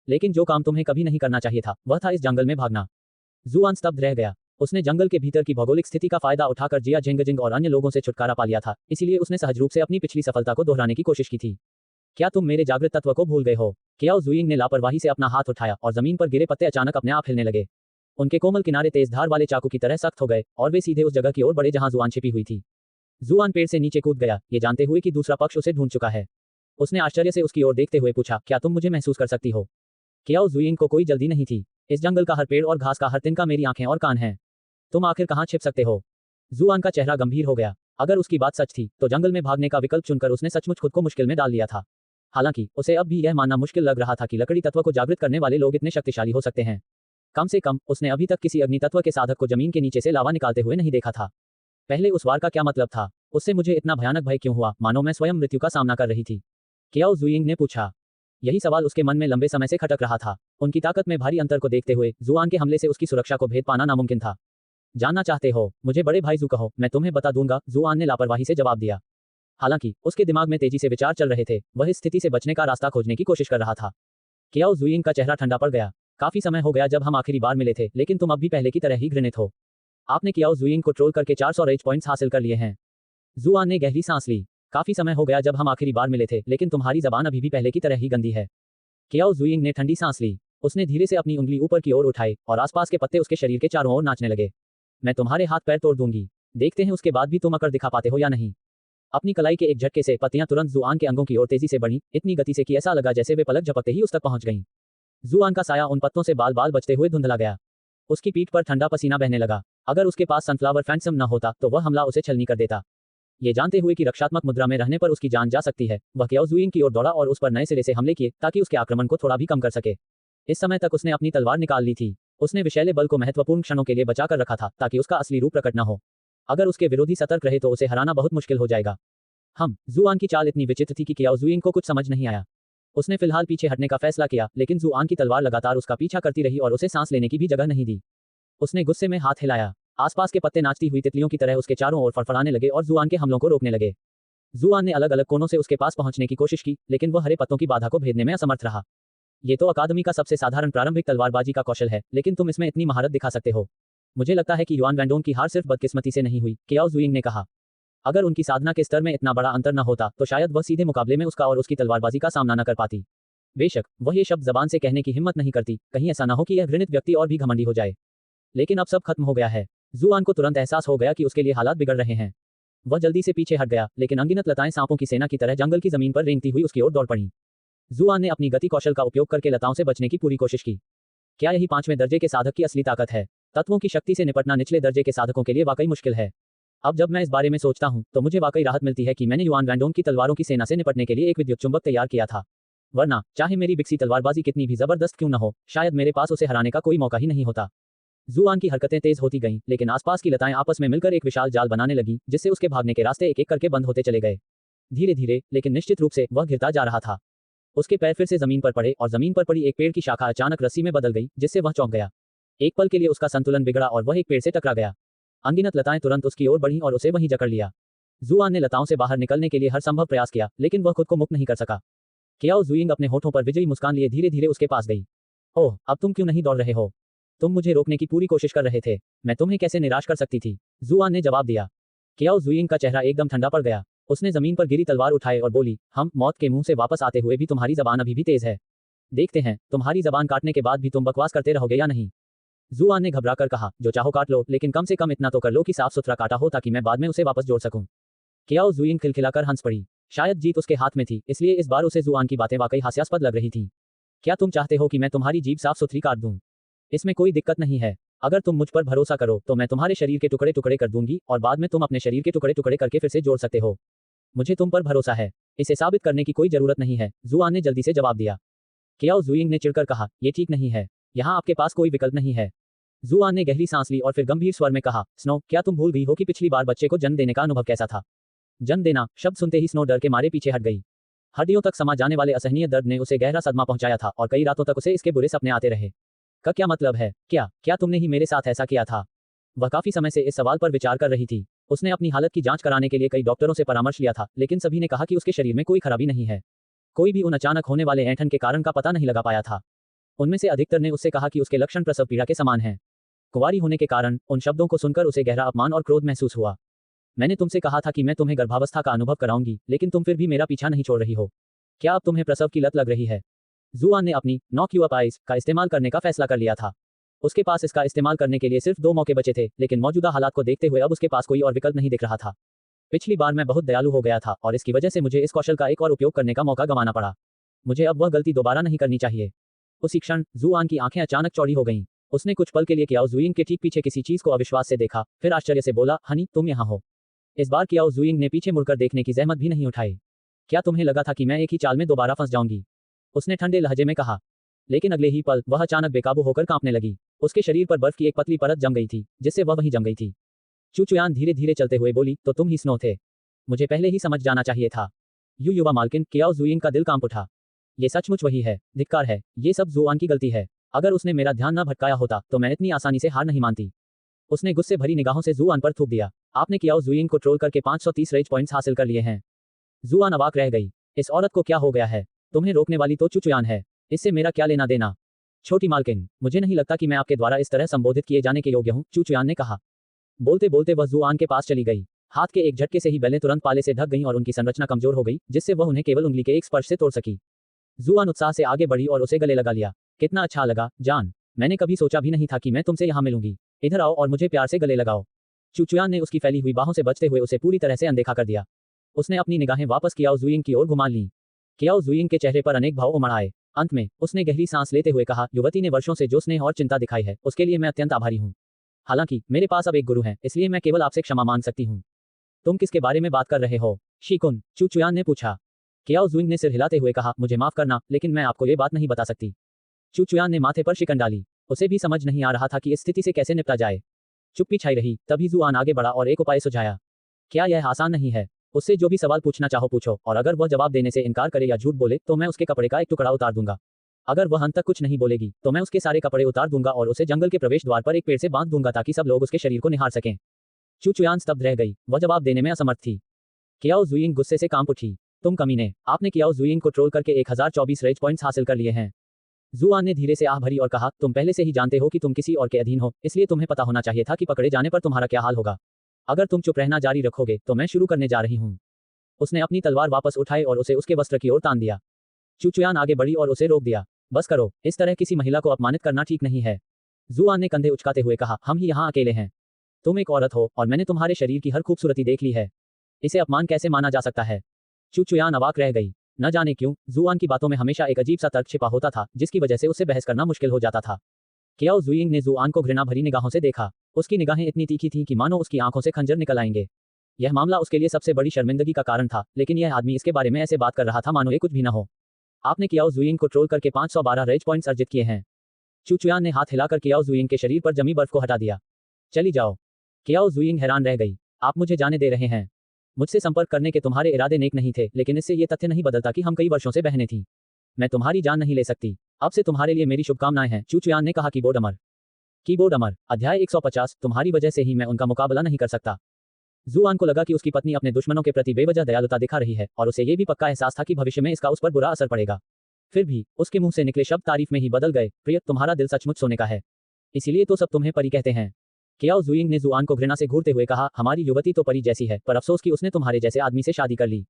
S1: लेकिन जो काम तुम्हें कभी नहीं करना चाहिए था वह था इस जंगल में भागना। जुआन स्तब्ध रह गया। उसने जंगल के भीतर की भौगोलिक स्थिति का फायदा उठाकर जिया झेंगजिंग और अन्य लोगों से छुटकारा पा लिया था, इसलिए उसने सहज रूप से अपनी पिछली सफलता को दोहराने की कोशिश की थी। क्या तुम मेरे जागृत तत्व को भूल गए हो? कियाओ जुइंग ने लापरवाही से अपना हाथ उठाया और जमीन पर गिरे पत्ते अचानक अपने आप हिलने लगे। उनके कोमल किनारे तेज धार वाले चाकू की तरह सख्त हो गए और वे सीधे उस जगह की ओर बढ़े जहां जुआन छिपी हुई थी। जुआन पेड़ से नीचे कूद गया, ये जानते हुए कि दूसरा पक्ष उसे ढूंढ चुका है। उसने आश्चर्य से उसकी ओर देखते हुए पूछा, क्या तुम मुझे महसूस कर सकती हो? कियाओ जुइंग को कोई जल्दी नहीं थी। इस जंगल का हर पेड़ और घास का हर तिनका मेरी आंखें और कान हैं। तुम आखिर कहां छिप सकते हो? जुआन का चेहरा गंभीर हो गया। अगर उसकी बात सच थी तो जंगल में भागने का विकल्प चुनकर उसने सचमुच खुद को मुश्किल में डाल लिया था। हालांकि उसे अब भी यह मानना मुश्किल लग रहा था कि लकड़ी तत्व को जागृत करने वाले लोग इतने शक्तिशाली हो सकते हैं। कम से कम उसने अभी तक किसी अग्नि तत्व के साधक को जमीन के नीचे से लावा निकालते हुए नहीं देखा था। पहले उस वार का क्या मतलब था? उससे मुझे इतना भयानक भय क्यों हुआ, मानो मैं स्वयं मृत्यु का सामना कर रही थी? कियाओ जुइंग ने पूछा। यही सवाल उसके मन में लंबे समय से खटक रहा था। उनकी ताकत में भारी अंतर को देखते हुए जुआन के हमले से उसकी सुरक्षा को भेद पाना नामुमकिन था। जानना चाहते हो? मुझे बड़े भाई जू कहो, मैं तुम्हें बता दूंगा, जुआन ने लापरवाही से जवाब दिया। हालांकि उसके दिमाग में तेजी से विचार चल रहे थे, वह इस स्थिति से बचने का रास्ता खोजने की कोशिश कर रहा था। कियाओ जुइंग का चेहरा ठंडा पड़ गया। काफी समय हो गया जब हम आखिरी बार मिले थे, लेकिन तुम अब भी पहले की तरह ही घृणित हो। आपने कियाओ जुइंग को ट्रोल करके 400 रेज पॉइंट्स हासिल कर लिए हैं। जुआन ने गहरी सांस ली। काफी समय हो गया जब हम आखिरी बार मिले थे, लेकिन तुम्हारी जबान अभी भी पहले की तरह ही गंदी है। कियाओ जुइंग ने ठंडी सांस ली। उसने धीरे से अपनी उंगली ऊपर की ओर उठाई और आसपास के पत्ते उसके शरीर के चारों ओर नाचने लगे। मैं तुम्हारे हाथ पैर तोड़ दूंगी, देखते हैं उसके बाद भी तुम अकड़ दिखा पाते हो या नहीं। अपनी कलाई के एक झटके से पत्तियां तुरंत जुआन के अंगों की ओर तेजी से बढ़ी, इतनी गति से कि ऐसा लगा जैसे वे पलक झपकते ही उस तक पहुंच गईं। जुआन का साया उन पत्तों से बाल बाल बचते हुए धुंधला गया। उसकी पीठ पर ठंडा पसीना बहने लगा। अगर उसके पास सनफ्लावर फैंटम न होता तो वह हमला उसे छलनी कर देता। ये जानते हुए कि रक्षात्मक मुद्रा में रहने पर उसकी जान जा सकती है, वह कियाओ जुइंग की ओर दौड़ा और उस पर नए सिरे से हमले किए ताकि उसके आक्रमण को थोड़ा भी कम कर सके। इस समय तक उसने अपनी तलवार निकाल ली थी। उसने विषैले बल को महत्वपूर्ण क्षणों के लिए बचा कर रखा था ताकि उसका असली रूप प्रकट न हो। अगर उसके विरोधी सतर्क रहे तो उसे हराना बहुत मुश्किल हो जाएगा। जुआन की चाल इतनी विचित्र थी कि कियाओ जुइंग को कुछ समझ नहीं आया। उसने फिलहाल पीछे हटने का फैसला किया, लेकिन जुआन की तलवार लगातार उसका पीछा करती रही और उसे सांस लेने की भी जगह नहीं दी। उसने गुस्से में हाथ हिलाया। आसपास के पत्ते नाचती हुई तितलियों की तरह उसके चारों ओर फड़फड़ाने लगे और जुआन के हमलों को रोकने लगे। जुआन ने अलग अलग कोनों से उसके पास पहुंचने की कोशिश की, लेकिन वह हरे पत्तों की बाधा को भेदने में असमर्थ रहा। ये तो अकादमी का सबसे साधारण प्रारंभिक तलवारबाजी का कौशल है, लेकिन तुम इसमें इतनी महारत दिखा सकते हो। मुझे लगता है कि युआन वैंडोंग की हार सिर्फ बदकिस्मती से नहीं हुई, कियाओ जुइंग ने कहा। अगर उनकी साधना के स्तर में इतना बड़ा अंतर न होता तो शायद वह सीधे मुकाबले में उसका और उसकी तलवारबाजी का सामना न कर पाती। बेशक वह ये शब्द जबान से कहने की हिम्मत नहीं करती, कहीं ऐसा न हो कि यह घृणित व्यक्ति और भी घमंडी हो जाए। लेकिन अब सब खत्म हो गया है। जुआन को तुरंत एहसास हो गया कि उसके लिए हालात बिगड़ रहे हैं। वह जल्दी से पीछे हट गया, लेकिन अनगिनत लताएं सांपों की सेना की तरह जंगल की जमीन पर रेंगती हुई उसकी ओर दौड़ पड़ी। जुआन ने अपनी गति कौशल का उपयोग करके लताओं से बचने की पूरी कोशिश की। क्या यही 5वें दर्जे के साधक की असली ताकत है? तत्वों की शक्ति से निपटना निचले दर्जे के साधकों के लिए वाकई मुश्किल है। अब जब मैं इस बारे में सोचता हूं तो मुझे वाकई राहत मिलती है कि मैंने युआन वैंडोंग की तलवारों की सेना से निपटने के लिए एक विद्युत चुंबक तैयार किया था। वरना चाहे मेरी बिकसी तलवारबाजी कितनी भी जबरदस्त क्यों न हो, शायद मेरे पास उसे हराने का कोई मौका ही नहीं होता। जुआन की हरकतें तेज होती गईं, लेकिन आसपास की लताएं आपस में मिलकर एक विशाल जाल बनाने लगी, जिससे उसके भागने के रास्ते एक एक करके बंद होते चले गए। धीरे धीरे लेकिन निश्चित रूप से वह गिरता जा रहा था। उसके पैर फिर से जमीन पर पड़े और जमीन पर पड़ी एक पेड़ की शाखा अचानक रस्सी में बदल गई, जिससे वह चौंक गया। एक पल के लिए उसका संतुलन बिगड़ा और वह एक पेड़ से टकरा गया। अनगिनत लताएं तुरंत उसकी ओर बढ़ीं और उसे वहीं जकड़ लिया। जुआन ने लताओं से बाहर निकलने के लिए हर संभव प्रयास किया, लेकिन वह खुद को मुक्त नहीं कर सका। कियाओ जुइंग अपने होठों पर विजयी मुस्कान लिए धीरे धीरे उसके पास गई। ओह, अब तुम क्यों नहीं दौड़ रहे हो? तुम मुझे रोकने की पूरी कोशिश कर रहे थे। मैं तुम्हें कैसे निराश कर सकती थी? जुआन ने जवाब दिया। कियाओ जुइंग का चेहरा एकदम ठंडा पड़ गया। उसने जमीन पर गिरी तलवार उठाए और बोली, हम मौत के मुंह से वापस आते हुए भी तुम्हारी जबान अभी भी तेज है। देखते हैं तुम्हारी जबान काटने के बाद भी तुम बकवास करते रहोगे या नहीं। जुआन ने घबराकर कहा, जो चाहो काट लो, लेकिन कम से कम इतना तो कर लो कि साफ सुथरा काटा हो ताकि मैं बाद में उसे वापस जोड़ सकूं। कियाओ जुइंग खिलखिलाकर हंस पड़ी। शायद जीत उसके हाथ में थी, इसलिए इस बार उसे जुआन की बातें वाकई हास्यास्पद लग रही थीं। क्या तुम चाहते हो कि मैं तुम्हारी जीभ साफ सुथरी काट दूं? इसमें कोई दिक्कत नहीं है। अगर तुम मुझ पर भरोसा करो तो मैं तुम्हारे शरीर के टुकड़े टुकड़े कर दूंगी और बाद में तुम अपने शरीर के टुकड़े टुकड़े करके फिर से जोड़ सकते हो। मुझे तुम पर भरोसा है। इसे साबित करने की कोई जरूरत नहीं है, जुआन ने जल्दी से जवाब दिया। कियाओ जुइंग ने चिढ़कर कहा, यह ठीक नहीं है। यहाँ आपके पास कोई विकल्प नहीं है। जुआन ने गहरी सांस ली और फिर गंभीर स्वर में कहा, स्नो, क्या तुम भूल गई हो कि पिछली बार बच्चे को जन्म देने का अनुभव कैसा था? जन्म देना शब्द सुनते ही स्नो डर के मारे पीछे हट गई। हड्डियों तक समा जाने वाले असहनीय दर्द ने उसे गहरा सदमा पहुंचाया था और कई रातों तक उसे इसके बुरे सपने आते रहे। का क्या मतलब है? क्या तुमने ही मेरे साथ ऐसा किया था? वह काफी समय से इस सवाल पर विचार कर रही थी। उसने अपनी हालत की जांच कराने के लिए कई डॉक्टरों से परामर्श लिया था, लेकिन सभी ने कहा कि उसके शरीर में कोई खराबी नहीं है। कोई भी उन अचानक होने वाले ऐंठन के कारण का पता नहीं लगा पाया था। उनमें से अधिकतर ने उससे कहा कि उसके लक्षण प्रसव पीड़ा के समान हैं। कुंवारी होने के कारण उन शब्दों को सुनकर उसे गहरा अपमान और क्रोध महसूस हुआ। मैंने तुमसे कहा था कि मैं तुम्हें गर्भावस्था का अनुभव कराऊंगी, लेकिन तुम फिर भी मेरा पीछा नहीं छोड़ रही हो। क्या अब तुम्हें प्रसव की लत लग रही है? जुआन ने अपनी नॉक यू अप आइज का इस्तेमाल करने का फैसला कर लिया था। उसके पास इसका इस्तेमाल करने के लिए सिर्फ 2 मौके बचे थे, लेकिन मौजूदा हालात को देखते हुए अब उसके पास कोई और विकल्प नहीं दिख रहा था। पिछली बार मैं बहुत दयालु हो गया था और इसकी वजह से मुझे इस कौशल का एक और उपयोग करने का मौका गंवाना पड़ा। मुझे अब वह गलती दोबारा नहीं करनी चाहिए। उसी क्षण जुआन की आंखें अचानक चौड़ी हो गईं। उसने कुछ पल के लिए कियाओ जुइंग के ठीक पीछे किसी चीज को अविश्वास से देखा, फिर आश्चर्य से बोला, हनी, तुम यहाँ हो? इस बार कियाओ जुइंग ने पीछे मुड़कर देखने की जहमत भी नहीं उठाई। क्या तुम्हें लगा था कि मैं एक ही चाल में दोबारा फंस जाऊंगी? उसने ठंडे लहजे में कहा। लेकिन अगले ही पल वह अचानक बेकाबू होकर कांपने लगी। उसके शरीर पर बर्फ की एक पतली परत जम गई थी, जिससे वह वहीं जम गई थी। चुचुयान धीरे धीरे चलते हुए बोली, तो तुम ही स्नो थे? मुझे पहले ही समझ जाना चाहिए था। युवा मालकिन, कियाओ जुइंग का दिल कांप उठा। ये सचमुच वही है। धिक्कार है, ये सब जुआन की गलती है। अगर उसने मेरा ध्यान न भटकाया होता तो मैं इतनी आसानी से हार नहीं मानती। उसने गुस्से भरी निगाहों से जुआन पर थूक दिया। आपने कियाओ जुइंग को ट्रोल करके 530 रेज पॉइंट्स हासिल कर लिए हैं। जुआन अवाक रह गई। इस औरत को क्या हो गया है? तुम्हें रोकने वाली तो चुचुयान है। इससे मेरा क्या लेना देना? छोटी मालकिन, मुझे नहीं लगता कि मैं आपके द्वारा इस तरह संबोधित किए जाने के योग्य हूँ, चुचुयान ने कहा। बोलते बोलते वह जुआन के पास चली गई। हाथ के एक झटके से ही बेलें तुरंत पाले से ढक गईं और उनकी संरचना कमजोर हो गई, जिससे वह उन्हें केवल उंगली के एक स्पर्श से तोड़ सकी। जुआन उत्साह से आगे बढ़ी और उसे गले लगा लिया। कितना अच्छा लगा, जान। मैंने कभी सोचा भी नहीं था कि मैं तुमसे यहाँ मिलूंगी। इधर आओ और मुझे प्यार से गले लगाओ। चुचुयान ने उसकी फैली हुई बाहों से बचते हुए उसे पूरी तरह से अनदेखा कर दिया। उसने अपनी निगाहें वापस कियाओ जुइंग की ओर घुमा लीं। कियाओ जुइंग के चेहरे पर अनेक भाव उमड़ आए। अंत में उसने गहरी सांस लेते हुए कहा, युवती ने वर्षों से जो स्नेह और चिंता दिखाई है, उसके लिए मैं अत्यंत आभारी हूँ। हालांकि मेरे पास अब एक गुरु है, इसलिए मैं केवल आपसे क्षमा मांग सकती हूँ। तुम किसके बारे में बात कर रहे हो? शिकुन, चुचुयान ने पूछा। कियाओ जुइंग ने सिर हिलाते हुए कहा, मुझे माफ करना, लेकिन मैं आपको ये बात नहीं बता सकती। चुचुयान ने माथे पर शिकन डाली। उसे भी समझ नहीं आ रहा था कि इस स्थिति से कैसे निपटा जाए। चुप्पी छाई रही। तभी जुआन आगे बढ़ा और एक उपाय सुझाया। क्या यह आसान नहीं है? उससे जो भी सवाल पूछना चाहो पूछो, और अगर वह जवाब देने से इनकार करे या झूठ बोले तो मैं उसके कपड़े का एक टुकड़ा उतार दूंगा। अगर वह अंत तक कुछ नहीं बोलेगी तो मैं उसके सारे कपड़े उतार दूंगा और उसे जंगल के प्रवेश द्वार पर एक पेड़ से बांध दूंगा ताकि सब लोग उसके शरीर को निहार सकें। चुचुयान स्तब्ध रह गई। वह जवाब देने में असमर्थ थी। कियाओ जुइंग गुस्से से कांप उठी। तुम कमीने, आपने कियाओ जुइंग को ट्रोल करके 1024 रेज पॉइंट्स हासिल कर लिए हैं। जुआन ने धीरे से आह भरी और कहा, तुम पहले से ही जानते हो कि तुम किसी और के अधीन हो, इसलिए तुम्हें पता होना चाहिए था कि पकड़े जाने पर तुम्हारा क्या हाल होगा। अगर तुम चुप रहना जारी रखोगे तो मैं शुरू करने जा रही हूँ। उसने अपनी तलवार वापस उठाई और उसे उसके वस्त्र की ओर तान दिया। चुचुयान आगे बढ़ी और उसे रोक दिया। बस करो, इस तरह किसी महिला को अपमानित करना ठीक नहीं है। जुआन ने कंधे उचकाते हुए कहा, हम ही यहाँ अकेले हैं। तुम एक औरत हो और मैंने तुम्हारे शरीर की हर खूबसूरती देख ली है। इसे अपमान कैसे माना जा सकता है? चुचुयान अवाक रह गई। न जाने क्यों जुआन की बातों में हमेशा एक अजीब सा तर्क छिपा होता था, जिसकी वजह से उससे बहस करना मुश्किल हो जाता था। कियाओ जुइंग ने जुआन को घृणा भरी निगाहों से देखा। उसकी निगाहें इतनी तीखी थीं कि मानो उसकी आंखों से खंजर निकल आएंगे। यह मामला उसके लिए सबसे बड़ी शर्मिंदगी का कारण था, लेकिन यह आदमी इसके बारे में ऐसे बात कर रहा था मानो ये कुछ भी न हो। आपने कियाओ जुइंग को ट्रोल करके 512 रेज पॉइंट्स अर्जित किए हैं। चुचुयान ने हाथ हिलाकर कियाओ जुइंग के शरीर पर जमी बर्फ को हटा दिया। चली जाओ। कियाओ जुइंग हैरान रह गई। आप मुझे जाने दे रहे हैं? मुझसे संपर्क करने के तुम्हारे इरादे नेक नहीं थे, लेकिन इससे ये तथ्य नहीं बदलता कि हम कई वर्षों से बहनें थीं। मैं तुम्हारी जान नहीं ले सकती। अब से तुम्हारे लिए मेरी शुभकामनाएं हैं, चुचुयान ने कहा। कीबोर्ड अमर, अध्याय 150, तुम्हारी वजह से ही मैं उनका मुकाबला नहीं कर सकता। जुआन को लगा कि उसकी पत्नी अपने दुश्मनों के प्रति बेवजह दयालुता दिखा रही है, और उसे ये भी पक्का एहसास था कि भविष्य में इसका उस पर बुरा असर पड़ेगा। फिर भी उसके मुंह से निकले शब्द तारीफ में ही बदल गए। प्रिय, तुम्हारा दिल सचमुच सोने का है, इसीलिए तो सब तुम्हें परी कहते हैं। कियाओ जुइंग ने जुआन को घृणा से घूरते हुए कहा, हमारी युवती तो परी जैसी है, पर अफसोस कि उसने तुम्हारे जैसे आदमी से शादी कर ली।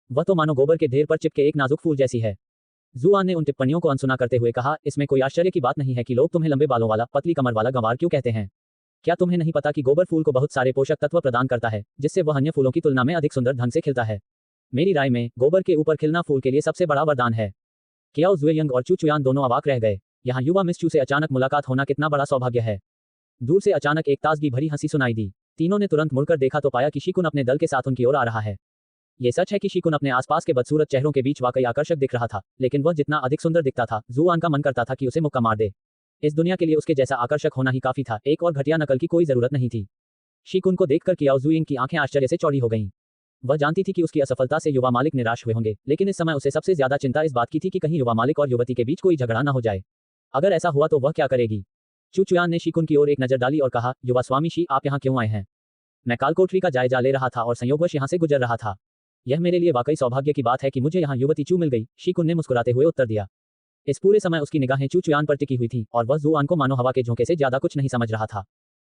S1: वह तो मानो गोबर के ढेर पर चिपके एक नाजुक फूल जैसी है। जुआन ने उन टिप्पणियों को अनसुना करते हुए कहा, इसमें कोई आश्चर्य की बात नहीं है कि लोग तुम्हें लंबे बालों वाला, पतली कमर वाला गंवार क्यों कहते हैं। क्या तुम्हें नहीं पता कि गोबर फूल को बहुत सारे पोषक तत्व प्रदान करता है, जिससे वह अन्य फूलों की तुलना में अधिक सुंदर ढंग से खिलता है। मेरी राय में गोबर के ऊपर खिलना फूल के लिए सबसे बड़ा वरदान है। कियाओ जुइंग और चुचुयान दोनों अवाक रह गए। यहाँ युवा मिस चू से अचानक मुलाकात होना कितना बड़ा सौभाग्य है। दूर से अचानक एक ताजगी भरी हंसी सुनाई दी। तीनों ने तुरंत मुड़कर देखा तो पाया कि शिकुन अपने दल के साथ उनकी ओर आ रहा है। ये सच है कि शिकुन अपने आसपास के बदसूरत चेहरों के बीच वाकई आकर्षक दिख रहा था, लेकिन वह जितना अधिक सुंदर दिखता था, जुआन का मन करता था कि उसे मुक्का मार दे। इस दुनिया के लिए उसके जैसा आकर्षक होना ही काफी था, एक और घटिया नकल की कोई जरूरत नहीं थी। शीकुन को देखकर कियाओ जुइंग की आंखें आश्चर्य से चौड़ी हो गईं। वह जानती थी कि उसकी असफलता से युवा मालिक निराश हुए होंगे, लेकिन इस समय उसे सबसे ज्यादा चिंता इस बात की थी कि कहीं युवा मालिक और युवती के बीच कोई झगड़ा न हो जाए। अगर ऐसा हुआ तो वह क्या करेगी? चू चुयान ने शीकुन की ओर एक नजर डाली और कहा, युवा स्वामी शी, आप यहाँ क्यों आए हैं? मैं कालकोठरी का जायजा ले रहा था और संयोगवश यहाँ से गुजर रहा था। यह मेरे लिए वाकई सौभाग्य की बात है कि मुझे यहाँ युवती चू मिल गई, शीकुन ने मुस्कुराते हुए उत्तर दिया। इस पूरे समय उसकी निगाहें चू चुयान पर टिकी हुई थी और वह जुआन को मानो हवा के झोंके से ज्यादा कुछ नहीं समझ रहा था।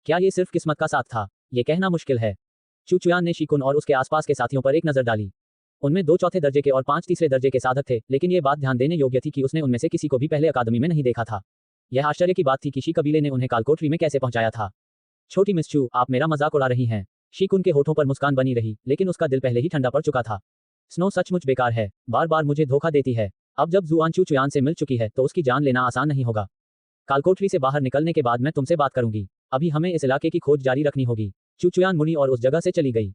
S1: क्या ये सिर्फ किस्मत का साथ था? ये कहना मुश्किल है। चू चुयान ने शीकुन और उसके आसपास के साथियों पर एक नजर डाली। उनमें 2 चौथे दर्जे के और 5 तीसरे दर्जे के साधक थे, लेकिन ये बात ध्यान देने योग्य थी कि उसने उनमें से किसी को भी पहले अकादमी में नहीं देखा था। यह आश्चर्य की बात थी कि शी कबीले ने उन्हें कालकोठरी में कैसे पहुंचाया था। छोटी मिस चू, आप मेरा मजाक उड़ा रही हैं। शीकुन के होठों पर मुस्कान बनी रही, लेकिन उसका दिल पहले ही ठंडा पड़ चुका था। स्नो सचमुच बेकार है, बार बार मुझे धोखा देती है। अब जब जुआन चू चुयान से मिल चुकी है तो उसकी जान लेना आसान नहीं होगा। कालकोठरी से बाहर निकलने के बाद मैं तुमसे बात करूंगी। अभी हमें इस इलाके की खोज जारी रखनी होगी। चू चुयान मुड़ी और उस जगह से चली गई।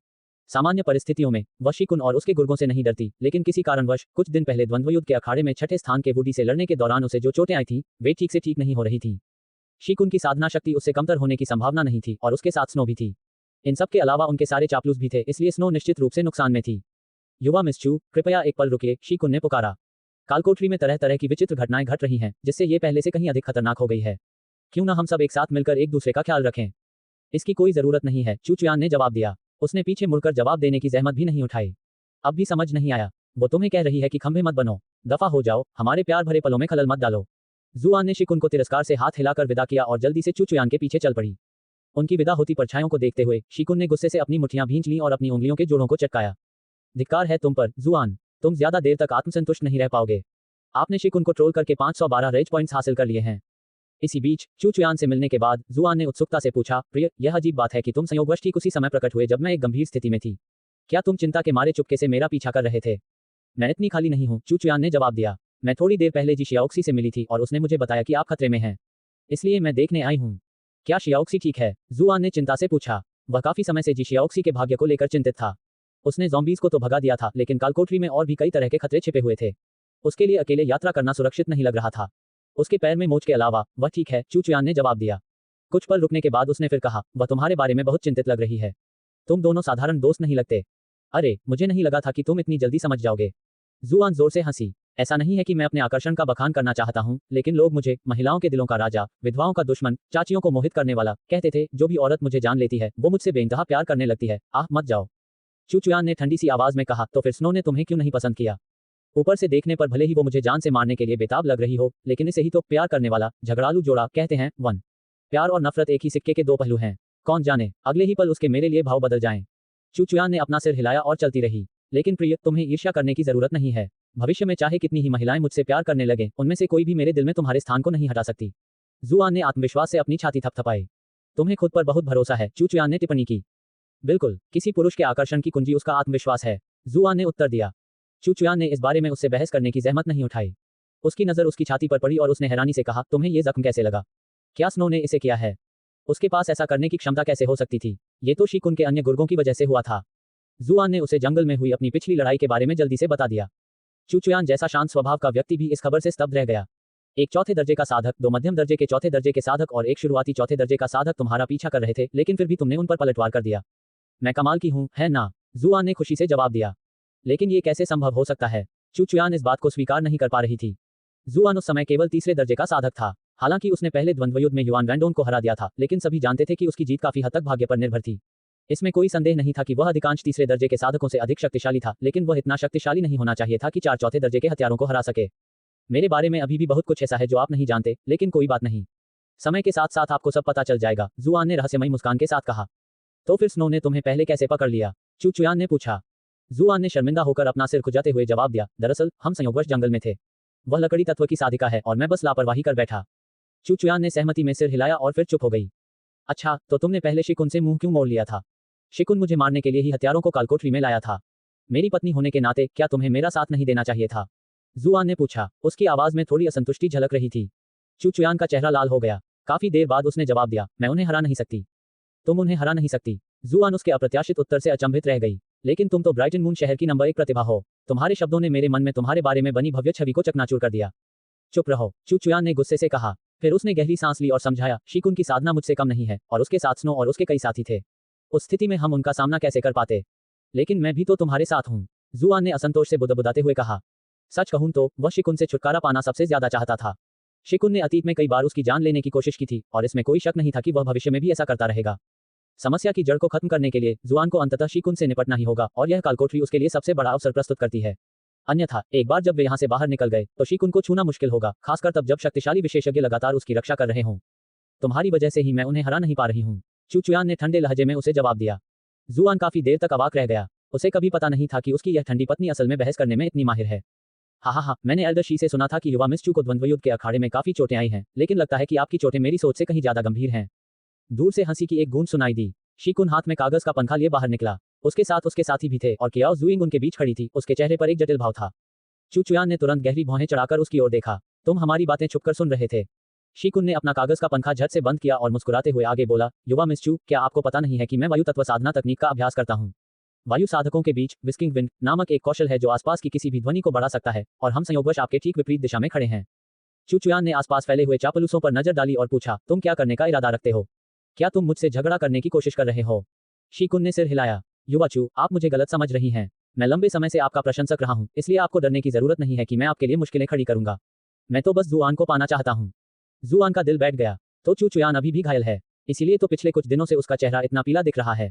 S1: सामान्य परिस्थितियों में वह शीकुन और उसके गुर्गों से नहीं डरती, लेकिन किसी कारणवश कुछ दिन पहले द्वंद्वयुद्ध के अखाड़े में छठे स्थान के वुडी से लड़ने के दौरान उसे जो चोटें आई थीं, वे ठीक से ठीक नहीं हो रही थीं। शीकुन की साधना शक्ति उससे कमतर होने की संभावना नहीं थी और उसके साथ स्नो भी थी। इन सब के अलावा उनके सारे चापलूस भी थे, इसलिए स्नो निश्चित रूप से नुकसान में थी। युवा मिस चू, कृपया एक पल रुकिए, शीकुन ने पुकारा। कालकोठरी में तरह तरह की विचित्र घटनाएं घट रही हैं, जिससे ये पहले से कहीं अधिक खतरनाक हो गई है। क्यों न हम सब एक साथ मिलकर एक दूसरे का ख्याल रखें? इसकी कोई जरूरत नहीं है, चू चुयान ने जवाब दिया। उसने पीछे मुड़कर जवाब देने की जहमत भी नहीं उठाई। अब भी समझ नहीं आया? वो तुम्हें कह रही है कि खंभे मत बनो, दफा हो जाओ, हमारे प्यार भरे पलों में खलल मत डालो। जुआन ने शीकुन को तिरस्कार से हाथ हिलाकर विदा किया और जल्दी से चू चुयान के पीछे चल पड़ी। उनकी विदा होती परछाइयों को देखते हुए शीकुन ने गुस्से से अपनी मुट्ठियां भींच लीं और अपनी उंगलियों के जोड़ों को चटकाया। धिक्कार है तुम पर, जुआन, तुम ज्यादा देर तक आत्मसंतुष्ट नहीं रह पाओगे। आपने शीकुन को ट्रोल करके 512 रेज पॉइंट्स हासिल कर लिए हैं। इसी बीच चू चुयान से मिलने के बाद जुआन ने उत्सुकता से पूछा, प्रिय, यह अजीब बात है कि तुम संयोगवश ठीक उसी समय प्रकट हुए जब मैं एक गंभीर स्थिति में थी। क्या तुम चिंता के मारे चुपके से मेरा पीछा कर रहे थे? मैं इतनी खाली नहीं हूँ, चू चुयान ने जवाब दिया। मैं थोड़ी देर पहले जी शियाओक्सी से मिली थी और उसने मुझे बताया कि आप खतरे में हैं, इसलिए मैं देखने आई हूँ। क्या शियाओक्सी ठीक है? जुआन ने चिंता से पूछा। वह काफी समय से जी शियाओक्सी के भाग्य को लेकर चिंतित था। उसने ज़ॉम्बीज को तो भगा दिया था, लेकिन कालकोठरी में और भी कई तरह के खतरे छिपे हुए थे। उसके लिए अकेले यात्रा करना सुरक्षित नहीं लग रहा था। उसके पैर में मोच के अलावा वह ठीक है, चू चुयान ने जवाब दिया। कुछ पल रुकने के बाद उसने फिर कहा, वह तुम्हारे बारे में बहुत चिंतित लग रही है। तुम दोनों साधारण दोस्त नहीं लगते। अरे, मुझे नहीं लगा था कि तुम इतनी जल्दी समझ जाओगे। जुआन जोर से हंसी। ऐसा नहीं है कि मैं अपने आकर्षण का बखान करना चाहता हूँ, लेकिन लोग मुझे महिलाओं के दिलों का राजा, विधवाओं का दुश्मन, चाचियों को मोहित करने वाला कहते थे। जो भी औरत मुझे जान लेती है वो मुझसे बेइंतहा प्यार करने लगती है। आह, मत जाओ, चू चुयान ने ठंडी सी आवाज में कहा। तो फिर स्नो ने तुम्हें क्यों नहीं पसंद किया? ऊपर से देखने पर भले ही वो मुझे जान से मारने के लिए बेताब लग रही हो, लेकिन इसे ही तो प्यार करने वाला झगड़ालू जोड़ा कहते हैं। वन, प्यार और नफरत एक ही सिक्के के 2 पहलू हैं। कौन जाने अगले ही पल उसके मेरे लिए भाव बदल जाएं। चू चुयान ने अपना सिर हिलाया और चलती रही। लेकिन प्रिय, तुम्हें ईर्ष्या करने की जरूरत नहीं है। भविष्य में चाहे कितनी ही महिलाएं मुझसे प्यार करने लगें, उनमें से कोई भी मेरे दिल में तुम्हारे स्थान को नहीं हटा सकती। जुआन ने आत्मविश्वास से अपनी छाती थपथपाई। तुम्हें खुद पर बहुत भरोसा है, चू चुयान ने टिप्पणी की। बिल्कुल, किसी पुरुष के आकर्षण की कुंजी उसका आत्मविश्वास है, जुआन ने उत्तर दिया। चू चुयान ने इस बारे में उससे बहस करने की जहमत नहीं उठाई। उसकी नजर उसकी छाती पर पड़ी और उसने हैरानी से कहा, तुम्हें ये जख्म कैसे लगा? क्या स्नो ने इसे किया है? उसके पास ऐसा करने की क्षमता कैसे हो सकती थी? ये तो शीकुन के अन्य गुर्गों की वजह से हुआ था। जुआन ने उसे जंगल में हुई अपनी पिछली लड़ाई के बारे में जल्दी से बता दिया। चू चुयान जैसा शांत स्वभाव का व्यक्ति भी इस खबर से स्तब्ध रह गया। एक चौथे दर्जे का साधक, 2 मध्यम दर्जे के चौथे दर्जे के साधक और एक शुरुआती चौथे दर्जे का साधक तुम्हारा पीछा कर रहे थे, लेकिन फिर भी तुमने उन पर पलटवार कर दिया। मैं कमाल की हूँ, है ना? जुआन ने खुशी से जवाब दिया। लेकिन ये कैसे संभव हो सकता है? चू चुयान इस बात को स्वीकार नहीं कर पा रही थी। जुआन उस समय केवल तीसरे दर्जे का साधक था। हालांकि उसने पहले द्वंद्वयुद्ध में युआन वैंडोन को हरा दिया था, लेकिन सभी जानते थे कि उसकी जीत काफी हद तक भाग्य पर निर्भर थी। इसमें कोई संदेह नहीं था कि वह अधिकांश तीसरे दर्जे के साधकों से अधिक शक्तिशाली था, लेकिन वह इतना शक्तिशाली नहीं होना चाहिए था कि 4 चौथे दर्जे के हथियारों को हरा सके। मेरे बारे में अभी भी बहुत कुछ ऐसा है जो आप नहीं जानते, लेकिन कोई बात नहीं, समय के साथ साथ आपको सब पता चल जाएगा, जुआन ने रहस्यमयी मुस्कान के साथ कहा। तो फिर स्नो ने तुम्हें पहले कैसे पकड़ लिया? चू चुयान ने पूछा। जुआन ने शर्मिंदा होकर अपना सिर खुजाते हुए जवाब दिया, दरअसल हम संयोगवश जंगल में थे। वह लकड़ी तत्व की साधिका है और मैं बस लापरवाही कर बैठा। चू चुयान ने सहमति में सिर हिलाया और फिर चुप हो गई। अच्छा, तो तुमने पहले शिकुन से मुंह क्यों मोड़ लिया था? शिकुन मुझे मारने के लिए ही हथियारों को कालकोठरी में लाया था। मेरी पत्नी होने के नाते क्या तुम्हें मेरा साथ नहीं देना चाहिए था? जुआन ने पूछा। उसकी आवाज में थोड़ी असंतुष्टि झलक रही थी। चू चुयान का चेहरा लाल हो गया। काफी देर बाद उसने जवाब दिया, मैं उन्हें हरा नहीं सकती। तुम उन्हें हरा नहीं सकती? जुआन उसके अप्रत्याशित उत्तर से अचंभित रह गई। लेकिन तुम तो ब्राइटन मून शहर की नंबर 1 प्रतिभा हो। तुम्हारे शब्दों ने मेरे मन में तुम्हारे बारे में बनी भव्य छवि को चकनाचूर कर दिया। चुप रहो, चू चुयान ने गुस्से से कहा। फिर उसने गहरी सांस ली और समझाया, शिकुन की साधना मुझसे कम नहीं है और उसके साथ स्नो और उसके कई साथी थे। उस स्थिति में हम उनका सामना कैसे कर पाते? लेकिन मैं भी तो तुम्हारे साथ हूँ, जुआन ने असंतोष से बुदबुदाते हुए कहा। सच कहूं तो वह शिकुन से छुटकारा पाना सबसे ज्यादा चाहता था। शिकुन ने अतीत में कई बार उसकी जान लेने की कोशिश की थी और इसमें कोई शक नहीं था कि वह भविष्य में भी ऐसा करता रहेगा। समस्या की जड़ को खत्म करने के लिए जुआन को अंततः शिकुन से निपटना ही होगा और यह कालकोठरी उसके लिए सबसे बड़ा अवसर प्रस्तुत करती है। अन्यथा एक बार जब वे यहाँ से बाहर निकल गए तो शिकुन को छूना मुश्किल होगा, खासकर तब जब शक्तिशाली विशेषज्ञ लगातार उसकी रक्षा कर रहे हों। तुम्हारी वजह से ही मैं उन्हें हरा नहीं पा रही हूँ, चुचुयान ने ठंडे लहजे में उसे जवाब दिया। जुआन काफी देर तक अवाक रह गया। उसे कभी पता नहीं था कि उसकी यह ठंडी पत्नी असल में बहस करने में इतनी माहिर है। हाँ, मैंने एल्डर शी से सुना था कि युवा मिस चू को द्वंद्वयुद्ध के अखाड़े में काफी चोटें आई हैं, लेकिन लगता है कि आपकी चोटें मेरी सोच से कहीं ज्यादा गंभीर हैं। दूर से हंसी की एक गूंज सुनाई दी। शिकुन हाथ में कागज का पंखा लिए बाहर निकला। उसके साथ उसके साथी भी थे और कियाओ जुइंग उनके बीच खड़ी थी। उसके चेहरे पर एक जटिल भाव था। चुचुयान ने तुरंत गहरी भौहें चढ़ाकर उसकी ओर देखा। तुम हमारी बातें छुपकर सुन रहे थे? शिकुन ने अपना कागज का पंखा झट से बंद किया और मुस्कुराते हुए आगे बोला, युवा मिस चू, क्या आपको पता नहीं है कि मैं वायु तत्व साधना तकनीक का अभ्यास करता हूँ? वायु साधकों के बीच विस्किंग विंड नामक एक कौशल है जो आसपास की किसी भी ध्वनि को बढ़ा सकता है और हम संयोगवश आपके ठीक विपरीत दिशा में खड़े हैं। चुचुयान ने आसपास फैले हुए चापलूसों पर नजर डाली और पूछा, तुम क्या करने का इरादा रखते हो? क्या तुम मुझसे झगड़ा करने की कोशिश कर रहे हो? शिकुन ने सिर हिलाया। युवा चू, आप मुझे गलत समझ रही हैं। मैं लंबे समय से आपका प्रशंसक रहा हूं, इसलिए आपको डरने की जरूरत नहीं है कि मैं आपके लिए मुश्किलें खड़ी करूंगा। मैं तो बस जुआन को पाना चाहता हूं। जुआन का दिल बैठ गया। तो चुचुयान अभी भी घायल है, इसीलिए तो पिछले कुछ दिनों से उसका चेहरा इतना पीला दिख रहा है।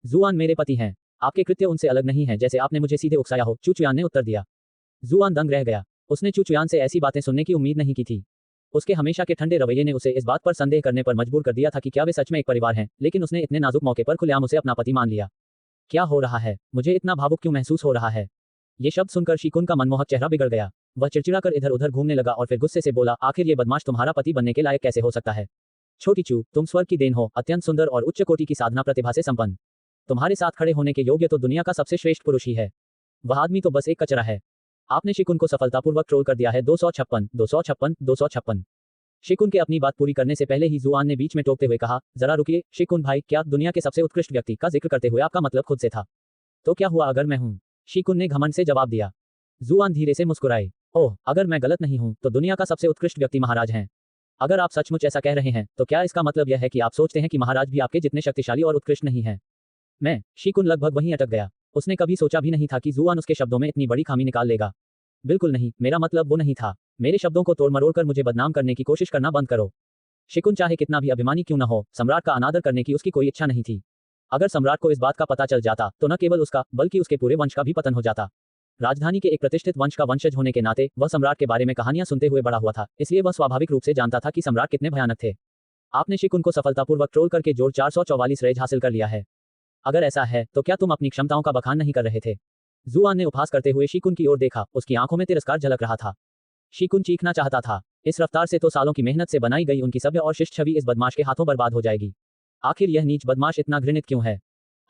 S1: जुआन मेरे पति हैं, आपके कृत्य उनसे अलग नहीं है जैसे आपने मुझे सीधे उकसाया हो, चुचुयान ने उत्तर दिया। जुआन दंग रह गया। उसने चुचुयान से ऐसी बातें सुनने की उम्मीद नहीं की थी। उसके हमेशा के ठंडे रवैये ने उसे इस बात पर संदेह करने पर मजबूर कर दिया था कि क्या वे सच में एक परिवार हैं, लेकिन उसने इतने नाजुक मौके पर खुलेआम उसे अपना पति मान लिया। क्या हो रहा है? मुझे इतना भावुक क्यों महसूस हो रहा है? ये शब्द सुनकर शिकुन का मनमोहक चेहरा बिगड़ गया। वह चिड़चिड़ा कर इधर उधर घूमने लगा और फिर गुस्से से बोला, आखिर ये बदमाश तुम्हारा पति बनने के लायक कैसे हो सकता है? छोटी चू, तुम स्वर्ग की देन हो, अत्यंत सुंदर और उच्च कोटि की साधना प्रतिभा से संपन्न। तुम्हारे साथ खड़े होने के योग्य तो दुनिया का सबसे श्रेष्ठ पुरुष ही है। वह आदमी तो बस एक कचरा है। आपने शिकुन को सफलतापूर्वक ट्रोल कर दिया है। 256, 256, 256। शिकुन के अपनी बात पूरी करने से पहले ही जुआन ने बीच में टोकते हुए कहा, जरा रुकिए शिकुन भाई, क्या दुनिया के सबसे उत्कृष्ट व्यक्ति का जिक्र करते हुए आपका मतलब खुद से था? तो क्या हुआ अगर मैं हूं? शिकुन ने घमंड से जवाब दिया। जुआन धीरे से मुस्कुराए। ओह, अगर मैं गलत नहीं हूं तो दुनिया का सबसे उत्कृष्ट व्यक्ति महाराज हैं। अगर आप सचमुच ऐसा कह रहे हैं तो क्या इसका मतलब यह है कि आप सोचते हैं कि महाराज भी आपके जितने शक्तिशाली और उत्कृष्ट नहीं हैं? मैं शिकुन लगभग वहीं अटक गया। उसने कभी सोचा भी नहीं था कि जुआन उसके शब्दों में इतनी बड़ी खामी निकाल लेगा। बिल्कुल नहीं, मेरा मतलब वो नहीं था। मेरे शब्दों को तोड़ मरोड़ कर मुझे बदनाम करने की कोशिश करना बंद करो। शिकुन चाहे कितना भी अभिमानी क्यों न हो, सम्राट का अनादर करने की उसकी कोई इच्छा नहीं थी। अगर सम्राट को इस बात का पता चल जाता तो न केवल उसका बल्कि उसके पूरे वंश का भी पतन हो जाता। राजधानी के एक प्रतिष्ठित वंश का वंशज होने के नाते वह सम्राट के बारे में कहानियां सुनते हुए बड़ा हुआ था, इसलिए वह स्वाभाविक रूप से जानता था कि सम्राट कितने भयानक थे। आपने शिकुन को सफलतापूर्वक ट्रोल करके जोड़ 444 रेज हासिल कर लिया है। अगर ऐसा है तो क्या तुम अपनी क्षमताओं का बखान नहीं कर रहे थे? जुआन ने उपहास करते हुए शिकुन की ओर देखा। उसकी आंखों में तिरस्कार झलक रहा था। शिकुन चीखना चाहता था। इस रफ्तार से तो सालों की मेहनत से बनाई गई उनकी सभ्य और शिष्ट छवि इस बदमाश के हाथों बर्बाद हो जाएगी। आखिर यह नीच बदमाश इतना घृणित क्यों है?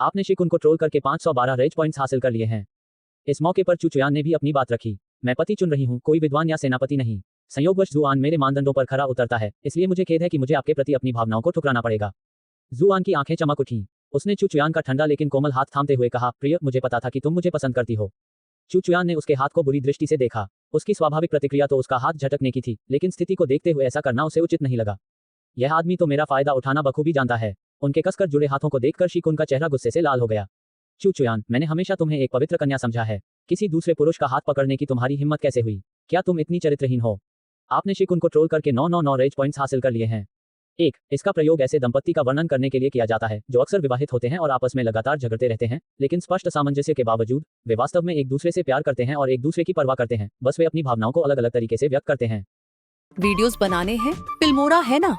S1: आपने शिकुन को ट्रोल करके 512 रेज पॉइंट्स हासिल कर लिए हैं। इस मौके पर चुचुयान ने भी अपनी बात रखी। मैं पति चुन रही हूँ, कोई विद्वान या सेनापति नहीं। संयोगवश जुआन मेरे मानदंडों पर खरा उतरता है, इसलिए मुझे खेद है कि मुझे आपके प्रति अपनी भावनाओं को ठुकराना पड़ेगा। जुआन की आंखें चमक उठीं। उसने चुचुयान का ठंडा लेकिन कोमल हाथ थामते हुए कहा, प्रिय, मुझे पता था कि तुम मुझे पसंद करती हो। चुचुयान ने उसके हाथ को बुरी दृष्टि से देखा। उसकी स्वाभाविक प्रतिक्रिया तो उसका हाथ झटकने की थी, लेकिन स्थिति को देखते हुए ऐसा करना उसे उचित नहीं लगा। यह आदमी तो मेरा फायदा उठाना बखूबी जानता है। उनके कसकर जुड़े हाथों को देखकर शिकुन का चेहरा गुस्से से लाल हो गया। चुचुयान, मैंने हमेशा तुम्हें एक पवित्र कन्या समझा है। किसी दूसरे पुरुष का हाथ पकड़ने की तुम्हारी हिम्मत कैसे हुई? क्या तुम इतनी चरित्रहीन हो? आपने शिकुन को ट्रोल करके 999 रेज पॉइंट्स हासिल कर लिए हैं। एक, इसका प्रयोग ऐसे दंपत्ति का वर्णन करने के लिए किया जाता है जो अक्सर विवाहित होते हैं और आपस में लगातार झगड़ते रहते हैं, लेकिन स्पष्ट सामंजस्य के बावजूद वे वास्तव में एक दूसरे से प्यार करते हैं और एक दूसरे की परवाह करते हैं, बस वे अपनी भावनाओं को अलग अलग तरीके से व्यक्त करते हैं।
S2: वीडियोस बनाने हैं, फिल्मोरा है ना?